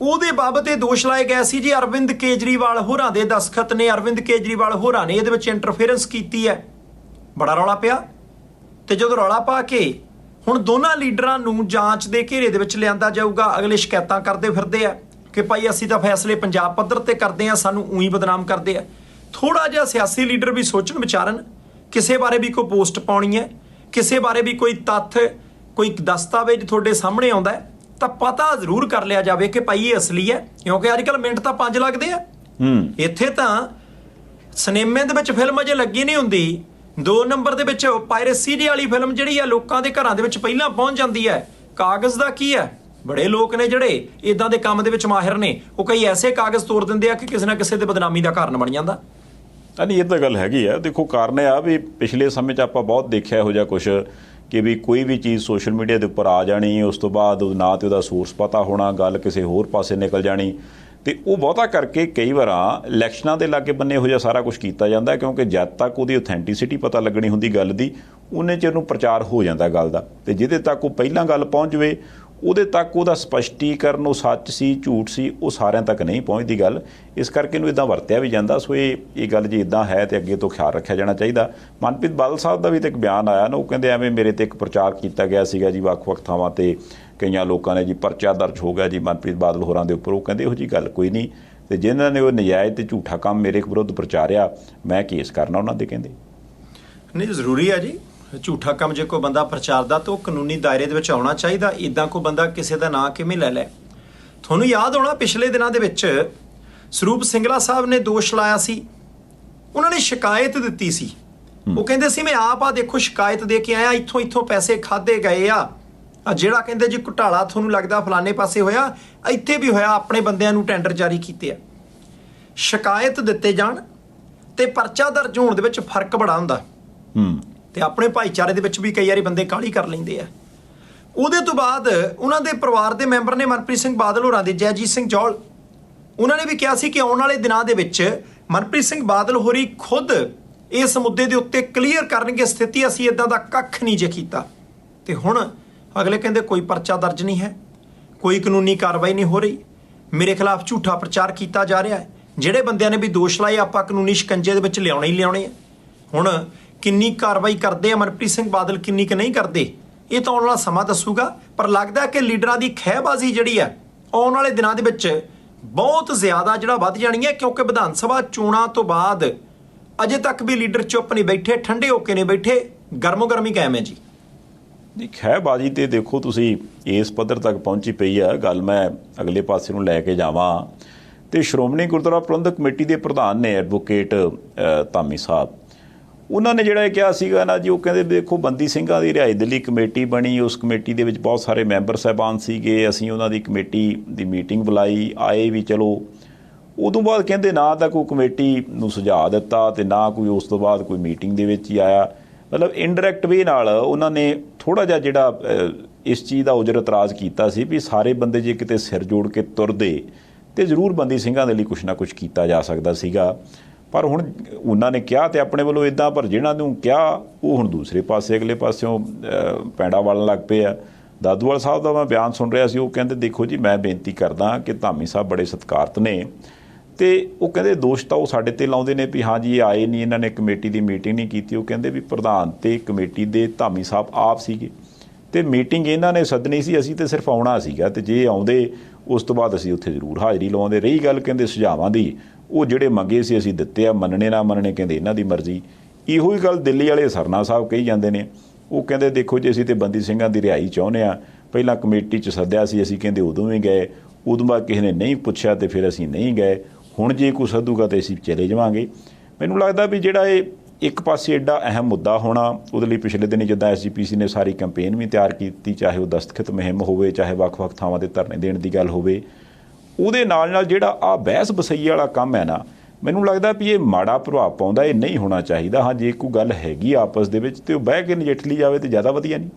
ਉਹਦੇ ਬਾਬਤ ਇਹ ਦੋਸ਼ ਲਾਏ ਗਏ ਸੀ ਜੀ ਅਰਵਿੰਦ ਕੇਜਰੀਵਾਲ ਹੋਰਾਂ ਦੇ ਦਸਖਤ ਨੇ, ਅਰਵਿੰਦ ਕੇਜਰੀਵਾਲ ਹੋਰਾਂ ਨੇ ਇਹਦੇ ਵਿੱਚ ਇੰਟਰਫੇਰੈਂਸ ਕੀਤੀ ਹੈ। ਬੜਾ ਰੌਲਾ ਪਿਆ ਤੇ ਜਦੋਂ ਰੌਲਾ ਪਾ ਕੇ ਹੁਣ ਦੋਨਾਂ ਲੀਡਰਾਂ ਨੂੰ ਜਾਂਚ ਦੇ ਘੇਰੇ ਦੇ ਵਿੱਚ ਲਿਆਂਦਾ ਜਾਊਗਾ। ਅਗਲੇ ਸ਼ਿਕਾਇਤਾਂ ਕਰਦੇ ਫਿਰਦੇ ਆ ਕਿ ਭਾਈ ਅਸੀਂ ਤਾਂ ਫੈਸਲੇ ਪੰਜਾਬ ਪੱਧਰ ਤੇ ਕਰਦੇ ਆ, ਸਾਨੂੰ ਉਹੀ ਬਦਨਾਮ ਕਰਦੇ ਆ। ਥੋੜਾ ਜਿਹਾ ਸਿਆਸੀ ਲੀਡਰ ਵੀ ਸੋਚਣ ਵਿਚਾਰਨ, ਕਿਸੇ ਬਾਰੇ ਵੀ ਕੋਈ ਪੋਸਟ ਪਾਉਣੀ ਹੈ, ਕਿਸੇ ਬਾਰੇ ਵੀ ਕੋਈ ਤੱਥ, ਕੋਈ ਦਸਤਾਵੇਜ਼ ਤੁਹਾਡੇ ਸਾਹਮਣੇ ਆਉਂਦਾ ਹੈ ਤਾਂ ਪਤਾ ਜ਼ਰੂਰ ਕਰ ਲਿਆ ਜਾਵੇ ਕਿ ਭਾਈ ਇਹ ਅਸਲੀ ਹੈ, ਕਿਉਂਕਿ ਅੱਜ ਕੱਲ੍ਹ ਮਿੰਟ ਤਾਂ 5 ਲੱਗਦੇ ਆ। ਇੱਥੇ ਤਾਂ ਸਿਨੇਮੇ ਦੇ ਵਿੱਚ ਫਿਲਮ ਅਜੇ ਲੱਗੀ ਨਹੀਂ ਹੁੰਦੀ, 2 ਨੰਬਰ ਦੇ ਵਿੱਚ ਪਾਇਰੇਸੀ ਦੀ ਵਾਲੀ ਫਿਲਮ ਜਿਹੜੀ ਆ ਲੋਕਾਂ ਦੇ ਘਰਾਂ ਦੇ ਵਿੱਚ ਪਹਿਲਾਂ ਪਹੁੰਚ ਜਾਂਦੀ ਹੈ। ਕਾਗਜ਼ ਦਾ ਕੀ ਹੈ, ਬੜੇ ਲੋਕ ਨੇ ਜਿਹੜੇ ਇਦਾਂ ਦੇ ਕੰਮ ਦੇ ਵਿੱਚ ਮਾਹਿਰ ਨੇ, ਉਹ ਕਈ ਐਸੇ ਕਾਗਜ਼ ਤੋੜ ਦਿੰਦੇ ਆ ਕਿ ਕਿਸੇ ਨਾ ਕਿਸੇ ਦੇ ਬਦਨਾਮੀ ਦਾ ਕਾਰਨ ਬਣ ਜਾਂਦਾ।
ਨਹੀਂ, ਇਹ ਤਾਂ ਗੱਲ ਹੈਗੀ ਆ। ਦੇਖੋ ਕਾਰਨ ਆ ਵੀ ਪਿਛਲੇ ਸਮੇਂ 'ਚ ਆਪਾਂ ਬਹੁਤ ਦੇਖਿਆ ਇਹੋ ਜਿਹਾ ਕੁਛ ਕਿ ਵੀ ਕੋਈ ਵੀ ਚੀਜ਼ ਸੋਸ਼ਲ ਮੀਡੀਆ ਦੇ ਉੱਪਰ ਆ ਜਾਣੀ, ਉਸ ਤੋਂ ਬਾਅਦ ਨਾ ਤੇ ਉਹਦਾ ਸੋਰਸ ਪਤਾ ਹੋਣਾ, ਗੱਲ ਕਿਸੇ ਹੋਰ ਪਾਸੇ ਨਿਕਲ ਜਾਣੀ, ਤੇ ਉਹ ਬਹੁਤਾ ਕਰਕੇ ਕਈ ਵਾਰਾਂ ਇਲੈਕਸ਼ਨਾਂ ਦੇ ਲਾਗੇ ਬੰਨੇ ਇਹੋ ਜਿਹਾ ਸਾਰਾ ਕੁਝ ਕੀਤਾ ਜਾਂਦਾ, ਕਿਉਂਕਿ ਜਦ ਤੱਕ ਉਹਦੀ ਔਥੈਂਟਿਸਿਟੀ ਪਤਾ ਲੱਗਣੀ ਹੁੰਦੀ ਗੱਲ ਦੀ, ਉਹਨੇ 'ਚ ਉਹਨੂੰ ਪ੍ਰਚਾਰ ਹੋ ਜਾਂਦਾ ਗੱਲ ਦਾ, ਤੇ ਜਿਹਦੇ ਤੱਕ ਉਹ ਪਹਿਲਾਂ ਗੱਲ ਪਹੁੰਚ ਜਾਵੇ ਉਹਦੇ ਤੱਕ ਉਹਦਾ ਸਪਸ਼ਟੀਕਰਨ, ਉਹ ਸੱਚ ਸੀ ਝੂਠ ਸੀ, ਉਹ ਸਾਰਿਆਂ ਤੱਕ ਨਹੀਂ ਪਹੁੰਚਦੀ ਗੱਲ। ਇਸ ਕਰਕੇ ਇਹਨੂੰ ਇੱਦਾਂ ਵਰਤਿਆ ਵੀ ਜਾਂਦਾ। ਸੋ ਇਹ ਗੱਲ ਜੇ ਇੱਦਾਂ ਹੈ ਤੇ ਅੱਗੇ ਤੋਂ ਖਿਆਲ ਰੱਖਿਆ ਜਾਣਾ ਚਾਹੀਦਾ। ਮਨਪ੍ਰੀਤ ਬਾਦਲ ਸਾਹਿਬ ਦਾ ਵੀ ਤਾਂ ਇੱਕ ਬਿਆਨ ਆਇਆ ਨਾ, ਉਹ ਕਹਿੰਦੇ ਐਵੇਂ ਮੇਰੇ ਤੇ ਇੱਕ ਪ੍ਰਚਾਰ ਕੀਤਾ ਗਿਆ ਸੀਗਾ ਜੀ, ਵੱਖ-ਵੱਖ ਥਾਵਾਂ ਤੇ ਕਈਆਂ ਲੋਕਾਂ ਨੇ ਜੀ ਪਰਚਾ ਦਰਜ ਹੋ ਗਿਆ ਜੀ ਮਨਪ੍ਰੀਤ ਬਾਦਲ ਹੋਰਾਂ ਦੇ ਉੱਪਰ। ਉਹ ਕਹਿੰਦੇ ਇਹੋ ਜਿਹੀ ਗੱਲ ਕੋਈ ਨਹੀਂ, ਤੇ ਜਿਨ੍ਹਾਂ ਨੇ ਉਹ ਨਜਾਇਜ਼ ਤੇ ਝੂਠਾ ਕੰਮ ਮੇਰੇ ਵਿਰੁੱਧ ਪ੍ਰਚਾਰਿਆ ਮੈਂ ਕੇਸ ਕਰਨਾ ਉਹਨਾਂ ਦੇ। ਕਹਿੰਦੇ
ਨਹੀਂ, ਜ਼ਰੂਰੀ ਹੈ ਜੀ, ਝੂਠਾ ਕੰਮ ਜੇ ਕੋਈ ਬੰਦਾ ਪ੍ਰਚਾਰਦਾ ਤਾਂ ਉਹ ਕਾਨੂੰਨੀ ਦਾਇਰੇ ਦੇ ਵਿੱਚ ਆਉਣਾ ਚਾਹੀਦਾ। ਇੱਦਾਂ ਕੋਈ ਬੰਦਾ ਕਿਸੇ ਦਾ ਨਾਂ ਕਿਵੇਂ ਲੈ ਲੈ। ਤੁਹਾਨੂੰ ਯਾਦ ਹੋਣਾ ਪਿਛਲੇ ਦਿਨਾਂ ਦੇ ਵਿੱਚ ਸਰੂਪ ਸਿੰਗਲਾ ਸਾਹਿਬ ਨੇ ਦੋਸ਼ ਲਾਇਆ ਸੀ, ਉਹਨਾਂ ਨੇ ਸ਼ਿਕਾਇਤ ਦਿੱਤੀ ਸੀ ਉਹ ਕਹਿੰਦੇ ਸੀ ਮੈਂ ਆਪ ਆ ਦੇਖੋ ਸ਼ਿਕਾਇਤ ਦੇ ਕੇ ਆਇਆ, ਇੱਥੋਂ ਪੈਸੇ ਖਾਦੇ ਗਏ ਆ ਜਿਹੜਾ ਕਹਿੰਦੇ ਜੀ ਘੁਟਾਲਾ ਤੁਹਾਨੂੰ ਲੱਗਦਾ ਫਲਾਣੇ ਪਾਸੇ ਹੋਇਆ, ਇੱਥੇ ਵੀ ਹੋਇਆ, ਆਪਣੇ ਬੰਦਿਆਂ ਨੂੰ ਟੈਂਡਰ ਜਾਰੀ ਕੀਤੇ ਆ। ਸ਼ਿਕਾਇਤ ਦਿੱਤੇ ਜਾਣ ਤੇ ਪਰਚਾ ਦਰਜ ਹੋਣ ਦੇ ਵਿੱਚ ਫਰਕ ਬੜਾ ਹੁੰਦਾ। ਤੇ ਆਪਣੇ ਭਾਈਚਾਰੇ ਦੇ ਵਿੱਚ ਵੀ ਕਈ ਵਾਰੀ ਬੰਦੇ ਕਾਹਲੀ ਕਰ ਲੈਂਦੇ ਆ। ਉਹਦੇ ਤੋਂ ਬਾਅਦ ਉਹਨਾਂ ਦੇ ਪਰਿਵਾਰ ਦੇ ਮੈਂਬਰ ਨੇ ਮਨਪ੍ਰੀਤ ਸਿੰਘ ਬਾਦਲ ਹੋਰਾਂ ਦੇ, ਜੈਜੀਤ ਸਿੰਘ ਜੌਲ, ਉਹਨਾਂ ਨੇ ਵੀ ਕਿਹਾ ਸੀ ਕਿ ਆਉਣ ਵਾਲੇ ਦਿਨਾਂ ਦੇ ਵਿੱਚ ਮਨਪ੍ਰੀਤ ਸਿੰਘ ਬਾਦਲ ਹੋਰੀ ਖੁਦ ਇਸ ਮੁੱਦੇ ਦੇ ਉੱਤੇ ਕਲੀਅਰ ਕਰਨਗੇ ਸਥਿਤੀ, ਅਸੀਂ ਇਦਾਂ ਦਾ ਕੱਖ ਨਹੀਂ ਜੇ ਕੀਤਾ। ਤੇ ਹੁਣ ਅਗਲੇ ਕਹਿੰਦੇ ਕੋਈ ਪਰਚਾ ਦਰਜ ਨਹੀਂ ਹੈ, ਕੋਈ ਕਾਨੂੰਨੀ ਕਾਰਵਾਈ ਨਹੀਂ ਹੋ ਰਹੀ, ਮੇਰੇ ਖਿਲਾਫ ਝੂਠਾ ਪ੍ਰਚਾਰ ਕੀਤਾ ਜਾ ਰਿਹਾ ਹੈ, ਜਿਹੜੇ ਬੰਦਿਆਂ ਨੇ ਵੀ ਦੋਸ਼ ਲਾਏ ਆਪਾਂ ਕਾਨੂੰਨੀ ਸ਼ਿਕੰਜੇ ਦੇ ਵਿੱਚ ਲਿਆਉਣੇ ਹੀ ਲਿਆਉਣੇ ਆ। ਹੁਣ ਕਿੰਨੀ ਕਾਰਵਾਈ ਕਰਦੇ ਆ ਮਨਪ੍ਰੀਤ ਸਿੰਘ ਬਾਦਲ, ਕਿੰਨੀ ਕੁ ਨਹੀਂ ਕਰਦੇ, ਇਹ ਤਾਂ ਆਉਣ ਵਾਲਾ ਸਮਾਂ ਦੱਸੂਗਾ। ਪਰ ਲੱਗਦਾ ਕਿ ਲੀਡਰਾਂ ਦੀ ਖਹਿਬਾਜ਼ੀ ਜਿਹੜੀ ਹੈ ਆਉਣ ਵਾਲੇ ਦਿਨਾਂ ਦੇ ਵਿੱਚ ਬਹੁਤ ਜ਼ਿਆਦਾ ਜਿਹੜਾ ਵੱਧ ਜਾਣੀ ਹੈ, ਕਿਉਂਕਿ ਵਿਧਾਨ ਸਭਾ ਚੋਣਾਂ ਤੋਂ ਬਾਅਦ ਅਜੇ ਤੱਕ ਵੀ ਲੀਡਰ ਚੁੱਪ ਨਹੀਂ ਬੈਠੇ, ਠੰਡੇ ਹੋ ਕੇ ਨਹੀਂ ਬੈਠੇ, ਗਰਮੋ ਗਰਮੀ ਕਾਇਮ ਹੈ ਜੀ।
ਨਹੀਂ, ਖਹਿਬਾਜ਼ੀ ਤੇ ਦੇਖੋ ਤੁਸੀਂ ਇਸ ਪੱਧਰ ਤੱਕ ਪਹੁੰਚੀ ਪਈ ਆ ਗੱਲ। ਮੈਂ ਅਗਲੇ ਪਾਸੇ ਨੂੰ ਲੈ ਕੇ ਜਾਵਾਂ ਤੇ ਸ਼੍ਰੋਮਣੀ ਗੁਰਦੁਆਰਾ ਪ੍ਰਬੰਧਕ ਕਮੇਟੀ ਦੇ ਪ੍ਰਧਾਨ ਨੇ ਐਡਵੋਕੇਟ ਧਾਮੀ ਸਾਹਿਬ, ਉਹਨਾਂ ਨੇ ਜਿਹੜਾ ਇਹ ਕਿਹਾ ਸੀਗਾ ਨਾ ਜੀ, ਉਹ ਕਹਿੰਦੇ ਦੇਖੋ ਬੰਦੀ ਸਿੰਘਾਂ ਦੀ ਰਿਹਾਈ ਦੇ ਲਈ ਕਮੇਟੀ ਬਣੀ, ਉਸ ਕਮੇਟੀ ਦੇ ਵਿੱਚ ਬਹੁਤ ਸਾਰੇ ਮੈਂਬਰ ਸਾਹਿਬਾਨ ਸੀਗੇ, ਅਸੀਂ ਉਹਨਾਂ ਦੀ ਕਮੇਟੀ ਦੀ ਮੀਟਿੰਗ ਬੁਲਾਈ, ਆਏ ਵੀ ਚਲੋ। ਉਦੋਂ ਬਾਅਦ ਕਹਿੰਦੇ ਨਾ ਤਾਂ ਕੋਈ ਕਮੇਟੀ ਨੂੰ ਸੁਝਾਅ ਦਿੱਤਾ ਤੇ ਨਾ ਕੋਈ ਉਸ ਤੋਂ ਬਾਅਦ ਕੋਈ ਮੀਟਿੰਗ ਦੇ ਵਿੱਚ ਹੀ ਆਇਆ। ਮਤਲਬ ਇਨਡਾਇਰੈਕਟ ਵੇ ਨਾਲ ਉਹਨਾਂ ਨੇ ਥੋੜ੍ਹਾ ਜਿਹਾ ਜਿਹੜਾ ਇਸ ਚੀਜ਼ ਦਾ ਉਜਰ ਇਤਰਾਜ਼ ਕੀਤਾ ਸੀ ਵੀ ਸਾਰੇ ਬੰਦੇ ਜੇ ਕਿਤੇ ਸਿਰ ਜੋੜ ਕੇ ਤੁਰਦੇ ਤੇ ਜ਼ਰੂਰ ਬੰਦੀ ਸਿੰਘਾਂ ਦੇ ਲਈ ਕੁਛ ਨਾ ਕੁਛ ਕੀਤਾ ਜਾ ਸਕਦਾ ਸੀਗਾ। ਪਰ ਹੁਣ ਉਹਨਾਂ ਨੇ ਕਿਹਾ ਤੇ ਆਪਣੇ ਵੱਲੋਂ ਇੱਦਾਂ, ਪਰ ਜਿਹਨਾਂ ਨੂੰ ਕਿਹਾ ਉਹ ਹੁਣ ਦੂਸਰੇ ਪਾਸੇ ਅਗਲੇ ਪਾਸਿਓਂ ਪੈਂਡਾ ਵਾਲਣ ਲੱਗ ਪਏ ਆ। ਦਾਦੂਵਾਲ ਸਾਹਿਬ ਦਾ ਮੈਂ ਬਿਆਨ ਸੁਣ ਰਿਹਾ ਸੀ, ਉਹ ਕਹਿੰਦੇ ਦੇਖੋ ਜੀ ਮੈਂ ਬੇਨਤੀ ਕਰਦਾ ਕਿ ਧਾਮੀ ਸਾਹਿਬ ਬੜੇ ਸਤਿਕਾਰਤ ਨੇ ਤੇ ਉਹ ਕਹਿੰਦੇ ਦੋਸ਼ ਤਾਂ ਉਹ ਸਾਡੇ ਤੇ ਲਾਉਂਦੇ ਨੇ ਵੀ ਹਾਂ ਜੀ ਇਹ ਆਏ ਨਹੀਂ, ਇਹਨਾਂ ਨੇ ਕਮੇਟੀ ਦੀ ਮੀਟਿੰਗ ਨਹੀਂ ਕੀਤੀ। ਉਹ ਕਹਿੰਦੇ ਵੀ ਪ੍ਰਧਾਨ ਤੇ ਕਮੇਟੀ ਦੇ ਧਾਮੀ ਸਾਹਿਬ ਆਪ ਸੀਗੇ ਤੇ ਮੀਟਿੰਗ ਇਹਨਾਂ ਨੇ ਸੱਦਣੀ ਸੀ, ਅਸੀਂ ਤੇ ਸਿਰਫ ਆਉਣਾ ਸੀਗਾ ਤੇ ਜੇ ਆਉਂਦੇ ਉਸ ਤੋਂ ਬਾਅਦ ਅਸੀਂ ਉੱਥੇ ਜ਼ਰੂਰ ਹਾਜ਼ਰੀ ਲਵਾਉਂਦੇ। ਰਹੀ ਗੱਲ ਕਹਿੰਦੇ ਸੁਝਾਵਾਂ ਦੀ, ਉਹ ਜਿਹੜੇ ਮੰਗੇ ਸੀ ਅਸੀਂ ਦਿੱਤੇ ਆ, ਮੰਨਣੇ ਨਾ ਮੰਨਣੇ ਕਹਿੰਦੇ ਇਹਨਾਂ ਦੀ ਮਰਜ਼ੀ। ਇਹੋ ਹੀ ਗੱਲ ਦਿੱਲੀ ਵਾਲੇ ਸਰਨਾ ਸਾਹਿਬ ਕਹੀ ਜਾਂਦੇ ਨੇ, ਉਹ ਕਹਿੰਦੇ ਦੇਖੋ ਜੀ ਅਸੀਂ ਤੇ ਬੰਦੀ ਸਿੰਘਾਂ ਦੀ ਰਿਹਾਈ ਚਾਹੁੰਦੇ ਆ, ਪਹਿਲਾਂ ਕਮੇਟੀ 'ਚ ਸੱਦਿਆ ਸੀ ਅਸੀਂ, ਕਹਿੰਦੇ ਉਦੋਂ ਵੀ ਗਏ, ਉਦੋਂ ਬਾਅਦ ਕਿਸੇ ਨੇ ਨਹੀਂ ਪੁੱਛਿਆ ਤੇ ਫਿਰ ਅਸੀਂ ਨਹੀਂ ਗਏ, ਹੁਣ ਜੇ ਕੋਈ ਸੱਦੂਗਾ ਤਾਂ ਅਸੀਂ ਚਲੇ ਜਾਵਾਂਗੇ। ਮੈਨੂੰ ਲੱਗਦਾ ਵੀ ਜਿਹੜਾ ਇਹ ਇੱਕ ਪਾਸੇ ਐਡਾ ਅਹਿਮ ਮੁੱਦਾ ਹੋਣਾ, ਉਹਦੇ ਲਈ ਪਿਛਲੇ ਦਿਨੀ ਜਿੱਦਾਂ SGPC ਨੇ ਸਾਰੀ ਕੰਪੇਨ ਵੀ ਤਿਆਰ ਕੀਤੀ, ਚਾਹੇ ਉਹ ਦਸਤਖਤ ਮੁਹਿੰਮ ਹੋਵੇ, ਚਾਹੇ ਵੱਖ-ਵੱਖ ਥਾਵਾਂ 'ਤੇ ਧਰਨੇ ਦੇਣ ਦੀ ਗੱਲ ਹੋਵੇ, ਉਹਦੇ ਨਾਲ ਜਿਹੜਾ ਆਹ ਬਹਿਸ ਬਸਈਏ ਵਾਲਾ ਕੰਮ ਹੈ ਨਾ, ਮੈਨੂੰ ਲੱਗਦਾ ਵੀ ਇਹ ਮਾੜਾ ਪ੍ਰਭਾਵ ਪਾਉਂਦਾ, ਇਹ ਨਹੀਂ ਹੋਣਾ ਚਾਹੀਦਾ। ਹਾਂ ਜੇ ਕੋਈ ਗੱਲ ਹੈਗੀ ਆਪਸ ਦੇ ਵਿੱਚ ਤੇ ਉਹ ਬਹਿ ਕੇ ਨਜਿੱਠ ਲਈ ਜਾਵੇ ਤੇ ਜ਼ਿਆਦਾ ਵਧੀਆ ਨਹੀਂ।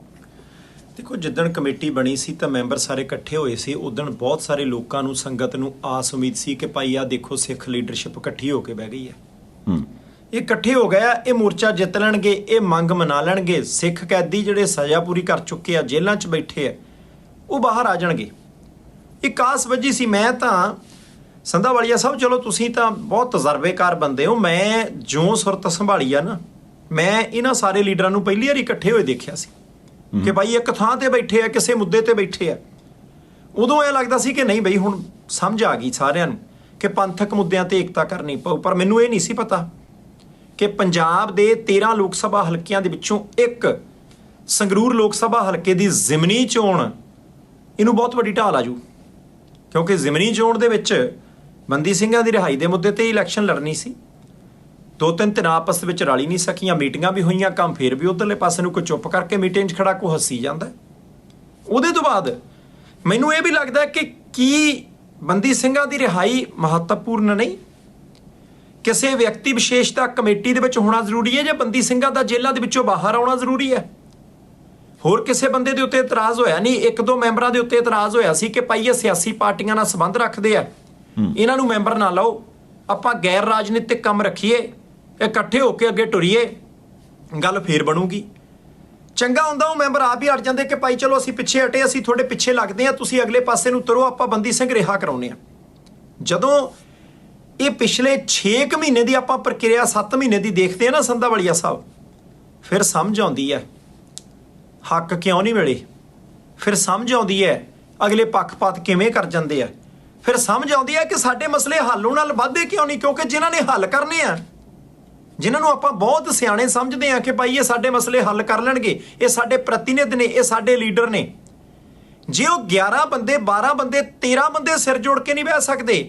ਦੇਖੋ ਜਿੱਦਣ ਕਮੇਟੀ ਬਣੀ ਸੀ ਤਾਂ ਮੈਂਬਰ ਸਾਰੇ ਇਕੱਠੇ ਹੋਏ ਸੀ, ਉਦਣ ਬਹੁਤ ਸਾਰੇ ਲੋਕਾਂ ਨੂੰ, ਸੰਗਤ ਨੂੰ ਆਸ ਉਮੀਦ ਸੀ ਕਿ ਭਾਈ ਆ ਦੇਖੋ ਸਿੱਖ ਲੀਡਰਸ਼ਿਪ ਇਕੱਠੀ ਹੋ ਕੇ ਬਹਿ ਗਈ ਹੈ, ਇਹ ਇਕੱਠੇ ਹੋ ਗਏ ਆ, ਇਹ ਮੋਰਚਾ ਜਿੱਤ ਲੈਣਗੇ, ਇਹ ਮੰਗ ਮਨਾ ਲੈਣਗੇ, ਸਿੱਖ ਕੈਦੀ ਜਿਹੜੇ ਸਜ਼ਾ ਪੂਰੀ ਕਰ ਚੁੱਕੇ ਆ, ਜੇਲ੍ਹਾਂ 'ਚ ਬੈਠੇ ਆ, ਉਹ ਬਾਹਰ ਆ ਜਾਣਗੇ। ਇੱਕ ਆਸ ਵੱਜੀ ਸੀ। ਮੈਂ ਤਾਂ ਸੰਧਾਵਾਲੀਆ ਸਾਹਿਬ, ਚਲੋ ਤੁਸੀਂ ਤਾਂ ਬਹੁਤ ਤਜਰਬੇਕਾਰ ਬੰਦੇ ਹੋ, ਮੈਂ ਜੋ ਸੁਰਤ ਸੰਭਾਲੀ ਆ ਨਾ, ਮੈਂ ਇਹਨਾਂ ਸਾਰੇ ਲੀਡਰਾਂ ਨੂੰ ਪਹਿਲੀ ਵਾਰੀ ਇਕੱਠੇ ਹੋਏ ਦੇਖਿਆ ਸੀ ਕਿ ਭਾਈ ਇੱਕ ਥਾਂ ਤੇ ਬੈਠੇ ਆ, ਕਿਸੇ ਮੁੱਦੇ ਤੇ ਬੈਠੇ ਆ। ਉਦੋਂ ਇਹ ਲੱਗਦਾ ਸੀ ਕਿ ਨਹੀਂ ਬਈ ਹੁਣ ਸਮਝ ਆ ਗਈ ਸਾਰਿਆਂ ਨੂੰ ਕਿ ਪੰਥਕ ਮੁੱਦਿਆਂ ਤੇ ਏਕਤਾ ਕਰਨੀ ਪਊ। ਪਰ ਮੈਨੂੰ ਇਹ ਨਹੀਂ ਸੀ ਪਤਾ ਕਿ ਪੰਜਾਬ ਦੇ 13 ਲੋਕ ਸਭਾ ਹਲਕਿਆਂ ਦੇ ਵਿੱਚੋਂ ਇੱਕ ਸੰਗਰੂਰ ਲੋਕ ਸਭਾ ਹਲਕੇ ਦੀ ਜ਼ਿਮਨੀ ਚੋਣ ਇਹਨੂੰ ਬਹੁਤ ਵੱਡੀ ਢਾਲ ਆ ਜੂ, ਕਿਉਂਕਿ ਜ਼ਿਮਨੀ ਚੋਣ ਦੇ ਵਿੱਚ ਬੰਦੀ ਸਿੰਘਾਂ ਦੀ ਰਿਹਾਈ ਦੇ ਮੁੱਦੇ ਤੇ ਇਲੈਕਸ਼ਨ ਲੜਨੀ ਸੀ। 2-3 ਧਿਰਾਂ ਆਪਸ ਦੇ ਵਿੱਚ ਰਲੀ ਨਹੀਂ ਸਕੀਆਂ, ਮੀਟਿੰਗਾਂ ਵੀ ਹੋਈਆਂ, ਕੰਮ ਫੇਰ ਵੀ ਉਧਰਲੇ ਪਾਸੇ ਨੂੰ ਕੋਈ ਚੁੱਪ ਕਰਕੇ ਮੀਟਿੰਗ 'ਚ ਖੜਾ ਕੋਈ ਹੱਸੀ ਜਾਂਦਾ। ਉਹਦੇ ਤੋਂ ਬਾਅਦ ਮੈਨੂੰ ਇਹ ਵੀ ਲੱਗਦਾ ਕਿ ਕੀ ਬੰਦੀ ਸਿੰਘਾਂ ਦੀ ਰਿਹਾਈ ਮਹੱਤਵਪੂਰਨ ਨਹੀਂ, ਕਿਸੇ ਵਿਅਕਤੀ ਵਿਸ਼ੇਸ਼ ਦਾ ਕਮੇਟੀ ਦੇ ਵਿੱਚ ਹੋਣਾ ਜ਼ਰੂਰੀ ਹੈ ਜਾਂ ਬੰਦੀ ਸਿੰਘਾਂ ਦਾ ਜੇਲ੍ਹਾਂ ਦੇ ਵਿੱਚੋਂ ਬਾਹਰ ਆਉਣਾ ਜ਼ਰੂਰੀ ਹੈ? ਹੋਰ ਕਿਸੇ ਬੰਦੇ ਦੇ ਉੱਤੇ ਇਤਰਾਜ਼ ਹੋਇਆ ਨਹੀਂ, 1-2 ਮੈਂਬਰਾਂ ਦੇ ਉੱਤੇ ਇਤਰਾਜ਼ ਹੋਇਆ ਸੀ ਕਿ ਭਾਈ ਇਹ ਸਿਆਸੀ ਪਾਰਟੀਆਂ ਨਾਲ ਸੰਬੰਧ ਰੱਖਦੇ ਆ, ਇਹਨਾਂ ਨੂੰ ਮੈਂਬਰ ਨਾ ਲਾਓ, ਆਪਾਂ ਗੈਰ ਰਾਜਨੀਤਿਕ ਕੰਮ ਰੱਖੀਏ, ਇਕੱਠੇ ਹੋ ਕੇ ਅੱਗੇ ਟੁਰੀਏ, ਗੱਲ ਫੇਰ ਬਣੂਗੀ। ਚੰਗਾ ਹੁੰਦਾ ਉਹ ਮੈਂਬਰ ਆਪ ਹੀ ਹਟ ਜਾਂਦੇ ਕਿ ਭਾਈ ਚਲੋ ਅਸੀਂ ਪਿੱਛੇ ਹਟੇ, ਅਸੀਂ ਤੁਹਾਡੇ ਪਿੱਛੇ ਲੱਗਦੇ ਹਾਂ, ਤੁਸੀਂ ਅਗਲੇ ਪਾਸੇ ਨੂੰ ਤੁਰੋ, ਆਪਾਂ ਬੰਦੀ ਸਿੰਘ ਰਿਹਾ ਕਰਾਉਂਦੇ ਹਾਂ। ਜਦੋਂ ਇਹ ਪਿਛਲੇ 6 ਮਹੀਨੇ ਦੀ ਆਪਾਂ ਪ੍ਰਕਿਰਿਆ 7 ਮਹੀਨੇ ਦੀ ਦੇਖਦੇ ਆ ਨਾ ਸੰਧਾਵਾਲੀਆ ਸਾਹਿਬ, ਫਿਰ ਸਮਝ ਆਉਂਦੀ ਹੈ ਹੱਕ ਕਿਉਂ ਨਹੀਂ ਮਿਲੇ, ਫਿਰ ਸਮਝ ਆਉਂਦੀ ਹੈ ਅਗਲੇ ਪੱਖਪਾਤ ਕਿਵੇਂ ਕਰ ਜਾਂਦੇ ਆ, ਫਿਰ ਸਮਝ ਆਉਂਦੀ ਹੈ ਕਿ ਸਾਡੇ ਮਸਲੇ ਹੱਲ ਹੋਣ ਨਾਲ ਵੱਧਦੇ ਕਿਉਂ ਨਹੀਂ, ਕਿਉਂਕਿ ਜਿਨ੍ਹਾਂ ਨੇ ਹੱਲ ਕਰਨੇ ਆ, ਜਿਨ੍ਹਾਂ ਨੂੰ ਆਪਾਂ ਬਹੁਤ ਸਿਆਣੇ ਸਮਝਦੇ ਆ ਕਿ ਭਾਈ ਇਹ ਸਾਡੇ ਮਸਲੇ ਹੱਲ ਕਰ ਲੈਣਗੇ, ਇਹ ਸਾਡੇ ਪ੍ਰਤੀਨਿਧ ਨੇ, ਇਹ ਸਾਡੇ ਲੀਡਰ ਨੇ, ਜੇ ਉਹ 11 ਬੰਦੇ 12 ਬੰਦੇ 13 ਬੰਦੇ ਸਿਰ ਜੋੜ ਕੇ ਨਹੀਂ ਬਹਿ ਸਕਦੇ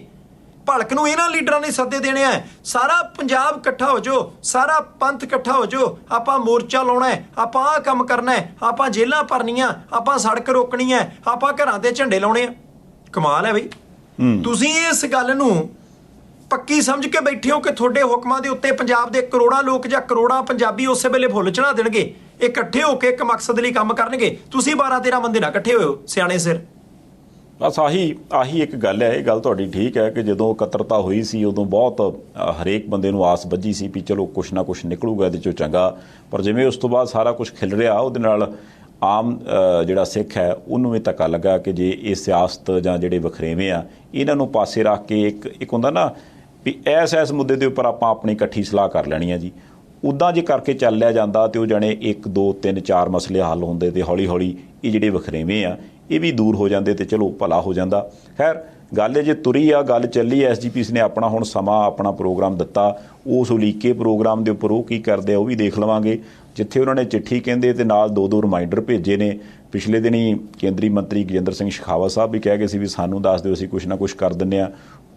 ਭਲਕ ਨੂੰ ਇਹਨਾਂ ਲੀਡਰਾਂ ਨੇ ਸੱਦੇ ਦੇਣੇ ਆ। ਸਾਰਾ ਪੰਜਾਬ ਇਕੱਠਾ ਹੋ ਜਾਓ, ਸਾਰਾ ਪੰਥ ਇਕੱਠਾ ਹੋ ਜਾਓ, ਆਪਾਂ ਮੋਰਚਾ ਲਾਉਣਾ ਹੈ, ਆਪਾਂ ਆਹ ਕੰਮ ਕਰਨਾ ਹੈ, ਆਪਾਂ ਜੇਲ੍ਹਾਂ ਭਰਨੀਆਂ, ਆਪਾਂ ਸੜਕ ਰੋਕਣੀ ਹੈ, ਆਪਾਂ ਘਰਾਂ ਦੇ ਝੰਡੇ ਲਾਉਣੇ ਆ। ਕਮਾਲ ਹੈ ਬਈ। ਤੁਸੀਂ ਇਸ ਗੱਲ ਨੂੰ ਪੱਕੀ ਸਮਝ ਕੇ ਬੈਠੇ ਹੋ ਕਿ ਤੁਹਾਡੇ ਹੁਕਮਾਂ ਦੇ ਉੱਤੇ ਪੰਜਾਬ ਦੇ ਕਰੋੜਾਂ ਲੋਕ ਜਾਂ ਕਰੋੜਾਂ ਪੰਜਾਬੀ ਉਸੇ ਵੇਲੇ ਫੁੱਲ ਚੜਾ ਦੇਣਗੇ। ਇਹ ਇਕੱਠੇ ਹੋ ਕੇ ਇੱਕ ਮਕਸਦ ਲਈ ਕੰਮ ਕਰਨਗੇ। ਤੁਸੀਂ 12-13 ਬੰਦੇ ਨਾ ਇਕੱਠੇ ਹੋਇਓ ਸਿਆਣੇ ਸਿਰ।
ਬਸ ਆਹੀ ਇੱਕ ਗੱਲ ਹੈ। ਇਹ ਗੱਲ ਤੁਹਾਡੀ ਠੀਕ ਹੈ ਕਿ ਜਦੋਂ ਇਕੱਤਰਤਾ ਹੋਈ ਸੀ ਉਦੋਂ ਬਹੁਤ ਹਰੇਕ ਬੰਦੇ ਨੂੰ ਆਸ ਬੱਝੀ ਸੀ ਵੀ ਚਲੋ ਕੁਛ ਨਾ ਕੁਛ ਨਿਕਲੂਗਾ ਇਹਦੇ 'ਚੋਂ ਚੰਗਾ। ਪਰ ਜਿਵੇਂ ਉਸ ਤੋਂ ਬਾਅਦ ਸਾਰਾ ਕੁਝ ਖਿਲ ਰਿਹਾ, ਉਹਦੇ ਨਾਲ ਆਮ ਜਿਹੜਾ ਸਿੱਖ ਹੈ ਉਹਨੂੰ ਵੀ ਧੱਕਾ ਲੱਗਾ ਕਿ ਜੇ ਇਹ ਸਿਆਸਤ ਜਾਂ ਜਿਹੜੇ ਵਖਰੇਵੇਂ ਆ ਇਹਨਾਂ ਨੂੰ ਪਾਸੇ ਰੱਖ ਕੇ ਇੱਕ ਹੁੰਦਾ ਨਾ ਵੀ ਐਸ ਮੁੱਦੇ ਦੇ ਉੱਪਰ ਆਪਾਂ ਆਪਣੀ ਇਕੱਠੀ ਸਲਾਹ ਕਰ ਲੈਣੀ ਆ ਜੀ। ਉੱਦਾਂ ਜੇ ਕਰਕੇ ਚੱਲ ਲਿਆ ਜਾਂਦਾ ਤੇ ਉਹ ਜਾਣੇ 1 2 3 4 ਮਸਲੇ ਹੱਲ ਹੁੰਦੇ ਤੇ ਹੌਲੀ ਹੌਲੀ ਇਹ ਜਿਹੜੇ ਵਖਰੇਵੇਂ ਆ ਇਹ ਵੀ ਦੂਰ ਹੋ ਜਾਂਦੇ ਤੇ ਚਲੋ ਭਲਾ ਹੋ ਜਾਂਦਾ। ਖੈਰ ਗੱਲ ਜੇ ਤੁਰੀ ਆ, ਗੱਲ ਚੱਲੀ, SGPC ਨੇ ਆਪਣਾ ਹੁਣ ਸਮਾਂ ਆਪਣਾ ਪ੍ਰੋਗਰਾਮ ਦਿੱਤਾ। ਉਸ ਉਲੀਕੇ ਪ੍ਰੋਗਰਾਮ ਦੇ ਉੱਪਰ ਉਹ ਕੀ ਕਰਦੇ ਆ ਉਹ ਵੀ ਦੇਖ ਲਵਾਂਗੇ। ਜਿੱਥੇ ਉਹਨਾਂ ਨੇ ਚਿੱਠੀ ਕਹਿੰਦੇ ਤੇ ਨਾਲ 2-2 ਰਿਮਾਈਂਡਰ ਭੇਜੇ ਨੇ। ਪਿਛਲੇ ਦਿਨੀ ਕੇਂਦਰੀ ਮੰਤਰੀ ਗਜੇਂਦਰ ਸਿੰਘ ਸ਼ੇਖਾਵਤ ਸਾਹਿਬ ਵੀ ਕਹਿ ਗਏ ਸੀ ਵੀ ਸਾਨੂੰ ਦੱਸ ਦਿਓ, ਅਸੀਂ ਕੁਛ ਨਾ ਕੁਛ ਕਰ ਦਿੰਦੇ ਹਾਂ।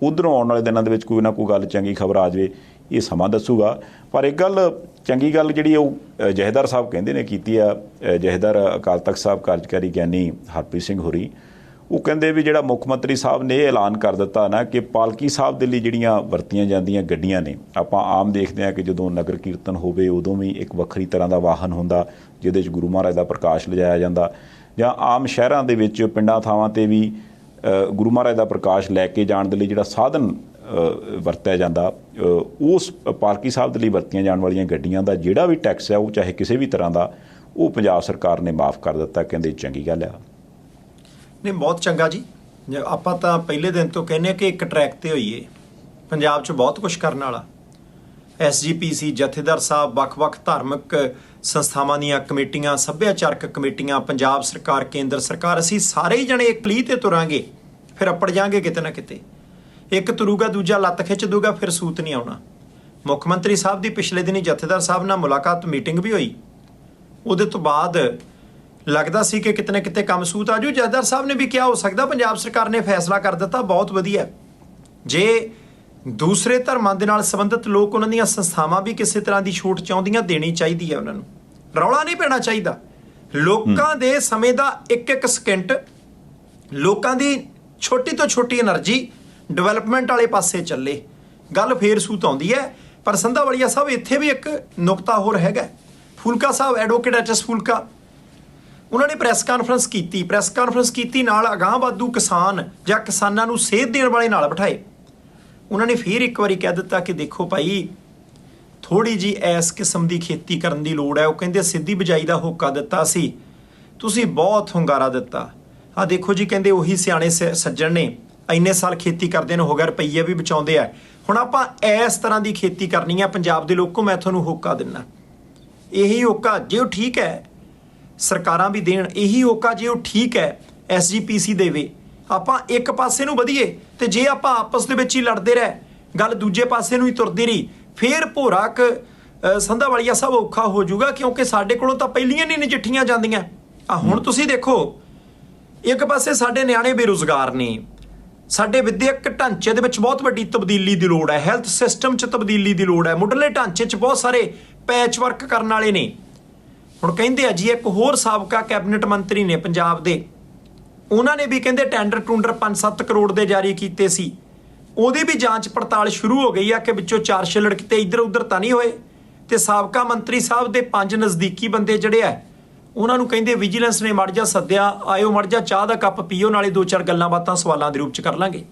ਉੱਧਰੋਂ ਆਉਣ ਵਾਲੇ ਦਿਨਾਂ ਦੇ ਵਿੱਚ ਕੋਈ ਨਾ ਕੋਈ ਗੱਲ ਚੰਗੀ ਖਬਰ ਆ ਜਾਵੇ, ਇਹ ਸਮਾਂ ਦੱਸੂਗਾ। ਪਰ ਇੱਕ ਗੱਲ ਚੰਗੀ ਗੱਲ ਜਿਹੜੀ ਉਹ ਜਥੇਦਾਰ ਸਾਹਿਬ ਕਹਿੰਦੇ ਨੇ ਕੀਤੀ ਆ, ਜਥੇਦਾਰ ਅਕਾਲ ਤਖਤ ਸਾਹਿਬ ਕਾਰਜਕਾਰੀ ਗਿਆਨੀ ਹਰਪ੍ਰੀਤ ਸਿੰਘ ਹੋਰੀ, ਉਹ ਕਹਿੰਦੇ ਵੀ ਜਿਹੜਾ ਮੁੱਖ ਮੰਤਰੀ ਸਾਹਿਬ ਨੇ ਇਹ ਐਲਾਨ ਕਰ ਦਿੱਤਾ ਨਾ ਕਿ ਪਾਲਕੀ ਸਾਹਿਬ ਦੇ ਲਈ ਜਿਹੜੀਆਂ ਵਰਤੀਆਂ ਜਾਂਦੀਆਂ ਗੱਡੀਆਂ ਨੇ, ਆਪਾਂ ਆਮ ਦੇਖਦੇ ਹਾਂ ਕਿ ਜਦੋਂ ਨਗਰ ਕੀਰਤਨ ਹੋਵੇ ਉਦੋਂ ਵੀ ਇੱਕ ਵੱਖਰੀ ਤਰ੍ਹਾਂ ਦਾ ਵਾਹਨ ਹੁੰਦਾ ਜਿਹਦੇ 'ਚ ਗੁਰੂ ਮਹਾਰਾਜ ਦਾ ਪ੍ਰਕਾਸ਼ ਲਿਜਾਇਆ ਜਾਂਦਾ, ਜਾਂ ਆਮ ਸ਼ਹਿਰਾਂ ਦੇ ਵਿੱਚ ਪਿੰਡਾਂ ਥਾਵਾਂ 'ਤੇ ਵੀ ਗੁਰੂ ਮਹਾਰਾਜ ਦਾ ਪ੍ਰਕਾਸ਼ ਲੈ ਕੇ ਜਾਣ ਦੇ ਲਈ ਜਿਹੜਾ ਸਾਧਨ ਵਰਤਿਆ ਜਾਂਦਾ, ਉਸ ਪਾਲਕੀ ਸਾਹਿਬ ਦੇ ਲਈ ਵਰਤੀਆਂ ਜਾਣ ਵਾਲੀਆਂ ਗੱਡੀਆਂ ਦਾ ਜਿਹੜਾ ਵੀ ਟੈਕਸ ਹੈ ਉਹ ਚਾਹੇ ਕਿਸੇ ਵੀ ਤਰ੍ਹਾਂ ਦਾ, ਉਹ ਪੰਜਾਬ ਸਰਕਾਰ ਨੇ ਮਾਫ ਕਰ ਦਿੱਤਾ। ਕਹਿੰਦੇ ਚੰਗੀ ਗੱਲ ਆ।
ਨਹੀਂ, ਬਹੁਤ ਚੰਗਾ ਜੀ। ਆਪਾਂ ਤਾਂ ਪਹਿਲੇ ਦਿਨ ਤੋਂ ਕਹਿੰਦੇ ਕਿ ਇੱਕ ਟਰੈਕ ਤੇ ਹੋਈਏ। ਪੰਜਾਬ 'ਚ ਬਹੁਤ ਕੁਝ ਕਰਨ ਵਾਲਾ। SGPC, ਜਥੇਦਾਰ ਸਾਹਿਬ, ਵੱਖ-ਵੱਖ ਧਾਰਮਿਕ ਸੰਸਥਾਵਾਂ ਦੀਆਂ ਕਮੇਟੀਆਂ, ਸੱਭਿਆਚਾਰਕ ਕਮੇਟੀਆਂ, ਪੰਜਾਬ ਸਰਕਾਰ, ਕੇਂਦਰ ਸਰਕਾਰ, ਅਸੀਂ ਸਾਰੇ ਹੀ ਜਣੇ ਇੱਕ ਲੀਹ ਤੇ ਤੁਰਾਂਗੇ, ਫਿਰ ਅੱਪੜ ਜਾਾਂਗੇ ਕਿਤੇ ਨਾ ਕਿਤੇ। ਇੱਕ ਤੁਰੂਗਾ ਦੂਜਾ ਲੱਤ ਖਿੱਚ ਦੂਗਾ, ਫਿਰ ਸੂਤ ਨਹੀਂ ਆਉਣਾ। ਮੁੱਖ ਮੰਤਰੀ ਸਾਹਿਬ ਦੀ ਪਿਛਲੇ ਦਿਨੀ ਜਥੇਦਾਰ ਸਾਹਿਬ ਨਾਲ ਮੁਲਾਕਾਤ, ਮੀਟਿੰਗ ਵੀ ਹੋਈ। ਉਹਦੇ ਤੋਂ ਬਾਅਦ ਲੱਗਦਾ ਸੀ ਕਿ ਕਿਤੇ ਨਾ ਕਿਤੇ ਕੰਮ ਸੂਤ ਆਜੂ। ਜਥੇਦਾਰ ਸਾਹਿਬ ਨੇ ਵੀ ਕਿਹਾ ਹੋ ਸਕਦਾ ਪੰਜਾਬ ਸਰਕਾਰ ਨੇ ਫੈਸਲਾ ਕਰ ਦਿੱਤਾ, ਬਹੁਤ ਵਧੀਆ। ਜੇ ਦੂਸਰੇ ਧਰਮਾਂ ਦੇ ਨਾਲ ਸੰਬੰਧਿਤ ਲੋਕ, ਉਹਨਾਂ ਦੀਆਂ ਸੰਸਥਾਵਾਂ ਵੀ ਕਿਸੇ ਤਰ੍ਹਾਂ ਦੀ ਛੂਟ ਚਾਹੁੰਦੀਆਂ, ਦੇਣੀ ਚਾਹੀਦੀ ਹੈ ਉਹਨਾਂ ਨੂੰ। ਰੌਲਾ ਨਹੀਂ ਪੈਣਾ ਚਾਹੀਦਾ। ਲੋਕਾਂ ਦੇ ਸਮੇਂ ਦਾ ਇੱਕ ਸਕਿੰਟ, ਲੋਕਾਂ ਦੀ ਛੋਟੀ ਤੋਂ ਛੋਟੀ એનર્ਜੀ ਡਿਵੈਲਪਮੈਂਟ ਵਾਲੇ ਪਾਸੇ ਚੱਲੇ, ਗੱਲ ਫੇਰ ਸੂਤ ਆਉਂਦੀ ਹੈ। ਪਰ ਸੰਧਾਵਾਲੀਆ ਸਾਹਿਬ, ਇੱਥੇ ਵੀ ਇੱਕ ਨੁਕਤਾ ਹੋਰ ਹੈਗਾ। ਫੂਲਕਾ ਸਾਹਿਬ, ਐਡਵੋਕੇਟ ਐਚ.ਐਸ. ਫੂਲਕਾ, ਉਹਨਾਂ ਨੇ ਪ੍ਰੈਸ ਕਾਨਫਰੰਸ ਕੀਤੀ ਨਾਲ ਅਗਾਂਹਵਧੂ ਕਿਸਾਨ ਜਾਂ ਕਿਸਾਨਾਂ ਨੂੰ ਸੇਧ ਦੇਣ ਵਾਲੇ ਨਾਲ ਬਿਠਾਏ। ਉਹਨਾਂ ਨੇ ਫਿਰ ਇੱਕ ਵਾਰੀ ਕਹਿ ਦਿੱਤਾ ਕਿ ਦੇਖੋ ਭਾਈ, ਥੋੜ੍ਹੀ ਜੀ ਇਸ ਕਿਸਮ ਦੀ ਖੇਤੀ ਕਰਨ ਦੀ ਲੋੜ ਹੈ। ਉਹ ਕਹਿੰਦੇ ਸਿੱਧੀ ਬਿਜਾਈ ਦਾ ਹੋਕਾ ਦਿੱਤਾ ਸੀ, ਤੁਸੀਂ ਬਹੁਤ ਹੁੰਗਾਰਾ ਦਿੱਤਾ। ਆਹ ਦੇਖੋ ਜੀ, ਕਹਿੰਦੇ ਉਹੀ ਸਿਆਣੇ ਸੱਜਣ ਨੇ, ਇੰਨੇ ਸਾਲ ਖੇਤੀ ਕਰਦੇ ਨੂੰ ਹੋ ਗਿਆ, ਰੁਪਈਏ ਵੀ ਬਚਾਉਂਦੇ ਆ। ਹੁਣ ਆਪਾਂ ਇਸ ਤਰ੍ਹਾਂ ਦੀ ਖੇਤੀ ਕਰਨੀ ਆ ਪੰਜਾਬ ਦੇ ਲੋਕੋ, ਮੈਂ ਤੁਹਾਨੂੰ ਹੋਕਾ ਦਿੰਦਾ। ਇਹੀ ਹੋਕਾ ਜੇ ਉਹ ਠੀਕ ਹੈ ਸਰਕਾਰਾਂ ਵੀ ਦੇਣ, ਇਹੀ ਹੋਕਾ ਜੇ ਉਹ ਠੀਕ ਹੈ SGPC ਦੇਵੇ, ਆਪਾਂ ਇੱਕ ਪਾਸੇ ਨੂੰ ਵਧੀਏ। ਤੇ ਜੇ ਆਪਾਂ ਆਪਸ ਦੇ ਵਿੱਚ ਹੀ ਲੜਦੇ ਰਹਿ, ਗੱਲ ਦੂਜੇ ਪਾਸੇ ਨੂੰ ਹੀ ਤੁਰਦੀ ਰਹੀ, ਫੇਰ ਭੋਰਾ ਸੰਧਾਵਾਲੀਆ ਸਾਹਿਬ ਔਖਾ ਹੋ ਜਾਊਗਾ। ਕਿਉਂਕਿ ਸਾਡੇ ਕੋਲੋਂ ਤਾਂ ਪਹਿਲੀਆਂ ਨਹੀਂ ਨਜਿੱਠੀਆਂ ਜਾਂਦੀਆਂ। ਹੁਣ ਤੁਸੀਂ ਦੇਖੋ, ਇੱਕ ਪਾਸੇ ਸਾਡੇ ਨਿਆਣੇ ਬੇਰੁਜ਼ਗਾਰ ਨੇ, ਸਾਡੇ ਵਿਦਿਅਕ ਢਾਂਚੇ ਦੇ ਵਿੱਚ ਬਹੁਤ ਵੱਡੀ ਤਬਦੀਲੀ ਦੀ ਲੋੜ ਹੈ, ਹੈਲਥ ਸਿਸਟਮ 'ਚ ਤਬਦੀਲੀ ਦੀ ਲੋੜ ਹੈ, ਮੁੱਢਲੇ ਢਾਂਚੇ 'ਚ ਬਹੁਤ ਸਾਰੇ ਪੈਚ ਵਰਕ ਕਰਨ ਵਾਲੇ ਨੇ। ਹੁਣ ਕਹਿੰਦੇ ਆ ਜੀ, ਇੱਕ ਹੋਰ ਸਾਬਕਾ ਕੈਬਨਿਟ ਮੰਤਰੀ ਨੇ ਪੰਜਾਬ ਦੇ, ਉਹਨਾਂ ਨੇ ਵੀ ਕਹਿੰਦੇ ਟੈਂਡਰ 5-7 ਕਰੋੜ ਦੇ ਜਾਰੀ ਕੀਤੇ ਸੀ। ਉਹਦੀ ਵੀ ਜਾਂਚ ਪੜਤਾਲ ਸ਼ੁਰੂ ਹੋ ਗਈ ਆ ਕਿ ਵਿੱਚੋਂ 4 ਛਿੱਲੜ ਕਿਤੇ ਇੱਧਰ ਉੱਧਰ ਤਾਂ ਨਹੀਂ ਹੋਏ। ਤੇ ਸਾਬਕਾ ਮੰਤਰੀ ਸਾਹਿਬ ਦੇ 5 ਨਜ਼ਦੀਕੀ ਬੰਦੇ ਜਿਹੜੇ ਆ, ਉਹਨਾਂ ਨੂੰ ਕਹਿੰਦੇ ਵਿਜੀਲੈਂਸ ਨੇ ਮੜ ਜਾ ਸੱਦਿਆ, ਆਇਓ ਮੜ ਜਾ ਚਾਹ ਦਾ ਕੱਪ ਪੀਓ, ਨਾਲੇ 2-4 ਗੱਲਾਂ ਬਾਤਾਂ ਸਵਾਲਾਂ ਦੇ ਰੂਪ 'ਚ ਕਰ ਲਾਂਗੇ।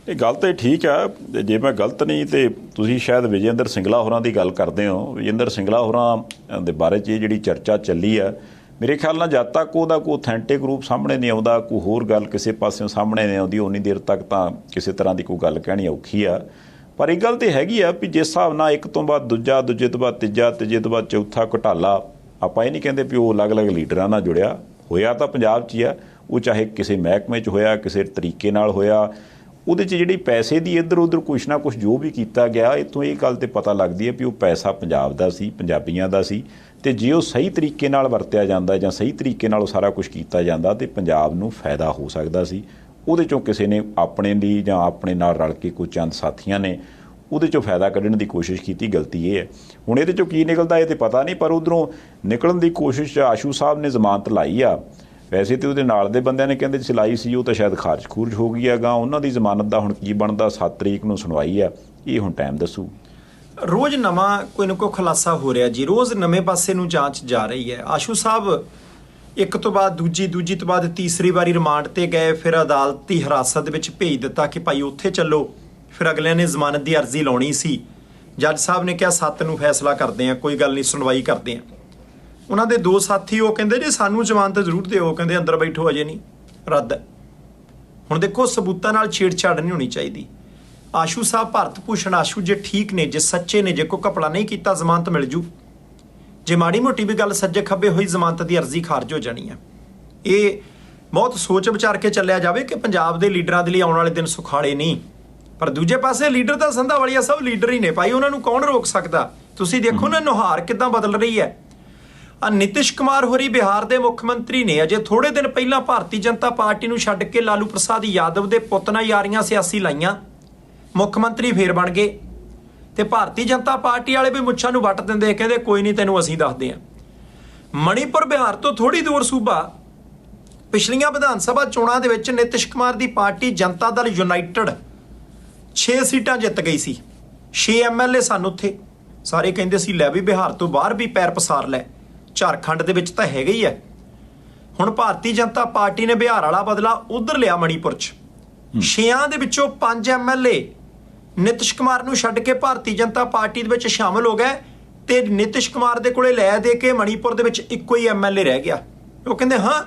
ਇਹ ਗੱਲ ਤਾਂ ਠੀਕ ਆ। ਜੇ ਮੈਂ ਗਲਤ ਨਹੀਂ ਤੇ ਤੁਸੀਂ ਸ਼ਾਇਦ ਵਿਜੇਂਦਰ ਸਿੰਗਲਾ ਹੋਰਾਂ ਦੀ ਗੱਲ ਕਰਦੇ ਹੋ। ਵਿਜੇਂਦਰ ਸਿੰਗਲਾ ਹੋਰਾਂ ਦੇ ਬਾਰੇ 'ਚ ਇਹ ਜਿਹੜੀ ਚਰਚਾ ਚੱਲੀ ਆ, ਮੇਰੇ ਖਿਆਲ ਨਾਲ ਜਦ ਤੱਕ ਉਹਦਾ ਕੋਈ ਅਥੈਂਟਿਕ ਰੂਪ ਸਾਹਮਣੇ ਨਹੀਂ ਆਉਂਦਾ, ਕੋਈ ਹੋਰ ਗੱਲ ਕਿਸੇ ਪਾਸਿਓਂ ਸਾਹਮਣੇ ਨਹੀਂ ਆਉਂਦੀ, ਉਨੀ ਦੇਰ ਤੱਕ ਤਾਂ ਕਿਸੇ ਤਰ੍ਹਾਂ ਦੀ ਕੋਈ ਗੱਲ ਕਹਿਣੀ ਔਖੀ ਆ। ਪਰ ਇਹ ਗੱਲ ਤਾਂ ਹੈਗੀ ਆ ਵੀ ਜਿਸ ਹਿਸਾਬ ਨਾਲ ਇੱਕ ਤੋਂ ਬਾਅਦ ਦੂਜਾ, ਦੂਜੇ ਤੋਂ ਬਾਅਦ ਤੀਜਾ, ਤੀਜੇ ਤੋਂ ਬਾਅਦ ਚੌਥਾ ਘੁਟਾਲਾ, ਆਪਾਂ ਇਹ ਨਹੀਂ ਕਹਿੰਦੇ ਵੀ ਉਹ ਅਲੱਗ-ਅਲੱਗ ਲੀਡਰਾਂ ਨਾਲ ਜੁੜਿਆ ਹੋਇਆ, ਤਾਂ ਪੰਜਾਬ 'ਚ ਹੀ ਆ। ਉਹ ਚਾਹੇ ਕਿਸੇ ਮਹਿਕਮੇ 'ਚ ਹੋਇਆ, ਕਿਸੇ ਤਰੀਕੇ ਨਾਲ ਹੋਇਆ, ਉਹਦੇ 'ਚ ਜਿਹੜੀ ਪੈਸੇ ਦੀ ਇੱਧਰ ਉੱਧਰ ਕੁਛ ਨਾ ਕੁਛ ਜੋ ਵੀ ਕੀਤਾ ਗਿਆ, ਇੱਥੋਂ ਇਹ ਗੱਲ 'ਤੇ ਪਤਾ ਲੱਗਦੀ ਹੈ ਵੀ ਉਹ ਪੈਸਾ ਪੰਜਾਬ ਦਾ ਸੀ, ਪੰਜਾਬੀਆਂ ਦਾ ਸੀ। ਅਤੇ ਜੇ ਉਹ ਸਹੀ ਤਰੀਕੇ ਨਾਲ ਵਰਤਿਆ ਜਾਂਦਾ ਜਾਂ ਸਹੀ ਤਰੀਕੇ ਨਾਲ ਉਹ ਸਾਰਾ ਕੁਛ ਕੀਤਾ ਜਾਂਦਾ ਤਾਂ ਪੰਜਾਬ ਨੂੰ ਫਾਇਦਾ ਹੋ ਸਕਦਾ ਸੀ। ਉਹਦੇ 'ਚੋਂ ਕਿਸੇ ਨੇ ਆਪਣੇ ਲਈ ਜਾਂ ਆਪਣੇ ਨਾਲ ਰਲ ਕੇ ਕੋਈ ਚੰਦ ਸਾਥੀਆਂ ਨੇ ਉਹਦੇ 'ਚੋਂ ਫਾਇਦਾ ਕੱਢਣ ਦੀ ਕੋਸ਼ਿਸ਼ ਕੀਤੀ। ਗਲਤੀ ਇਹ ਹੈ। ਹੁਣ ਇਹਦੇ 'ਚੋਂ ਕੀ ਨਿਕਲਦਾ ਇਹ ਤਾਂ ਪਤਾ ਨਹੀਂ, ਪਰ ਉੱਧਰੋਂ ਨਿਕਲਣ ਦੀ ਕੋਸ਼ਿਸ਼ ਆਸ਼ੂ ਸਾਹਿਬ ਨੇ ਜ਼ਮਾਨਤ ਲਾਈ ਆ। ਵੈਸੇ ਤੇ ਉਹਦੇ ਨਾਲ ਦੇ ਬੰਦਿਆਂ ਨੇ ਕਹਿੰਦੇ ਚਲਾਈ ਸੀ, ਉਹ ਤਾਂ ਸ਼ਾਇਦ ਖਾਰਜ ਹੋ ਗਈ ਹੈਗਾ। ਉਹਨਾਂ ਦੀ ਜ਼ਮਾਨਤ ਦਾ ਹੁਣ ਕੀ ਬਣਦਾ, 7 ਤਰੀਕ ਨੂੰ ਸੁਣਵਾਈ ਆ, ਇਹ ਹੁਣ ਟਾਈਮ ਦੱਸੂ।
ਰੋਜ਼ ਨਵਾਂ ਕੋਈ ਨਾ ਕੋਈ ਖੁਲਾਸਾ ਹੋ ਰਿਹਾ ਜੀ, ਰੋਜ਼ ਨਵੇਂ ਪਾਸੇ ਨੂੰ ਜਾਂਚ ਜਾ ਰਹੀ ਹੈ। ਆਸ਼ੂ ਸਾਹਿਬ ਇੱਕ ਤੋਂ ਬਾਅਦ ਦੂਜੀ ਤੋਂ ਬਾਅਦ ਤੀਸਰੀ ਵਾਰੀ ਰਿਮਾਂਡ ਤੇ ਗਏ, ਫਿਰ ਅਦਾਲਤੀ ਹਿਰਾਸਤ ਦੇ ਵਿੱਚ ਭੇਜ ਦਿੱਤਾ ਕਿ ਭਾਈ ਉੱਥੇ ਚੱਲੋ। ਫਿਰ ਅਗਲਿਆਂ ਨੇ ਜ਼ਮਾਨਤ ਦੀ ਅਰਜ਼ੀ ਲਾਉਣੀ ਸੀ, ਜੱਜ ਸਾਹਿਬ ਨੇ ਕਿਹਾ 7 ਨੂੰ ਫੈਸਲਾ ਕਰਦੇ ਆ, ਕੋਈ ਗੱਲ ਨਹੀਂ ਸੁਣਵਾਈ ਕਰਦੇ ਆ। ਉਹਨਾਂ ਦੇ 2 ਸਾਥੀ ਉਹ ਕਹਿੰਦੇ ਜੀ ਸਾਨੂੰ ਜ਼ਮਾਨਤ ਜ਼ਰੂਰ ਦਿਓ, ਕਹਿੰਦੇ ਅੰਦਰ ਬੈਠੋ ਅਜੇ ਨਹੀਂ, ਰੱਦ। ਹੁਣ ਦੇਖੋ ਸਬੂਤਾਂ ਨਾਲ ਛੇੜਛਾੜ ਨਹੀਂ ਹੋਣੀ ਚਾਹੀਦੀ। ਆਸ਼ੂ ਸਾਹਿਬ ਭਾਰਤ ਭੂਸ਼ਣ ਆਸ਼ੂ ਜੇ ਠੀਕ ਨੇ, ਜੇ ਸੱਚੇ ਨੇ, ਜੇ ਕੋਈ ਘਪਲਾ ਨਹੀਂ ਕੀਤਾ ਜ਼ਮਾਨਤ ਮਿਲ ਜੂ। ਜੇ ਮਾੜੀ ਮੋਟੀ ਵੀ ਗੱਲ ਸੱਜੇ ਖੱਬੇ ਹੋਈ ਜ਼ਮਾਨਤ ਦੀ ਅਰਜ਼ੀ ਖਾਰਜ ਹੋ ਜਾਣੀ ਹੈ। ਇਹ ਬਹੁਤ ਸੋਚ ਵਿਚਾਰ ਕੇ ਚੱਲਿਆ ਜਾਵੇ ਕਿ ਪੰਜਾਬ ਦੇ ਲੀਡਰਾਂ ਦੇ ਲਈ ਆਉਣ ਵਾਲੇ ਦਿਨ ਸੁਖਾਲੇ ਨਹੀਂ। ਪਰ ਦੂਜੇ ਪਾਸੇ ਲੀਡਰ ਤਾਂ ਸੰਧਾਵਾਲੀਆ ਸਭ ਲੀਡਰ ਹੀ ਨੇ ਭਾਈ, ਉਹਨਾਂ ਨੂੰ ਕੌਣ ਰੋਕ ਸਕਦਾ। ਤੁਸੀਂ ਦੇਖੋ ਨਾ ਨੁਹਾਰ ਕਿੱਦਾਂ ਬਦਲ ਰਹੀ ਹੈ। ਨਿਤਿਸ਼ ਕੁਮਾਰ ਹੋਰੀ ਬਿਹਾਰ ਦੇ ਮੁੱਖ ਮੰਤਰੀ ਨੇ, ਅਜੇ ਥੋੜੇ ਦਿਨ ਪਹਿਲਾਂ ਭਾਰਤੀ ਜਨਤਾ ਪਾਰਟੀ ਨੂੰ ਛੱਡ ਕੇ ਲਾਲੂ ਪ੍ਰਸਾਦ ਯਾਦਵ ਦੇ ਪੁੱਤ ਨਾਲ ਯਾਰੀਆਂ ਸਿਆਸੀ ਲਾਈਆਂ, ਮੁੱਖ ਮੰਤਰੀ ਫੇਰ ਬਣ ਗਏ। ਤੇ ਭਾਰਤੀ ਜਨਤਾ ਪਾਰਟੀ ਵਾਲੇ ਵੀ ਮੁੱਛਾਂ ਨੂੰ ਵੱਟ ਦਿੰਦੇ, ਕਹਿੰਦੇ ਕੋਈ ਨਹੀਂ ਤੈਨੂੰ ਅਸੀਂ ਦੱਸਦੇ ਹਾਂ। ਮਣੀਪੁਰ ਬਿਹਾਰ ਤੋਂ ਥੋੜੀ ਦੂਰ ਸੂਬਾ, ਪਿਛਲੀਆਂ ਵਿਧਾਨ ਸਭਾ ਚੋਣਾਂ ਦੇ ਵਿੱਚ ਨਿਤਿਸ਼ ਕੁਮਾਰ ਦੀ ਪਾਰਟੀ ਜਨਤਾ ਦਲ ਯੂਨਾਈਟਿਡ 6 ਸੀਟਾਂ ਜਿੱਤ ਗਈ ਸੀ। 6 MLA ਸਨ ਉੱਥੇ। ਸਾਰੇ ਕਹਿੰਦੇ ਸੀ ਲੈ ਵੀ ਬਿਹਾਰ ਤੋਂ ਬਾਹਰ ਵੀ ਪੈਰ ਪਸਾਰ ਲੈ, ਝਾਰਖੰਡ ਦੇ ਵਿੱਚ ਤਾਂ ਹੈਗਾ ਹੀ ਹੈ। ਹੁਣ ਭਾਰਤੀ ਜਨਤਾ ਪਾਰਟੀ ਨੇ ਬਿਹਾਰ ਵਾਲਾ ਬਦਲਾ ਉਧਰ ਲਿਆ ਮਣੀਪੁਰ 'ਚ। 6 ਦੇ ਵਿੱਚੋਂ 5 MLA ਨਿਤਿਸ਼ ਕੁਮਾਰ ਨੂੰ ਛੱਡ ਕੇ ਭਾਰਤੀ ਜਨਤਾ ਪਾਰਟੀ ਦੇ ਵਿੱਚ ਸ਼ਾਮਲ ਹੋ ਗਏ ਤੇ ਨਿਤਿਸ਼ ਕੁਮਾਰ ਦੇ ਕੋਲੇ ਲੈ ਦੇ ਕੇ ਮਣੀਪੁਰ ਦੇ ਵਿੱਚ ਇੱਕੋ ਹੀ MLA ਰਹਿ ਗਿਆ। ਉਹ ਕਹਿੰਦੇ ਹਾਂ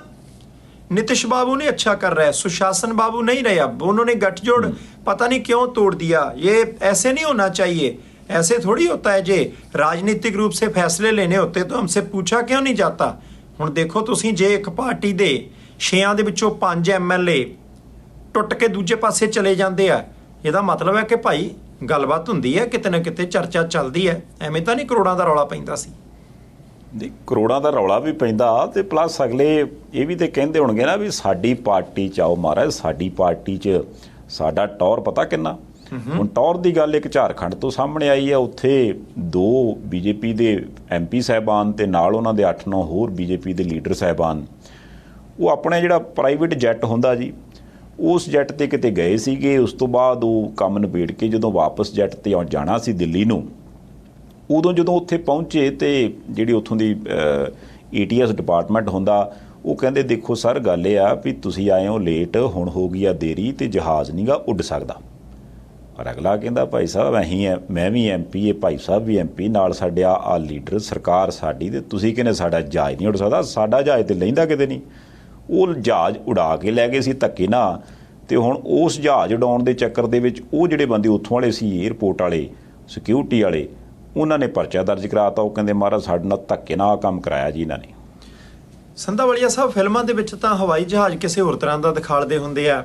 नीतीश बाबू ने अच्छा कर रहा है, सुशासन बाबू नहीं रहे, अब उन्होंने गठजोड़ पता नहीं क्यों तोड़ दिया। ये ऐसे नहीं होना चाहिए, ऐसे थोड़ी होता है। जे राजनीतिक रूप से फैसले लेने होते तो हमसे पूछा क्यों नहीं जाता। हुण देखो तुसीं जे एक पार्टी दे 6 ਦੇ ਵਿੱਚੋਂ 5 MLA ਟੁੱਟ ਕੇ ਦੂਜੇ ਪਾਸੇ ਚਲੇ ਜਾਂਦੇ ਆ, ਇਹਦਾ ਮਤਲਬ ਹੈ ਕਿ ਭਾਈ ਗੱਲਬਾਤ ਹੁੰਦੀ ਹੈ, ਕਿਤੇ ਨਾ ਕਿਤੇ ਚਰਚਾ ਚੱਲਦੀ ਹੈ। ਐਵੇਂ ਤਾਂ ਨਹੀਂ ਕਰੋੜਾਂ ਦਾ ਰੌਲਾ ਪੈਂਦਾ ਸੀ।
ਕਰੋੜਾਂ ਦਾ ਰੌਲਾ ਵੀ ਪੈਂਦਾ ਤੇ ਪਲੱਸ ਅਗਲੇ ਇਹ ਵੀ ਤੇ ਕਹਿੰਦੇ ਹੋਣਗੇ ਨਾ ਵੀ ਸਾਡੀ ਪਾਰਟੀ 'ਚ ਆਓ ਮਹਾਰਾਜ, ਸਾਡੀ ਪਾਰਟੀ 'ਚ ਸਾਡਾ ਟੌਰ ਪਤਾ ਕਿੰਨਾ। ਹੁਣ ਟੌਰ ਦੀ ਗੱਲ ਇੱਕ ਝਾਰਖੰਡ ਤੋਂ ਸਾਹਮਣੇ ਆਈ ਹੈ। ਉੱਥੇ 2 BJP ਦੇ MP ਸਾਹਿਬਾਨ ਤੇ ਨਾਲ ਉਹਨਾਂ ਦੇ 8-9 ਹੋਰ BJP ਦੇ ਲੀਡਰ ਸਾਹਿਬਾਨ, ਉਹ ਆਪਣੇ ਜਿਹੜਾ ਪ੍ਰਾਈਵੇਟ ਜੈਟ ਹੁੰਦਾ ਜੀ, ਉਸ ਜੈਟ ਤੇ ਕਿਤੇ ਗਏ ਸੀਗੇ। ਉਸ ਤੋਂ ਬਾਅਦ ਉਹ ਕੰਮ ਨਿਬੇੜ ਕੇ ਜਦੋਂ ਵਾਪਸ ਜੈਟ ਤੇ ਜਾਣਾ ਸੀ ਦਿੱਲੀ ਨੂੰ, ਉਦੋਂ ਜਦੋਂ ਉੱਥੇ ਪਹੁੰਚੇ ਤੇ ਜਿਹੜੀ ਉੱਥੋਂ ਦੀ ATS ਡਿਪਾਰਟਮੈਂਟ ਹੁੰਦਾ, ਉਹ ਕਹਿੰਦੇ ਦੇਖੋ ਸਰ ਗੱਲ ਇਹ ਆ ਵੀ ਤੁਸੀਂ ਆਏ ਹੋ ਲੇਟ, ਹੁਣ ਹੋ ਗਈ ਆ ਦੇਰੀ ਤੇ ਜਹਾਜ਼ ਨਹੀਂਗਾ ਉੱਡ ਸਕਦਾ। ਪਰ ਅਗਲਾ ਕਹਿੰਦਾ ਭਾਈ ਸਾਹਿਬ ਅਸੀਂ ਮੈਂ ਵੀ MP, ਇਹ ਭਾਈ ਸਾਹਿਬ ਵੀ MP, ਨਾਲ ਸਾਡੇ ਆ ਲੀਡਰ ਸਰਕਾਰ ਸਾਡੀ, ਤੇ ਤੁਸੀਂ ਕਹਿੰਦੇ ਸਾਡਾ ਜਹਾਜ਼ ਨਹੀਂ ਉੱਡ ਸਕਦਾ। ਸਾਡਾ ਜਹਾਜ਼ ਤੇ ਲੈਂਦਾ ਕਿਤੇ ਨਹੀਂ। ਉਹ ਜਹਾਜ਼ ਉਡਾ ਕੇ ਲੈ ਗਏ ਸੀ ਧੱਕੇ ਨਾਲ। ਤੇ ਹੁਣ ਉਸ ਜਹਾਜ਼ ਉਡਾਉਣ ਦੇ ਚੱਕਰ ਦੇ ਵਿੱਚ ਉਹ ਜਿਹੜੇ ਬੰਦੇ ਉੱਥੋਂ ਵਾਲੇ ਸੀ, ਏਅਰਪੋਰਟ ਵਾਲੇ ਸਿਕਿਉਰਿਟੀ ਵਾਲੇ, ਉਹਨਾਂ ਨੇ ਪਰਚਾ ਦਰਜ ਕਰਾਤਾ। ਉਹ ਕਹਿੰਦੇ ਮਹਾਰਾਜ ਸਾਡੇ ਨਾਲ ਧੱਕੇ ਨਾਲ ਕੰਮ ਕਰਾਇਆ ਜੀ ਇਹਨਾਂ ਨੇ।
ਸੰਧਾਵਾਲੀਆ ਸਾਹਿਬ ਫਿਲਮਾਂ ਦੇ ਵਿੱਚ ਤਾਂ ਹਵਾਈ ਜਹਾਜ਼ ਕਿਸੇ ਹੋਰ ਤਰ੍ਹਾਂ ਦਾ ਦਿਖਾਲਦੇ ਹੁੰਦੇ ਆ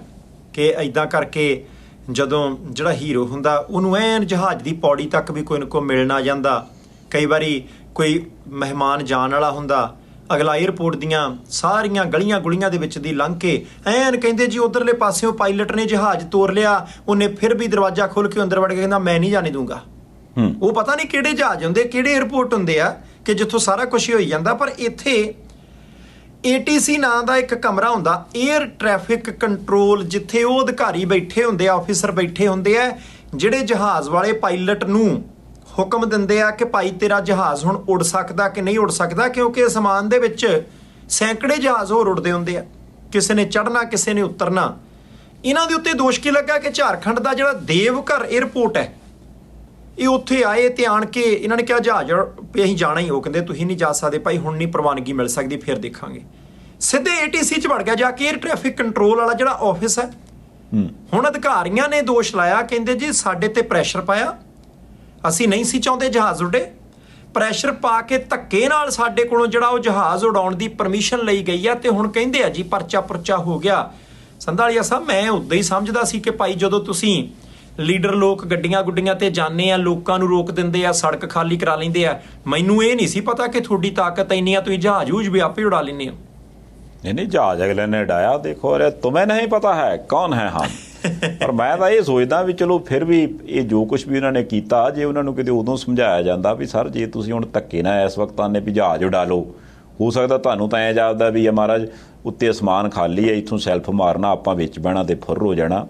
ਕਿ ਐਦਾਂ ਕਰਕੇ ਜਦੋਂ ਜਿਹੜਾ ਹੀਰੋ ਹੁੰਦਾ ਉਹਨੂੰ ਐਨ ਜਹਾਜ਼ ਦੀ ਪੌੜੀ ਤੱਕ ਵੀ ਕੋਈ ਨਾ ਕੋਈ ਮਿਲ ਨਾ ਜਾਂਦਾ। ਕਈ ਵਾਰੀ ਕੋਈ ਮਹਿਮਾਨ ਜਾਣ ਵਾਲਾ ਹੁੰਦਾ, ਅਗਲਾ ਏਅਰਪੋਰਟ ਦੀਆਂ ਸਾਰੀਆਂ ਗਲੀਆਂ ਗੁਲੀਆਂ ਦੇ ਵਿੱਚ ਦੀ ਲੰਘ ਕੇ ਐਨ ਕਹਿੰਦੇ ਜੀ ਉਧਰਲੇ ਪਾਸਿਓਂ ਪਾਇਲਟ ਨੇ ਜਹਾਜ਼ ਤੋਰ ਲਿਆ, ਉਹਨੇ ਫਿਰ ਵੀ ਦਰਵਾਜ਼ਾ ਖੋਲ੍ਹ ਕੇ ਅੰਦਰ ਵੜ ਕੇ ਕਹਿੰਦਾ ਮੈਂ ਨਹੀਂ ਜਾਣੇ ਦੂੰਗਾ। ਉਹ ਪਤਾ ਨਹੀਂ ਕਿਹੜੇ ਜਹਾਜ਼ ਹੁੰਦੇ, ਕਿਹੜੇ ਏਅਰਪੋਰਟ ਹੁੰਦੇ ਆ ਕਿ ਜਿੱਥੋਂ ਸਾਰਾ ਕੁਛ ਹੀ ਹੋਈ ਜਾਂਦਾ। ਪਰ ਇੱਥੇ ATC ਨਾਂ ਦਾ ਇੱਕ ਕਮਰਾ ਹੁੰਦਾ, 에ਅਰ ਟ੍ਰੈਫਿਕ ਕੰਟਰੋਲ, ਜਿੱਥੇ ਉਹ ਅਧਿਕਾਰੀ ਬੈਠੇ ਹੁੰਦੇ ਆ, ਆਫੀਸਰ ਬੈਠੇ ਹੁੰਦੇ ਆ, ਜਿਹੜੇ ਜਹਾਜ਼ ਵਾਲੇ ਪਾਇਲਟ ਨੂੰ ਹੁਕਮ ਦਿੰਦੇ ਆ ਕਿ ਭਾਈ ਤੇਰਾ ਜਹਾਜ਼ ਹੁਣ ਉੱਡ ਸਕਦਾ ਕਿ ਨਹੀਂ ਉੱਡ ਸਕਦਾ, ਕਿਉਂਕਿ ਅਸਮਾਨ ਦੇ ਵਿੱਚ ਸੈਂਕੜੇ ਜਹਾਜ਼ ਹੋਰ ਉੱਡਦੇ ਹੁੰਦੇ ਆ, ਕਿਸੇ ਨੇ ਚੜ੍ਹਨਾ ਕਿਸੇ ਨੇ ਉਤਰਨਾ। ਇਹਨਾਂ ਦੇ ਉੱਤੇ ਦੋਸ਼ ਕੀ ਲੱਗਾ ਕਿ ਝਾਰਖੰਡ ਦਾ ਜਿਹੜਾ ਦੇਵਘਰ ਏਅਰਪੋਰਟ ਹੈ, ਇਹ ਉੱਥੇ ਆਏ ਤੇ ਆਣ ਕੇ ਇਹਨਾਂ ਨੇ ਕਿਹਾ ਜਹਾਜ਼ ਵੀ ਅਸੀਂ ਜਾਣਾ ਹੀ। ਉਹ ਕਹਿੰਦੇ ਤੁਸੀਂ ਨਹੀਂ ਜਾ ਸਕਦੇ ਭਾਈ, ਹੁਣ ਨਹੀਂ ਪ੍ਰਵਾਨਗੀ ਮਿਲ ਸਕਦੀ, ਫਿਰ ਦੇਖਾਂਗੇ। ਸਿੱਧੇ ATC 'ਚ ਵੜ ਗਿਆ ਜਾ ਕੇ ਏਅਰ ਟ੍ਰੈਫਿਕ ਕੰਟਰੋਲ ਵਾਲਾ ਜਿਹੜਾ ਆਫਿਸ ਹੈ। ਹੁਣ ਅਧਿਕਾਰੀਆਂ ਨੇ ਦੋਸ਼ ਲਾਇਆ, ਕਹਿੰਦੇ ਜੀ ਸਾਡੇ ਤੇ ਪ੍ਰੈਸ਼ਰ ਪਾਇਆ, ਅਸੀਂ ਨਹੀਂ ਸੀ ਚਾਹੁੰਦੇ ਜਹਾਜ਼ ਉੱਡੇ, ਪ੍ਰੈਸ਼ਰ ਪਾ ਕੇ ਧੱਕੇ ਨਾਲ ਸਾਡੇ ਕੋਲੋਂ ਜਿਹੜਾ ਉਹ ਜਹਾਜ਼ ਉਡਾਉਣ ਦੀ ਪਰਮਿਸ਼ਨ ਲਈ ਗਈ ਆ। ਤੇ ਹੁਣ ਕਹਿੰਦੇ ਆ ਜੀ ਪਰਚਾ ਹੋ ਗਿਆ। ਸੰਧਾਲੀਆ ਸਾਹਿਬ ਮੈਂ ਉਦਾਂ ਹੀ ਸਮਝਦਾ ਸੀ ਕਿ ਭਾਈ ਜਦੋਂ ਤੁਸੀਂ ਲੀਡਰ ਲੋਕ ਗੱਡੀਆਂ ਗੁੱਡੀਆਂ ਤੇ ਜਾਂਦੇ ਆ, ਲੋਕਾਂ ਨੂੰ ਰੋਕ ਦਿੰਦੇ ਆ, ਸੜਕ ਖਾਲੀ ਕਰਾ ਲੈਂਦੇ ਆ, ਮੈਨੂੰ ਇਹ ਨਹੀਂ ਸੀ ਪਤਾ ਕਿ ਤੁਹਾਡੀ ਤਾਕਤ ਇੰਨੀ ਆ ਤੁਸੀਂ ਜਹਾਜ਼ ਵੀ ਆਪੇ ਉਡਾ ਲੈਂਦੇ ਹੋ।
नहीं जहाज अगले ने डाया देखो अरे तुम्हें नहीं पता है कौन है हम ਪਰ ਮੈਂ ਤਾਂ ਇਹ ਸੋਚਦਾ ਵੀ ਚਲੋ ਫਿਰ ਵੀ ਇਹ ਜੋ ਕੁਝ ਵੀ ਉਹਨਾਂ ਨੇ ਕੀਤਾ ਜੇ ਉਹਨਾਂ ਨੂੰ ਕਿਤੇ ਉਦੋਂ ਸਮਝਾਇਆ ਜਾਂਦਾ ਵੀ ਸਰ ਜੇ ਤੁਸੀਂ ਹੁਣ ਧੱਕੇ ਨਾਲ ਇਸ ਵਕਤ ਆਨੇ ਵੀ ਜਹਾਜ਼ ਉਡਾ ਲਓ ਹੋ ਸਕਦਾ ਤੁਹਾਨੂੰ ਤਾਂ ਐਂ ਜਾਪਦਾ ਵੀ ਮਹਾਰਾਜ ਉੱਤੇ ਅਸਮਾਨ ਖਾਲੀ ਹੈ ਇੱਥੋਂ ਸੈਲਫ ਮਾਰਨਾ ਆਪਾਂ ਵਿੱਚ ਬਹਿਣਾ ਤੇ ਫੁਰ ਹੋ ਜਾਣਾ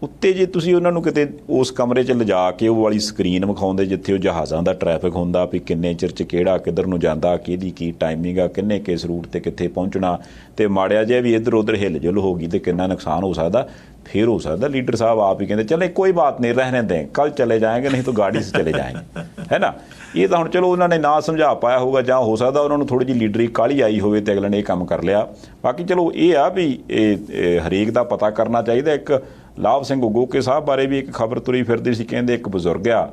ਉੱਤੇ ਜੇ ਤੁਸੀਂ ਉਹਨਾਂ ਨੂੰ ਕਿਤੇ ਉਸ ਕਮਰੇ 'ਚ ਲਿਜਾ ਕੇ ਉਹ ਵਾਲੀ ਸਕਰੀਨ ਵਿਖਾਉਂਦੇ ਜਿੱਥੇ ਉਹ ਜਹਾਜ਼ਾਂ ਦਾ ਟ੍ਰੈਫਿਕ ਹੁੰਦਾ ਵੀ ਕਿੰਨੇ ਚਿਰ 'ਚ ਕਿਹੜਾ ਕਿੱਧਰ ਨੂੰ ਜਾਂਦਾ ਕਿਹਦੀ ਕੀ ਟਾਈਮਿੰਗ ਆ ਕਿੰਨੇ ਕਿਸ ਰੂਟ 'ਤੇ ਕਿੱਥੇ ਪਹੁੰਚਣਾ ਤੇ ਮਾੜਿਆ ਜਿਹਾ ਵੀ ਇੱਧਰ ਉੱਧਰ ਹਿਲ ਜੁਲ ਹੋ ਗਈ ਤੇ ਕਿੰਨਾ ਨੁਕਸਾਨ ਹੋ ਸਕਦਾ फिर हो सकता लीडर साहब आप ही कहते चले कोई बात नहीं रहने दें कल चले जाएंगे नहीं तो गाड़ी से चले जाएंगे है ना ये तो हम चलो उन्होंने ना समझा पाया होगा ਜਾਂ ਹੋ ਸਕਦਾ ਉਹਨਾਂ ਨੂੰ ਥੋੜੀ ਜਿਹੀ ਲੀਡਰੀ ਕਾਹਲੀ ਆਈ ਹੋਵੇ ਤੇ ਅਗਲੇ ਨੇ ਇਹ ਕੰਮ ਕਰ ਲਿਆ ਬਾਕੀ ਚਲੋ ਇਹ ਆ ਵੀ ਇਹ ਹਰੇਕ ਦਾ ਪਤਾ ਕਰਨਾ ਚਾਹੀਦਾ ਇੱਕ ਲਾਭ ਸਿੰਘ ਉਗੋਕੇ ਸਾਹਿਬ ਬਾਰੇ ਵੀ ਇੱਕ ਖਬਰ ਤੁਰੀ ਫਿਰਦੀ ਸੀ ਕਹਿੰਦੇ ਇੱਕ ਬਜ਼ੁਰਗ ਆ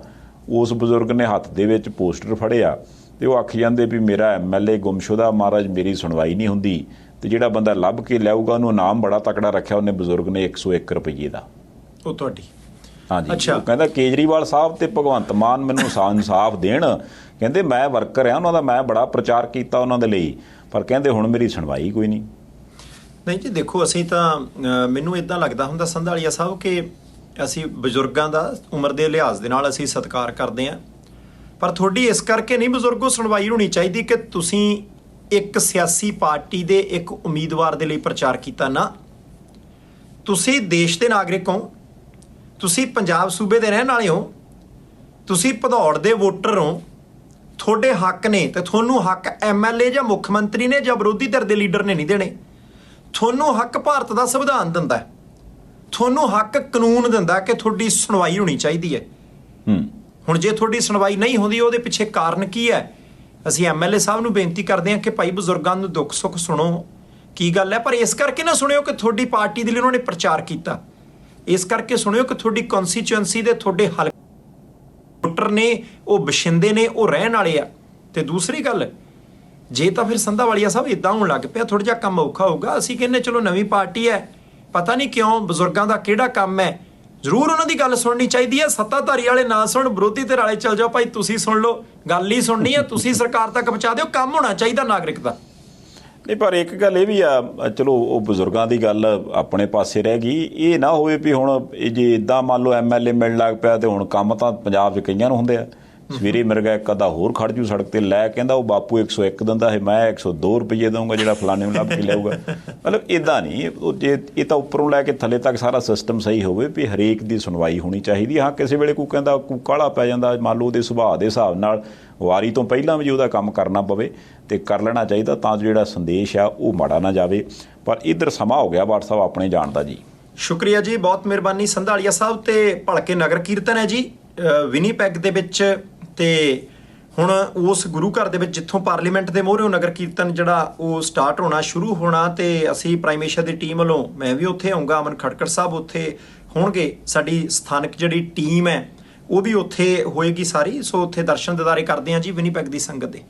ਉਸ ਬਜ਼ੁਰਗ ਨੇ ਹੱਥ ਦੇ ਵਿੱਚ ਪੋਸਟਰ ਫੜਿਆ ਤੇ ਉਹ ਆਖੀ ਜਾਂਦੇ ਵੀ ਮੇਰਾ ਐਮਐਲਏ ਗੁੰਮਸ਼ੁਦਾ ਮਹਾਰਾਜ ਮੇਰੀ ਸੁਣਵਾਈ ਨਹੀਂ ਹੁੰਦੀ ਤੇ ਜਿਹੜਾ ਬੰਦਾ ਲੱਭ ਕੇ ਲਿਆਊਗਾ ਉਹਨੂੰ ਇਨਾਮ ਬੜਾ ਤਕੜਾ ਰੱਖਿਆ ਉਹਨੇ ਬਜ਼ੁਰਗ ਨੇ 101 ਰੁਪਏ ਦਾ
ਉਹ ਤੁਹਾਡੀ
ਹਾਂਜੀ ਉਹ ਕਹਿੰਦਾ ਕੇਜਰੀਵਾਲ ਸਾਹਿਬ ਤੇ ਭਗਵੰਤ ਮਾਨ ਮੈਨੂੰ ਇਨਸਾਫ ਦੇਣ ਕਹਿੰਦੇ ਮੈਂ ਵਰਕਰ ਆ ਉਹਨਾਂ ਦਾ ਮੈਂ ਬੜਾ ਪ੍ਰਚਾਰ ਕੀਤਾ ਉਹਨਾਂ ਦੇ ਲਈ ਪਰ ਕਹਿੰਦੇ ਹੁਣ ਮੇਰੀ ਸੁਣਵਾਈ ਕੋਈ ਨਹੀਂ
ਨਹੀਂ ਜੀ ਦੇਖੋ ਅਸੀਂ ਤਾਂ ਮੈਨੂੰ ਇਦਾਂ ਲੱਗਦਾ ਹੁੰਦਾ ਸੰਧਾਲੀਆ ਸਾਹਿਬ ਕਿ ਅਸੀਂ ਬਜ਼ੁਰਗਾਂ ਦਾ ਉਮਰ ਦੇ ਲਿਹਾਜ਼ ਦੇ ਨਾਲ ਅਸੀਂ ਸਤਿਕਾਰ ਕਰਦੇ ਹਾਂ ਪਰ ਤੁਹਾਡੀ ਇਸ ਕਰਕੇ ਨਹੀਂ ਬਜ਼ੁਰਗੋ ਸੁਣਵਾਈ ਹੋਣੀ ਚਾਹੀਦੀ ਕਿ ਤੁਸੀਂ ਇੱਕ ਸਿਆਸੀ ਪਾਰਟੀ ਦੇ ਇੱਕ ਉਮੀਦਵਾਰ ਦੇ ਲਈ ਪ੍ਰਚਾਰ ਕੀਤਾ ਨਾ ਤੁਸੀਂ ਦੇਸ਼ ਦੇ ਨਾਗਰਿਕ ਹੋ ਤੁਸੀਂ ਪੰਜਾਬ ਸੂਬੇ ਦੇ ਰਹਿਣ ਵਾਲੇ ਹੋ ਤੁਸੀਂ ਭਦੌੜ ਦੇ ਵੋਟਰ ਹੋ ਤੁਹਾਡੇ ਹੱਕ ਨੇ ਤੇ ਤੁਹਾਨੂੰ ਹੱਕ ਐਮਐਲਏ ਜਾਂ ਮੁੱਖ ਮੰਤਰੀ ਨੇ ਜਾਂ ਵਿਰੋਧੀ ਧਿਰ ਦੇ ਲੀਡਰ ਨੇ ਨਹੀਂ ਦੇਣੇ ਤੁਹਾਨੂੰ ਹੱਕ ਭਾਰਤ ਦਾ ਸੰਵਿਧਾਨ ਦਿੰਦਾ ਤੁਹਾਨੂੰ ਹੱਕ ਕਾਨੂੰਨ ਦਿੰਦਾ ਕਿ ਤੁਹਾਡੀ ਸੁਣਵਾਈ ਹੋਣੀ ਚਾਹੀਦੀ ਹੈ ਹੁਣ ਜੇ ਤੁਹਾਡੀ ਸੁਣਵਾਈ ਨਹੀਂ ਹੁੰਦੀ ਉਹਦੇ ਪਿੱਛੇ ਕਾਰਨ ਕੀ ਹੈ ਅਸੀਂ ਐਮਐਲਏ ਸਾਹਿਬ ਨੂੰ ਬੇਨਤੀ ਕਰਦੇ ਹਾਂ ਕਿ ਭਾਈ ਬਜ਼ੁਰਗਾਂ ਨੂੰ ਦੁੱਖ ਸੁੱਖ ਸੁਣੋ ਕੀ ਗੱਲ ਹੈ ਪਰ ਇਸ ਕਰਕੇ ਨਾ ਸੁਣਿਓ ਕਿ ਤੁਹਾਡੀ ਪਾਰਟੀ ਦੇ ਲਈ ਉਹਨਾਂ ਨੇ ਪ੍ਰਚਾਰ ਕੀਤਾ ਇਸ ਕਰਕੇ ਸੁਣਿਓ ਕਿ ਤੁਹਾਡੀ ਕਨਸਟੀਚੁਐਂਸੀ ਦੇ ਤੁਹਾਡੇ ਹਲਕੇ ਵੋਟਰ ਨੇ ਉਹ ਬਸ਼ਿੰਦੇ ਨੇ ਉਹ ਰਹਿਣ ਵਾਲੇ ਆ ਤੇ ਦੂਸਰੀ ਗੱਲ ਜੇ ਤਾਂ ਫਿਰ ਸੰਧਾਵਾਲੀਆ ਸਾਹਿਬ ਇਦਾਂ ਹੋਣ ਲੱਗ ਪਿਆ ਥੋੜਾ ਜਿਹਾ ਕੰਮ ਔਖਾ ਹੋਊਗਾ ਅਸੀਂ ਕਹਿੰਦੇ ਚਲੋ ਨਵੀਂ ਪਾਰਟੀ ਹੈ ਪਤਾ ਨਹੀਂ ਕਿਉਂ ਬਜ਼ੁਰਗਾਂ ਦਾ ਕਿਹੜਾ ਕੰਮ ਹੈ ਜ਼ਰੂਰ ਉਹਨਾਂ ਦੀ ਗੱਲ ਸੁਣਨੀ ਚਾਹੀਦੀ ਹੈ ਸੱਤਾਧਾਰੀ ਵਾਲੇ ਨਾ ਸੁਣ ਵਿਰੋਧੀ ਧਿਰ ਵਾਲੇ ਚੱਲ ਜਾਓ ਭਾਈ ਤੁਸੀਂ ਸੁਣ ਲਓ ਗੱਲ ਹੀ ਸੁਣਨੀ ਹੈ ਤੁਸੀਂ ਸਰਕਾਰ ਤੱਕ ਪਹੁੰਚਾ ਦਿਓ ਕੰਮ ਹੋਣਾ ਚਾਹੀਦਾ ਨਾਗਰਿਕ ਦਾ
ਨਹੀਂ ਪਰ ਇੱਕ ਗੱਲ ਇਹ ਵੀ ਆ ਚਲੋ ਉਹ ਬਜ਼ੁਰਗਾਂ ਦੀ ਗੱਲ ਆਪਣੇ ਪਾਸੇ ਰਹਿ ਗਈ ਇਹ ਨਾ ਹੋਵੇ ਵੀ ਹੁਣ ਜੇ ਇੱਦਾਂ ਮੰਨ ਲਓ ਐਮਐਲਏ ਮਿਲਣ ਲੱਗ ਪਿਆ ਤੇ ਹੁਣ ਕੰਮ ਤਾਂ ਪੰਜਾਬ 'ਚ ਕਈਆਂ ਨੂੰ ਹੁੰਦੇ ਆ ਸਵੇਰੇ ਮਿਲ ਗਿਆ ਇੱਕ ਅੱਧਾ ਹੋਰ ਖੜ ਜੂ ਸੜਕ ਤੇ ਲੈ ਕਹਿੰਦਾ ਉਹ ਬਾਪੂ 101 ਦਿੰਦਾ ਹੈ ਮੈਂ 102 ਰੁਪਏ ਦਊਂਗਾ ਜਿਹੜਾ ਫਲਾਣੇ ਨੂੰ ਲੱਭ ਕੇ ਲਿਆਊਗਾ ਮਤਲਬ ਇੱਦਾਂ ਨਹੀਂ ਉਹ ਜੇ ਇਹ ਤਾਂ ਉੱਪਰੋਂ ਲੈ ਕੇ ਥੱਲੇ ਤੱਕ ਸਾਰਾ ਸਿਸਟਮ ਸਹੀ ਹੋਵੇ ਵੀ ਹਰੇਕ ਦੀ ਸੁਣਵਾਈ ਹੋਣੀ ਚਾਹੀਦੀ ਹਾਂ ਕਿਸੇ ਵੇਲੇ ਕੋਈ ਕਹਿੰਦਾ ਕੋਈ ਕਾਹਲਾ ਪੈ ਜਾਂਦਾ ਮੰਨ ਲਓ ਉਹਦੇ ਸੁਭਾਅ ਦੇ ਹਿਸਾਬ ਨਾਲ ਵਾਰੀ ਤੋਂ ਪਹਿਲਾਂ ਵੀ ਉਹਦਾ ਕੰਮ ਕਰਨਾ ਪਵੇ ਤੇ ਕਰ ਲੈਣਾ ਚਾਹੀਦਾ ਤਾਂ ਜਿਹੜਾ ਸੰਦੇਸ਼ ਆ ਉਹ ਮਾੜਾ ਨਾ ਜਾਵੇ ਪਰ ਇੱਧਰ ਸਮਾਂ ਹੋ ਗਿਆ WhatsApp ਆਪਣੇ ਜਾਣ ਦਾ ਜੀ
ਸ਼ੁਕਰੀਆ ਜੀ ਬਹੁਤ ਮਿਹਰਬਾਨੀ ਸੰਧਾਲੀਆ ਸਾਹਿਬ ਤੇ ਭਲਕੇ ਨਗਰ ਕੀਰਤਨ ਹੈ ਜੀ ਵਿਨੀਪੈਗ ਦੇ ਵਿੱਚ ਤੇ ਹੁਣ ਉਸ ਗੁਰੂ ਘਰ ਦੇ ਵਿੱਚ ਜਿੱਥੋਂ ਪਾਰਲੀਮੈਂਟ ਦੇ ਮੋਹਰੇ ਨਗਰ ਕੀਰਤਨ ਜਿਹੜਾ ਉਹ ਸਟਾਰਟ ਹੋਣਾ ਸ਼ੁਰੂ ਹੋਣਾ ਤੇ ਅਸੀਂ ਪ੍ਰਾਈਮ ਏਸ਼ੀਆ ਦੀ ਟੀਮ ਵੱਲੋਂ ਮੈਂ ਵੀ ਉੱਥੇ ਆਉਂਗਾ ਅਮਨ ਖੜਕੜ ਸਾਹਿਬ ਉੱਥੇ ਹੋਣਗੇ ਸਾਡੀ ਸਥਾਨਕ ਜਿਹੜੀ ਟੀਮ ਹੈ ਉਹ ਵੀ ਉੱਥੇ ਹੋਏਗੀ ਸਾਰੀ ਸੋ ਉੱਥੇ ਦਰਸ਼ਨ ਦਿਦਾਰੇ ਕਰਦੇ ਹਾਂ ਜੀ ਵਿਨੀਪੈਗ ਦੀ ਸੰਗਤ ਦੇ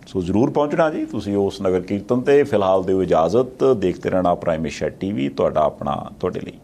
ਸੋ ਜ਼ਰੂਰ ਪਹੁੰਚਣਾ ਜੀ ਤੁਸੀਂ ਉਸ ਨਗਰ ਕੀਰਤਨ ਤੇ ਫਿਲਹਾਲ ਦਿਓ ਇਜਾਜ਼ਤ ਦੇਖਦੇ ਰਹਿਣਾ ਪ੍ਰਾਈਮ ਏਸ਼ੀਆ TV ਤੁਹਾਡਾ ਆਪਣਾ ਤੁਹਾਡੇ ਲਈ